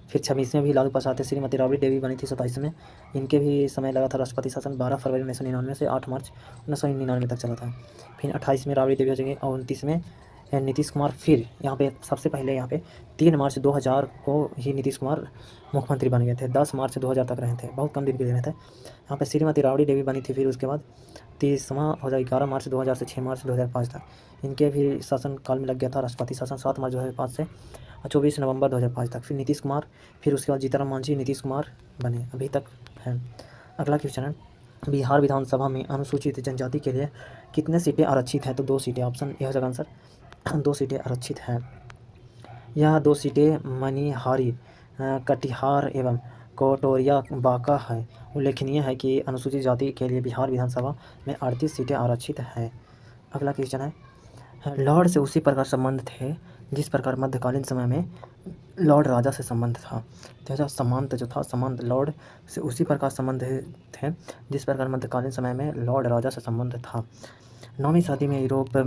फिर 26 में भी लालू प्रसाद थे। श्रीमती राबड़ी देवी बनी थी 27 में, इनके भी समय लगा था राष्ट्रपति शासन, 12 फरवरी 1999 से 8 मार्च 1999 तक चला था। फिर 28 में राबड़ी देवी हो जाएंगे, और 29 में नीतीश कुमार। फिर यहाँ पे सबसे पहले यहाँ पे 3 मार्च 2000 को ही नीतीश कुमार मुख्यमंत्री बन गए थे, 10 मार्च 2000 तक रहे थे, बहुत कम दिन के लिए रहे थे। यहाँ पे श्रीमती राबड़ी देवी बनी थी, फिर उसके बाद 30वां हो जाएगा 11 मार्च 2000 से 6 मार्च 2005 तक, इनके भी शासनकाल में लग गया था राष्ट्रपति शासन 7 मार्च 2005 से 24 नवंबर 2005 तक। फिर नीतीश कुमार, फिर उसके बाद जीतन मांझी, नीतीश कुमार बने, अभी तक हैं। अगला क्वेश्चन है, बिहार विधानसभा में अनुसूचित जनजाति के लिए कितने सीटें आरक्षित हैं? तो 2 सीटें, ऑप्शन ए हो जाएगा आंसर, 2 सीटें आरक्षित हैं। यह 2 सीटें मनिहारी, कटिहार एवं कोटोरिया बांका है। उल्लेखनीय है कि अनुसूचित जाति के लिए बिहार विधानसभा में 38 सीटें आरक्षित हैं। अगला क्वेश्चन है, लॉर्ड से उसी प्रकार संबंध थे जिस प्रकार मध्यकालीन समय में लॉर्ड राजा से संबंध था। तो सामंत जो था, सामंत लॉर्ड से उसी प्रकार संबंध थे जिस प्रकार मध्यकालीन समय में लॉर्ड राजा से संबंध था। 9वीं सदी में यूरोप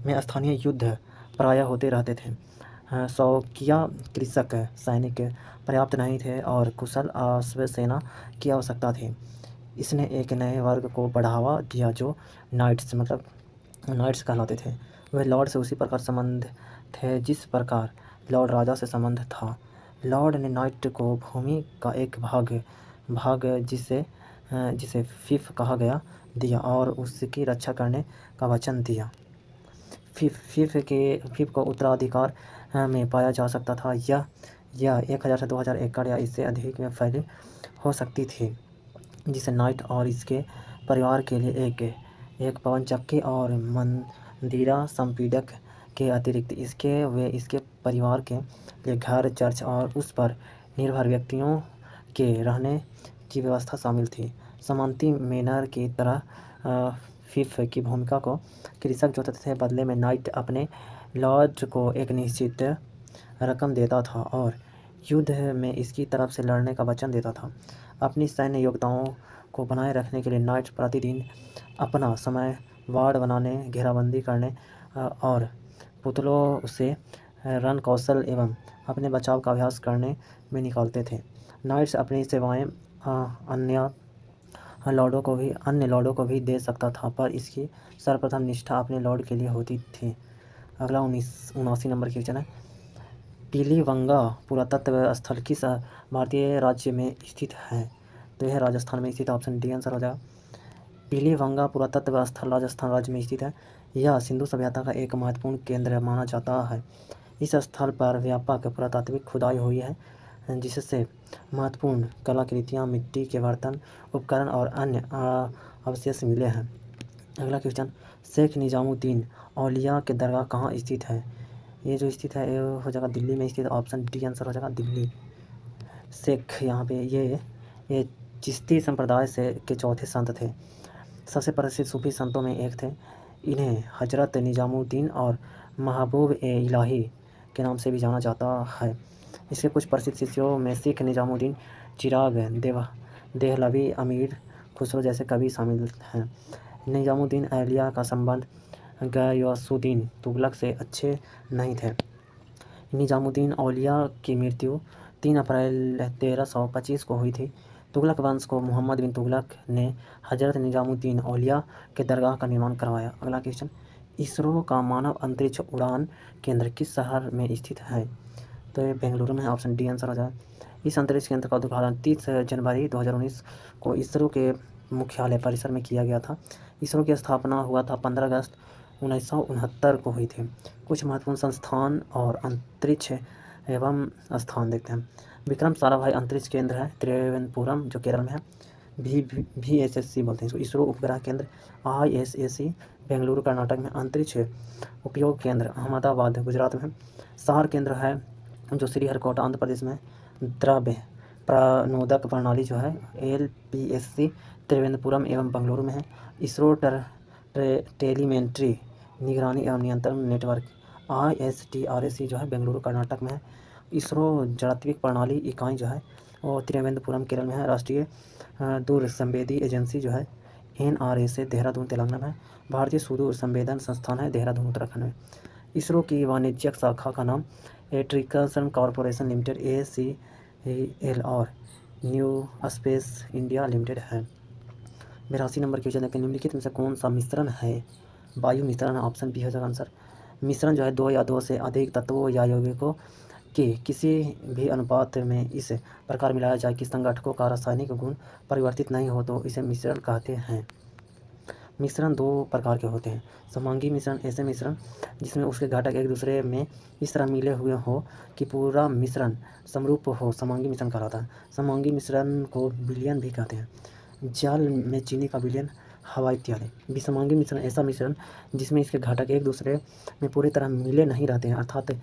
में स्थानीय युद्ध प्रायः होते रहते थे। शौकिया कृषक सैनिक पर्याप्त नहीं थे और कुशल अश्वसेना की आवश्यकता थी। इसने एक नए वर्ग को बढ़ावा दिया जो नाइट्स, मतलब नाइट्स कहलाते थे। वह लॉर्ड से उसी प्रकार संबंध थे जिस प्रकार लॉर्ड राजा से संबंध था। लॉर्ड ने नाइट को भूमि का एक भाग जिसे फिफ कहा गया दिया और उसकी रक्षा करने का वचन दिया। फिफ को उत्तराधिकार में पाया जा सकता था। यह 1000 से 2000 एकड़ या इससे अधिक में फैली हो सकती थी, जिसे नाइट और इसके परिवार के लिए एक पवन चक्की और मंदिरा संपीड़क के अतिरिक्त इसके परिवार के लिए घर, चर्च और उस पर निर्भर व्यक्तियों के रहने की व्यवस्था शामिल थी। समांती मैनर की तरह फिफ की भूमिका को कृषक जोतते थे। बदले में नाइट अपने लॉर्ड को एक निश्चित रकम देता था और युद्ध में इसकी तरफ से लड़ने का वचन देता था। अपनी सैन्य योग्यताओं को बनाए रखने के लिए नाइट प्रतिदिन अपना समय वार्ड बनाने, घेराबंदी करने और पुतलों से रण कौशल एवं अपने बचाव का अभ्यास करने में निकालते थे। नाइट्स अपनी सेवाएं अन्य लॉर्डों को भी दे सकता था, पर इसकी सर्वप्रथम निष्ठा अपने लॉर्ड के लिए होती थी। अगला 79 नंबर क्वेश्चन है, टिलीवंगा पुरातत्व स्थल किस भारतीय राज्य में स्थित है? तो यह राजस्थान में स्थित, ऑप्शन डी आंसर हो जाएगा। पीलीभंगा पुरातत्व स्थल राजस्थान राज्य में स्थित है। यह सिंधु सभ्यता का एक महत्वपूर्ण केंद्र माना जाता है। इस स्थल पर व्यापक पुरातात्विक खुदाई हुई है, जिससे महत्वपूर्ण कलाकृतियाँ, मिट्टी के बर्तन, उपकरण और अन्य अवशेष मिले हैं। अगला क्वेश्चन, शेख निजामुद्दीन औलिया के दरगाह कहाँ स्थित है? ये जो स्थित है ये हो जाएगा दिल्ली में स्थित। ऑप्शन डी आंसर हो जाएगा दिल्ली। शेख यहाँ पे ये चिश्ती संप्रदाय से के चौथे संत थे। सबसे प्रसिद्ध सूफी संतों में एक थे। इन्हें हजरत निजामुद्दीन और महबूब ए इलाही के नाम से भी जाना जाता है। इसके कुछ प्रसिद्ध शिष्यों में सिख निजामुद्दीन, चिराग देहलवी, अमीर खुसरो जैसे कवि शामिल हैं। निजामुद्दीन औलिया का संबंध गयासुद्दीन तुगलक से अच्छे नहीं थे। निजामुद्दीन औलिया की मृत्यु 3 अप्रैल 1325 को हुई थी। तुगलक वंश को मोहम्मद बिन तुगलक ने हजरत निजामुद्दीन औलिया के दरगाह का निर्माण करवाया। अगला क्वेश्चन, इसरो का मानव अंतरिक्ष उड़ान केंद्र किस शहर में स्थित है? तो ये बेंगलुरु में है। ऑप्शन डी आंसर हो जाए। इस अंतरिक्ष केंद्र का उद्घाटन 30 जनवरी 2019 को इसरो के मुख्यालय परिसर में किया गया था। इसरो की स्थापना हुआ था 15 अगस्त 1969 को हुई थी। कुछ महत्वपूर्ण संस्थान और अंतरिक्ष एवं स्थान देखते हैं। विक्रम साराभाई अंतरिक्ष केंद्र है त्रिवेंद्रपुरम जो केरल में है। VSSC बोलते हैं इसको। इसरो उपग्रह केंद्र ISAC बेंगलुरु कर्नाटक में। अंतरिक्ष उपयोग केंद्र अहमदाबाद गुजरात में है। सहार केंद्र है जो श्रीहरिकोटा आंध्र प्रदेश में। द्रव्य प्रणोदक प्रणाली जो है LPSC त्रिवेंद्रपुरम एवं बेंगलुरु में है। इसरो टेलीमेट्री निगरानी एवं नियंत्रण नेटवर्क ISTRAC जो है बेंगलुरु कर्नाटक में है। इसरो जड़त्विक प्रणाली इकाई जो है वो त्रिवेंद्रपुरम केरल में है। राष्ट्रीय दूर संवेदी एजेंसी जो है NRSA देहरादून तेलंगाना में है। भारतीय सुदूर संवेदन संस्थान है देहरादून उत्तराखंड में। इसरो की वाणिज्यिक शाखा का नाम एट्रिकल्सन कॉरपोरेशन लिमिटेड ACL और न्यू स्पेस इंडिया लिमिटेड है। 82 नंबर क्वेश्चन देखते हैं, निम्नलिखित में से कौन सा मिश्रण है? वायु मिश्रण। ऑप्शन बी हो जाएगा आंसर। मिश्रण जो है 2 या 2 से अधिक तत्वों या यौगिकों के किसी भी अनुपात में इस प्रकार मिलाया जाए कि संगठकों का रासायनिक गुण परिवर्तित नहीं हो तो इसे मिश्रण कहते हैं। मिश्रण 2 प्रकार के होते हैं। समांगी मिश्रण ऐसे मिश्रण जिसमें उसके घटक एक दूसरे में इस तरह मिले हुए हो कि पूरा मिश्रण समरूप हो, समांगी मिश्रण कहलाता है। समांगी मिश्रण को विलयन भी कहते हैं। जल में चीनी का विलयन, हवा इत्यादि। विसमांगी मिश्रण ऐसा मिश्रण जिसमें इसके घटक एक दूसरे में पूरी तरह मिले नहीं रहते हैं, अर्थात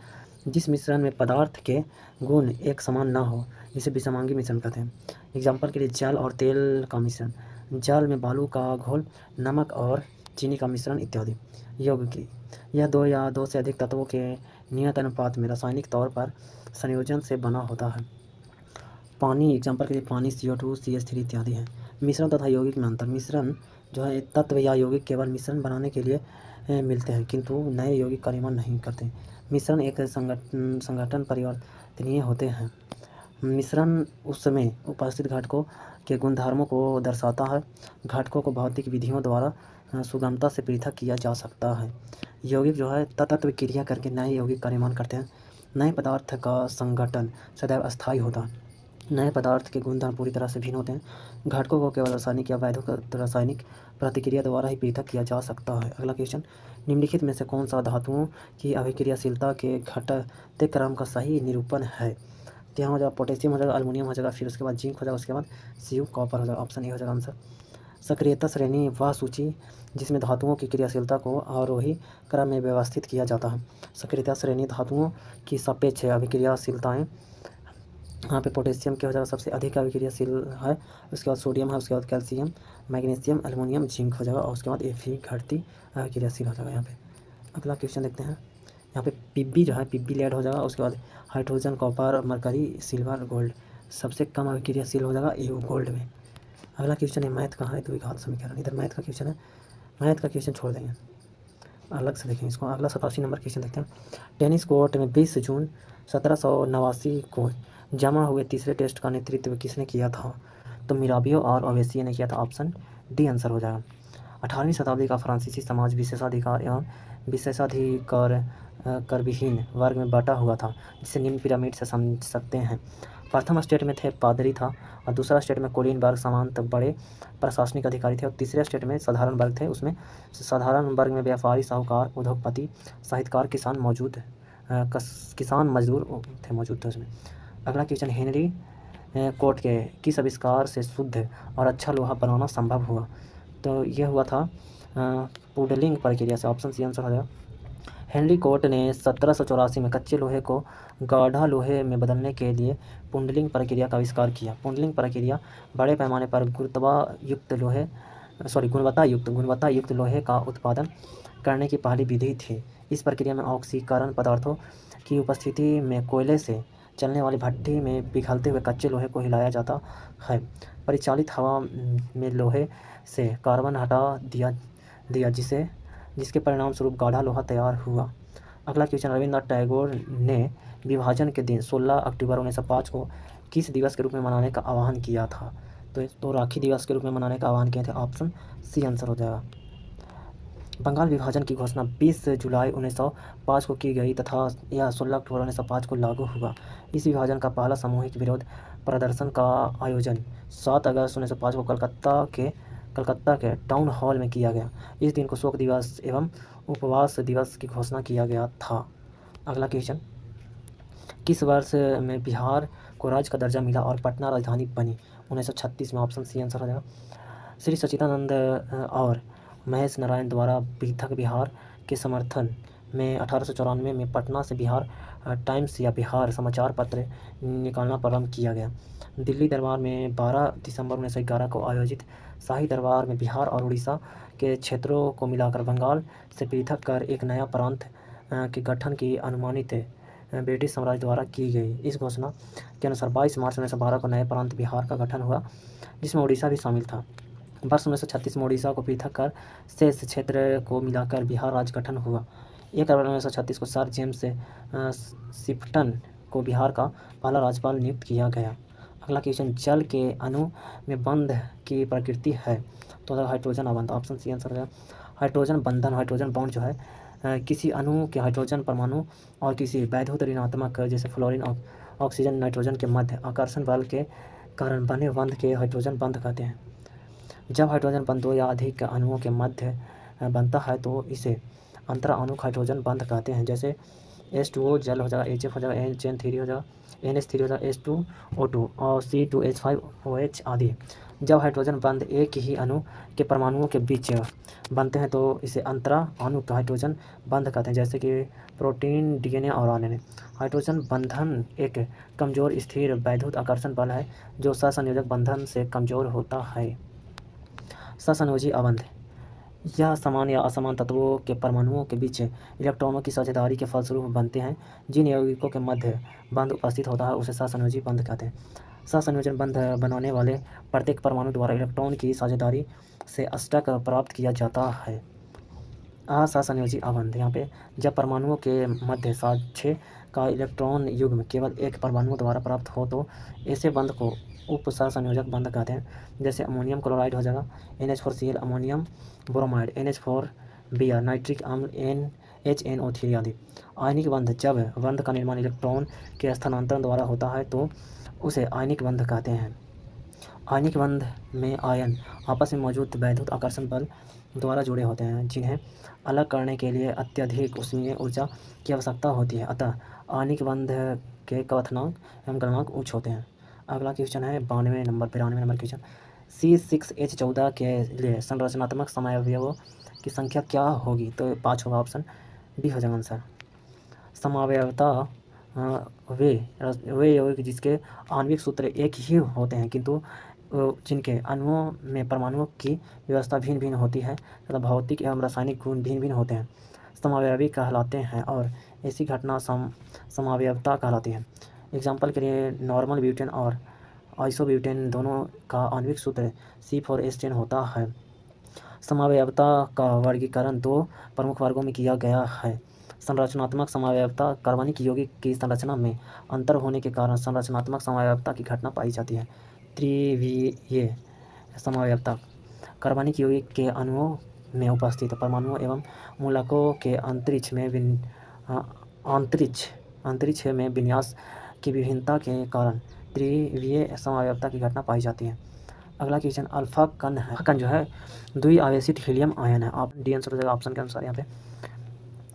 जिस मिश्रण में पदार्थ के गुण एक समान ना हो, इसे विसमांगी मिश्रण कहते हैं। एग्जाम्पल के लिए जल और तेल का मिश्रण, जल में बालू का घोल, नमक और चीनी का मिश्रण इत्यादि। यौगिक, यह 2 या 2 से अधिक तत्वों के नियत अनुपात में रासायनिक तौर पर संयोजन से बना होता है। पानी, एग्जाम्पल के लिए पानी CO2 CH3 इत्यादि है। मिश्रण तथा यौगिक में अंतर। मिश्रण जो है तत्व या यौगिक केवल मिश्रण बनाने के लिए मिलते हैं किंतु नए यौगिक का निर्माण नहीं करते। मिश्रण एक संगठन परिवर्तनीय होते हैं। मिश्रण उस समय उपस्थित घटकों के गुणधर्मों को दर्शाता है। घटकों को भौतिक विधियों द्वारा सुगमता से पृथक किया जा सकता है। यौगिक जो है तत्व क्रिया करके नए यौगिक का निर्माण करते हैं। नए पदार्थ का संगठन सदैव अस्थायी होता है। नए पदार्थ के गुणधर्म पूरी तरह से भिन्न होते हैं। घटकों को केवल रासायनिक या वैद्युत रासायनिक प्रतिक्रिया द्वारा ही पृथक किया जा सकता है। अगला क्वेश्चन, निम्नलिखित में से कौन सा धातुओं की अभिक्रियाशीलता के घटते क्रम का सही निरूपण है? तो यहाँ हो जाएगा पोटेशियम हो जाएगा, अल्युमिनियम हो जाएगा, फिर उसके बाद जिंक हो जाएगा, उसके बाद Cu कॉपर हो जाएगा। ऑप्शन ए हो जाएगा आंसर। सक्रियता श्रेणी वह सूची जिसमें धातुओं की क्रियाशीलता को आरोही क्रम में व्यवस्थित किया जाता है। सक्रियता श्रेणी धातुओं की सापेक्ष अभिक्रियाशीलताएँ। यहाँ पे पोटेशियम क्या हो जाएगा सबसे अधिक अभिक्रियाशील है, उसके बाद सोडियम है, उसके बाद कैल्शियम, मैग्नीशियम, एल्युमिनियम, जिंक हो जाएगा और उसके बाद Fe घटती अभिक्रियाशील हो जाएगा यहाँ पे। अगला क्वेश्चन देखते हैं, यहाँ पे Pb जो है Pb लेड हो जाएगा, उसके बाद hydrogen, copper, mercury, silver, gold. सबसे कम अभिक्रियाशील हो जाएगा Au गोल्ड में। अगला क्वेश्चन है मैथ का है द्विघात समीकरण। इधर मैथ का क्वेश्चन है, मैथ का क्वेश्चन छोड़ देंगे, अलग से देखेंगे इसको। अगला 87 नंबर क्वेश्चन देखते हैं। टेनिस कोर्ट में 20 जून 1789 को जमा हुए तीसरे टेस्ट का नेतृत्व किसने किया था? तो मिराबियो और ओवेसिये ने किया था। ऑप्शन डी आंसर हो जाएगा। 18वीं शताब्दी का फ्रांसीसी समाज विशेषाधिकार एवं विशेषाधिकार करविहीन वर्ग में बटा हुआ था, जिसे निम्न पिरामिड से समझ सकते हैं। प्रथम स्टेट में थे पादरी था, और दूसरा स्टेट में कुलीन वर्ग सामंत बड़े प्रशासनिक अधिकारी थे, और तीसरे स्टेट में साधारण वर्ग थे। उसमें साधारण वर्ग में व्यापारी, साहूकार, उद्योगपति, साहित्यकार, किसान मजदूर थे मौजूद थे उसमें। अगला क्वेश्चन, हेनरी कोट के किस आविष्कार से शुद्ध और अच्छा लोहा बनाना संभव हुआ? तो यह हुआ था पुडलिंग प्रक्रिया से। ऑप्शन सी आंसर हो जाएगा। हेनरी कोट ने 1784 में कच्चे लोहे को गाढ़ा लोहे में बदलने के लिए पुंडलिंग प्रक्रिया का आविष्कार किया। पुंडलिंग प्रक्रिया बड़े पैमाने पर गुणवत्ता युक्त लोहे का उत्पादन करने की पहली विधि थी। इस प्रक्रिया में ऑक्सीकरण पदार्थों की उपस्थिति में कोयले से चलने वाली भट्ठी में पिघलते हुए कच्चे लोहे को हिलाया जाता है। परिचालित हवा में लोहे से कार्बन हटा दिया जिसके परिणाम स्वरूप गाढ़ा लोहा तैयार हुआ। अगला क्वेश्चन, रविन्द्रनाथ टैगोर ने विभाजन के दिन 16 अक्टूबर 1905 को किस दिवस के रूप में मनाने का आह्वान किया था? तो राखी दिवस के रूप में मनाने का आह्वान किया था। ऑप्शन सी आंसर हो जाएगा। बंगाल विभाजन की घोषणा 20 जुलाई 1905 को की गई तथा यह 16 अक्टूबर 1905 को लागू हुआ। इस विभाजन का पहला सामूहिक विरोध प्रदर्शन का आयोजन 7 अगस्त 1905 को कलकत्ता के टाउन हॉल में किया गया। इस दिन को शोक दिवस एवं उपवास दिवस की घोषणा किया गया था। अगला क्वेश्चन, किस वर्ष में बिहार को राज्य का दर्जा मिला और पटना राजधानी बनी? 1936 में। ऑप्शन सी आंसर हो जाएगा। श्री सच्चिदानंद और महेश नारायण द्वारा पृथक बिहार के समर्थन में 1894 में पटना से बिहार टाइम्स या बिहार समाचार पत्र निकालना प्रारंभ किया गया। दिल्ली दरबार में 12 दिसंबर 1911 को आयोजित शाही दरबार में बिहार और उड़ीसा के क्षेत्रों को मिलाकर बंगाल से पृथक कर एक नया प्रांत के गठन की अनुमानित ब्रिटिश साम्राज्य द्वारा की गई। इस घोषणा के अनुसार 22 मार्च 1912 को नए प्रांत बिहार का गठन हुआ, जिसमें उड़ीसा भी शामिल था। वर्ष 1936 में उड़ीसा को पृथक कर शेष क्षेत्र को मिलाकर बिहार राज्य गठन हुआ। 1 अप्रैल 1936 को सर जेम्स शिफ्टन को बिहार का पहला राज्यपाल नियुक्त किया गया। अगला क्वेश्चन, जल के अणु में बंध की प्रकृति है? तो हाइड्रोजन अबंध। ऑप्शन सी आंसर है। हाइड्रोजन बंधन, हाइड्रोजन बॉन्ड जो है किसी अणु के हाइड्रोजन परमाणु और किसी वैद्युत ऋणात्मक जैसे फ्लोरीन ऑक्सीजन नाइट्रोजन के मध्य आकर्षण बल के कारण बने बंध के हाइड्रोजन बंध कहते हैं। जब हाइड्रोजन बंध 2 या अधिक अणुओं के मध्य बनता है तो इसे अंतरा अणुक हाइड्रोजन बंध कहते हैं। जैसे H2O जल हो जाएगा, HF हो जाएगा, HN3 हो जाएगा, NH3 हो जाएगा, H2O2 और C2H5OH आदि। जब हाइड्रोजन बंध एक ही अणु के परमाणुओं के बीच बनते हैं तो इसे अंतरा अणुक हाइड्रोजन बंध कहते हैं। जैसे कि प्रोटीन, DNA और RNA। हाइड्रोजन बंधन एक कमजोर स्थिर वैद्युत आकर्षण बल है जो सहसंयोजक बंधन से कमजोर होता है। सहसंयोजी अबंध, यह समान या असमान तत्वों के परमाणुओं के बीच इलेक्ट्रॉनों की साझेदारी के फलस्वरूप बनते हैं। जिन यौगिकों के मध्य बंध उपस्थित होता है उसे सहसंयोजी बंध कहते हैं। सहसंयोजन बंध बनाने वाले प्रत्येक परमाणु द्वारा इलेक्ट्रॉन की साझेदारी से अष्टक प्राप्त किया जाता है। असहसंयोजी अबंध, यहाँ पे जब परमाणुओं के मध्य साझे का इलेक्ट्रॉन युग्म केवल एक परमाणु द्वारा प्राप्त हो तो ऐसे बंध को उपसहसंयोजक बंध कहते हैं। जैसे अमोनियम क्लोराइड हो जाएगा NH4Cl, ammonium bromide NH4Br, nitric अम्ल HNO3 आदि। आयनिक बंध, जब बंध का निर्माण इलेक्ट्रॉन के स्थानांतरण द्वारा होता है तो उसे आयनिक बंध कहते हैं। आयनिक बंध में आयन आपस में मौजूद वैद्युत आकर्षण बल द्वारा जुड़े होते हैं, जिन्हें अलग करने के लिए अत्यधिक ऊष्मीय ऊर्जा की आवश्यकता होती है। अतः आयनिक बंध के क्वथनांक एवं गलनांक उच्च होते हैं। अगला क्वेश्चन है 92 नंबर क्वेश्चन, C6H14 के लिए संरचनात्मक समावयवों की संख्या क्या होगी? तो 5 होगा। ऑप्शन डी हो जाएगा आंसर। समावयवता वे यौगिक जिसके आणविक सूत्र एक ही होते हैं किंतु जिनके अणुओं में परमाणुओं की व्यवस्था भिन्न भिन्न होती है तथा भौतिक एवं रासायनिक गुण भिन्न भिन्न होते हैं, समावयवी कहलाते हैं और ऐसी घटना समावयवता कहलाती है। एग्जाम्पल के लिए नॉर्मल ब्यूटेन और आइसोब्यूटेन दोनों का आणविक सूत्र C4H10 होता है। समावयवता का वर्गीकरण 2 प्रमुख वर्गों में किया गया है। संरचनात्मक समावयवता, कार्बनिक यौगिक की संरचना में अंतर होने के कारण संरचनात्मक समावयवता की घटना पाई जाती है। त्रिविमीय समावयवता, कार्बनिक यौगिक के अणुओं में उपस्थित परमाणुओं एवं मूलकों के अंतरिक्ष में अंतरिक्ष में विन्यास की विभिन्नता के कारण त्रिवीय समअवयवता की घटना पाई जाती है। अगला क्वेश्चन अल्फा कण है। कण जो है द्विआवेशित हीलियम आयन है। आप डी आंसर हो जाएगा ऑप्शन के अनुसार।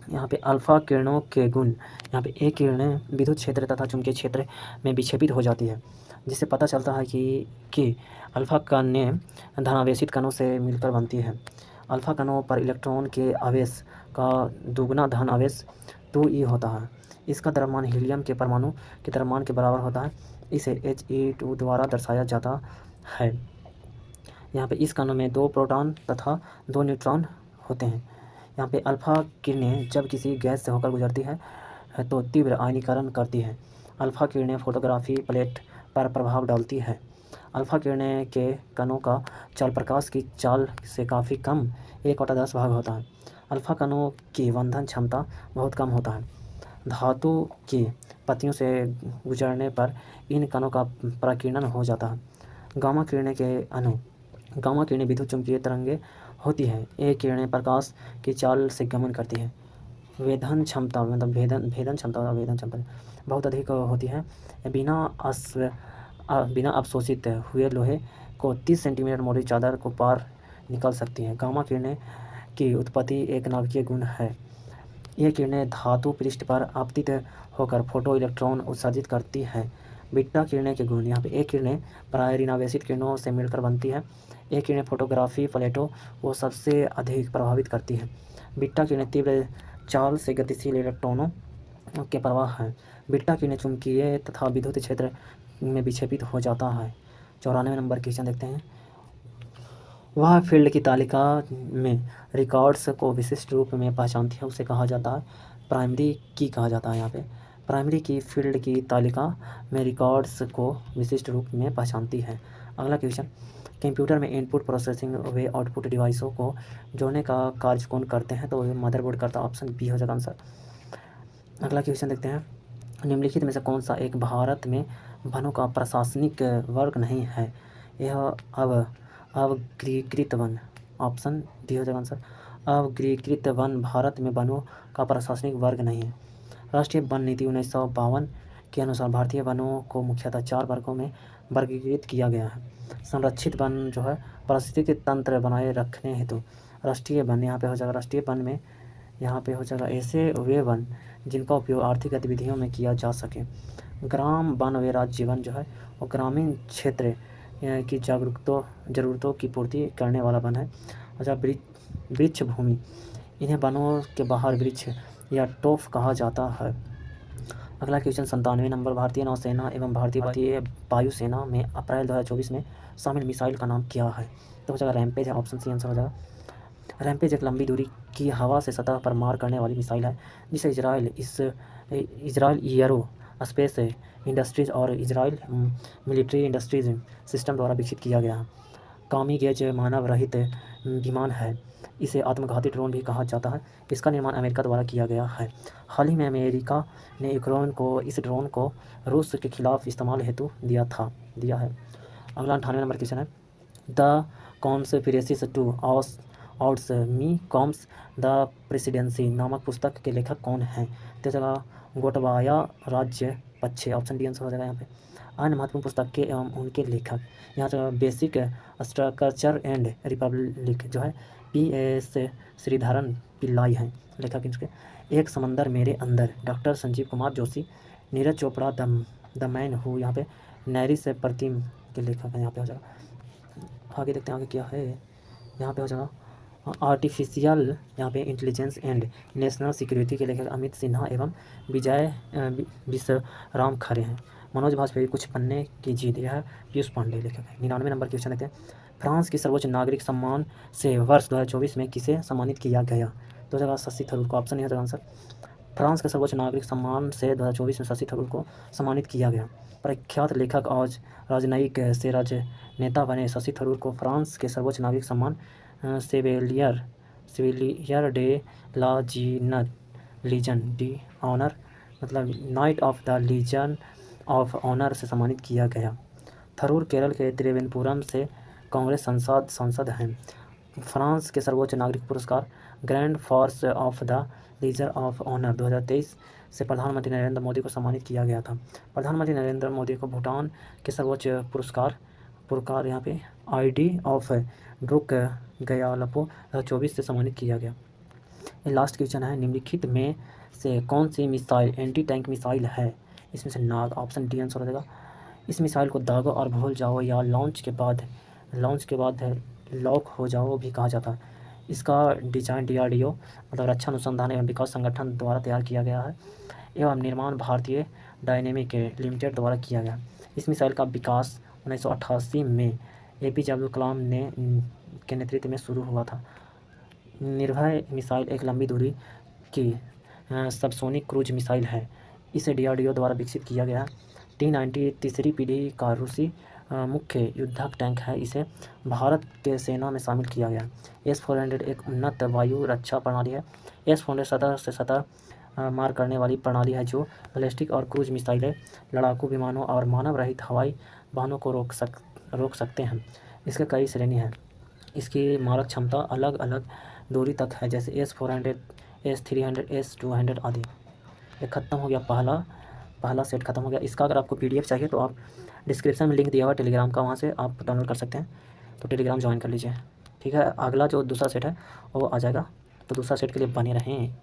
यहाँ पे अल्फा किरणों के गुण, यहाँ पे ए किरणें विद्युत क्षेत्र तथा चुंबकीय क्षेत्र में विक्षेपित हो जाती है, जिससे पता चलता है कि अल्फा कणें धनावेशित कणों से मिलकर बनती है। अल्फा कणों पर इलेक्ट्रॉन के आवेश का दुगुना धन आवेश 2e होता है। इसका द्रव्यमान हीलियम के परमाणु के द्रव्यमान के बराबर होता है। इसे He2 द्वारा दर्शाया जाता है। यहाँ पे इस कणों में 2 प्रोटॉन तथा 2 न्यूट्रॉन होते हैं। यहाँ पे अल्फा किरणें जब किसी गैस से होकर गुजरती है तो तीव्र आयनीकरण करती है। अल्फा किरणें फोटोग्राफी प्लेट पर प्रभाव डालती है। अल्फा किरणें के कणों का चाल प्रकाश की चाल से काफ़ी कम 1/10 भाग होता है। अल्फा कणों की बंधन क्षमता बहुत कम होता है। धातु की पत्तियों से गुजरने पर इन कणों का प्रकीर्णन हो जाता है। गामा किरणें विद्युत चुम्बकीय तरंगें होती है। ये किरणें प्रकाश की चाल से गमन करती है। भेदन क्षमता बहुत अधिक होती है। बिना अवशोषित हुए लोहे को 30 सेंटीमीटर मोटी चादर को पार निकल सकती है। गामा किरणें की उत्पत्ति एक नाभिकीय गुण है। ये किरणें धातु पृष्ठ पर आपतित होकर फोटो इलेक्ट्रॉन उत्सर्जित करती है। बीटा किरणें के गुण, यहाँ पे ए किरणें प्राय ऋणावेशित किरणों से मिलकर बनती है। ये किरणें फोटोग्राफी प्लेटों को सबसे अधिक प्रभावित करती है। बीटा किरणें तीव्र चाल से गतिशील इलेक्ट्रॉनों के प्रवाह हैं। बीटा किरणें चुंबकीय तथा विद्युत क्षेत्र में विक्षेपित हो जाता है। 94 नंबर क्वेश्चन देखते हैं। वह फील्ड की तालिका में रिकॉर्ड्स को विशिष्ट रूप में पहचानती है, उसे कहा जाता है प्राइमरी की कहा जाता है। यहाँ पे प्राइमरी की फील्ड की तालिका में रिकॉर्ड्स को विशिष्ट रूप में पहचानती है। अगला क्वेश्चन कंप्यूटर में इनपुट प्रोसेसिंग वे आउटपुट डिवाइसों को जोड़ने का कार्य कौन करते हैं, तो मदरबोर्ड करता है। ऑप्शन बी हो जाएगा आंसर। अगला क्वेश्चन देखते हैं। निम्नलिखित में से कौन सा एक भारत में वनों का प्रशासनिक वर्ग नहीं है? यह अवर्गीकृत वन। ऑप्शन डी हो जाएगा आंसर। अवर्गीकृत वन भारत में वनों का प्रशासनिक वर्ग नहीं है। राष्ट्रीय वन नीति 1952 के अनुसार भारतीय वनों को मुख्यतः 4 वर्गों में वर्गीकृत किया गया है। संरक्षित वन जो है पारिस्थितिकी तंत्र बनाए रखने हेतु राष्ट्रीय वन, यहाँ पे हो जाएगा राष्ट्रीय वन में यहाँ पे हो जाएगा ऐसे वे वन जिनका उपयोग आर्थिक गतिविधियों में किया जा सके। ग्राम वन वे राज्य वन जो है वो ग्रामीण क्षेत्र की ज़रूरतों की पूर्ति करने वाला वन है। अच्छा, वृक्ष भूमि, इन्हें वनों के बाहर वृक्ष या टोफ कहा जाता है। अगला क्वेश्चन 97 नंबर। भारतीय नौसेना एवं भारतीय वायुसेना में अप्रैल 2024 में शामिल मिसाइल का नाम क्या है? तो हो जाएगा रैमपेज है। ऑप्शन सी आंसर हो जाएगा। रैमपेज एक लंबी दूरी की हवा से सतह पर मार करने वाली मिसाइल है, जिसे इजराइल एरो स्पेस इंडस्ट्रीज और इजराइल मिलिट्री इंडस्ट्रीज सिस्टम द्वारा विकसित किया गया है। कामिगेज मानव रहित विमान है। इसे आत्मघाती ड्रोन भी कहा जाता है। इसका निर्माण अमेरिका द्वारा किया गया है। हाल ही में अमेरिका ने यूक्रेन को इस ड्रोन को रूस के खिलाफ इस्तेमाल हेतु दिया है। अगला 98 नंबर क्वेश्चन है। द कॉन्स्पिरेसी टू आउट्स मी कॉम्स द प्रेसिडेंसी नामक पुस्तक के लेखक कौन हैं? तो जगह गोटबाया राज्य पक्षे। ऑप्शन डी आंसर हो जाएगा यहाँ पे। अन्य महत्वपूर्ण पुस्तक के एवं उनके लेखक, यहाँ जो बेसिक स्ट्रक्चर एंड रिपब्लिक जो है PS श्रीधरन पिल्लाई हैं लेखक इनके। एक समंदर मेरे अंदर doctor Sanjeev Kumar Joshi. Neeraj Chopra the man who, यहाँ पे नैरिस प्रतिम के लेखक हैं। यहाँ पे हो जाएगा। आगे देखते हैं आगे क्या है। यहाँ पे हो जाएगा आर्टिफिशियल यहाँ पे इंटेलिजेंस एंड नेशनल सिक्योरिटी के लेखक अमित सिन्हा एवं विजय विश्राम खरे हैं। मनोज वाजपेयी कुछ पन्ने की जीत, यह पीयूष पांडे लेखक है। 99 नंबर क्वेश्चन देते हैं। फ्रांस की सर्वोच्च नागरिक सम्मान से वर्ष 2024 में किसे सम्मानित किया गया? तो जगह शशि थरूर को। ऑप्शन नहीं होगा आंसर। फ्रांस के सर्वोच्च नागरिक सम्मान से 2024 में शशि थरूर को सम्मानित किया गया। प्रख्यात लेखक और राजनयिक से राजनेता बने शशि थरूर को फ्रांस के सर्वोच्च नागरिक सम्मान सेविलियर डे ला लीजन डी ऑनर मतलब knight of the legion of honour से सम्मानित किया गया। थरूर केरल के त्रिवेंद्रपुरम से कांग्रेस सांसद हैं। फ्रांस के सर्वोच्च नागरिक पुरस्कार Grand Cross of the Legion of Honour 2023 से प्रधानमंत्री नरेंद्र मोदी को सम्मानित किया गया था। प्रधानमंत्री नरेंद्र मोदी को भूटान के सर्वोच्च पुरस्कार यहाँ पे आईडी ऑफ ड्रुक गयालपो 2024 से सम्मानित किया गया। ये लास्ट क्वेश्चन है, निम्नलिखित में से कौन सी मिसाइल एंटी टैंक मिसाइल है? इसमें से नाग, ऑप्शन डी आंसर हो जाएगा। इस मिसाइल को दागो और भूल जाओ या लॉन्च के बाद लॉक हो जाओ भी कहा जाता है। इसका डिजाइन DRDO मतलब रक्षा अनुसंधान एवं विकास संगठन द्वारा तैयार किया गया है एवं निर्माण भारतीय डायनेमिक लिमिटेड द्वारा किया गया। इस मिसाइल का विकास 1988 में APJ अब्दुल कलाम के नेतृत्व में शुरू हुआ था। निर्भय मिसाइल एक लंबी दूरी की सबसोनिक क्रूज मिसाइल है। इसे DRDO द्वारा विकसित किया गया। T-90 तीसरी पीढ़ी का रूसी मुख्य युद्धक टैंक है। इसे भारत के सेना में शामिल किया गया। S-400 एक उन्नत वायु रक्षा प्रणाली है। S-400 सतह से सतह मार करने वाली प्रणाली है जो बैलिस्टिक और क्रूज मिसाइलें, लड़ाकू विमानों और मानव रहित हवाई वाहनों को रोक सकते हैं। इसके कई श्रेणी हैं। इसकी मारक क्षमता अलग अलग दूरी तक है, जैसे S-400, S-300, S-200 आदि। ये ख़त्म हो गया, पहला सेट खत्म हो गया। इसका अगर आपको PDF चाहिए तो आप डिस्क्रिप्शन में लिंक दिया हुआ टेलीग्राम का, वहाँ से आप डाउनलोड कर सकते हैं। तो टेलीग्राम ज्वाइन कर लीजिए, ठीक है। अगला जो दूसरा सेट है वो आ जाएगा, तो दूसरा सेट के लिए बने रहें।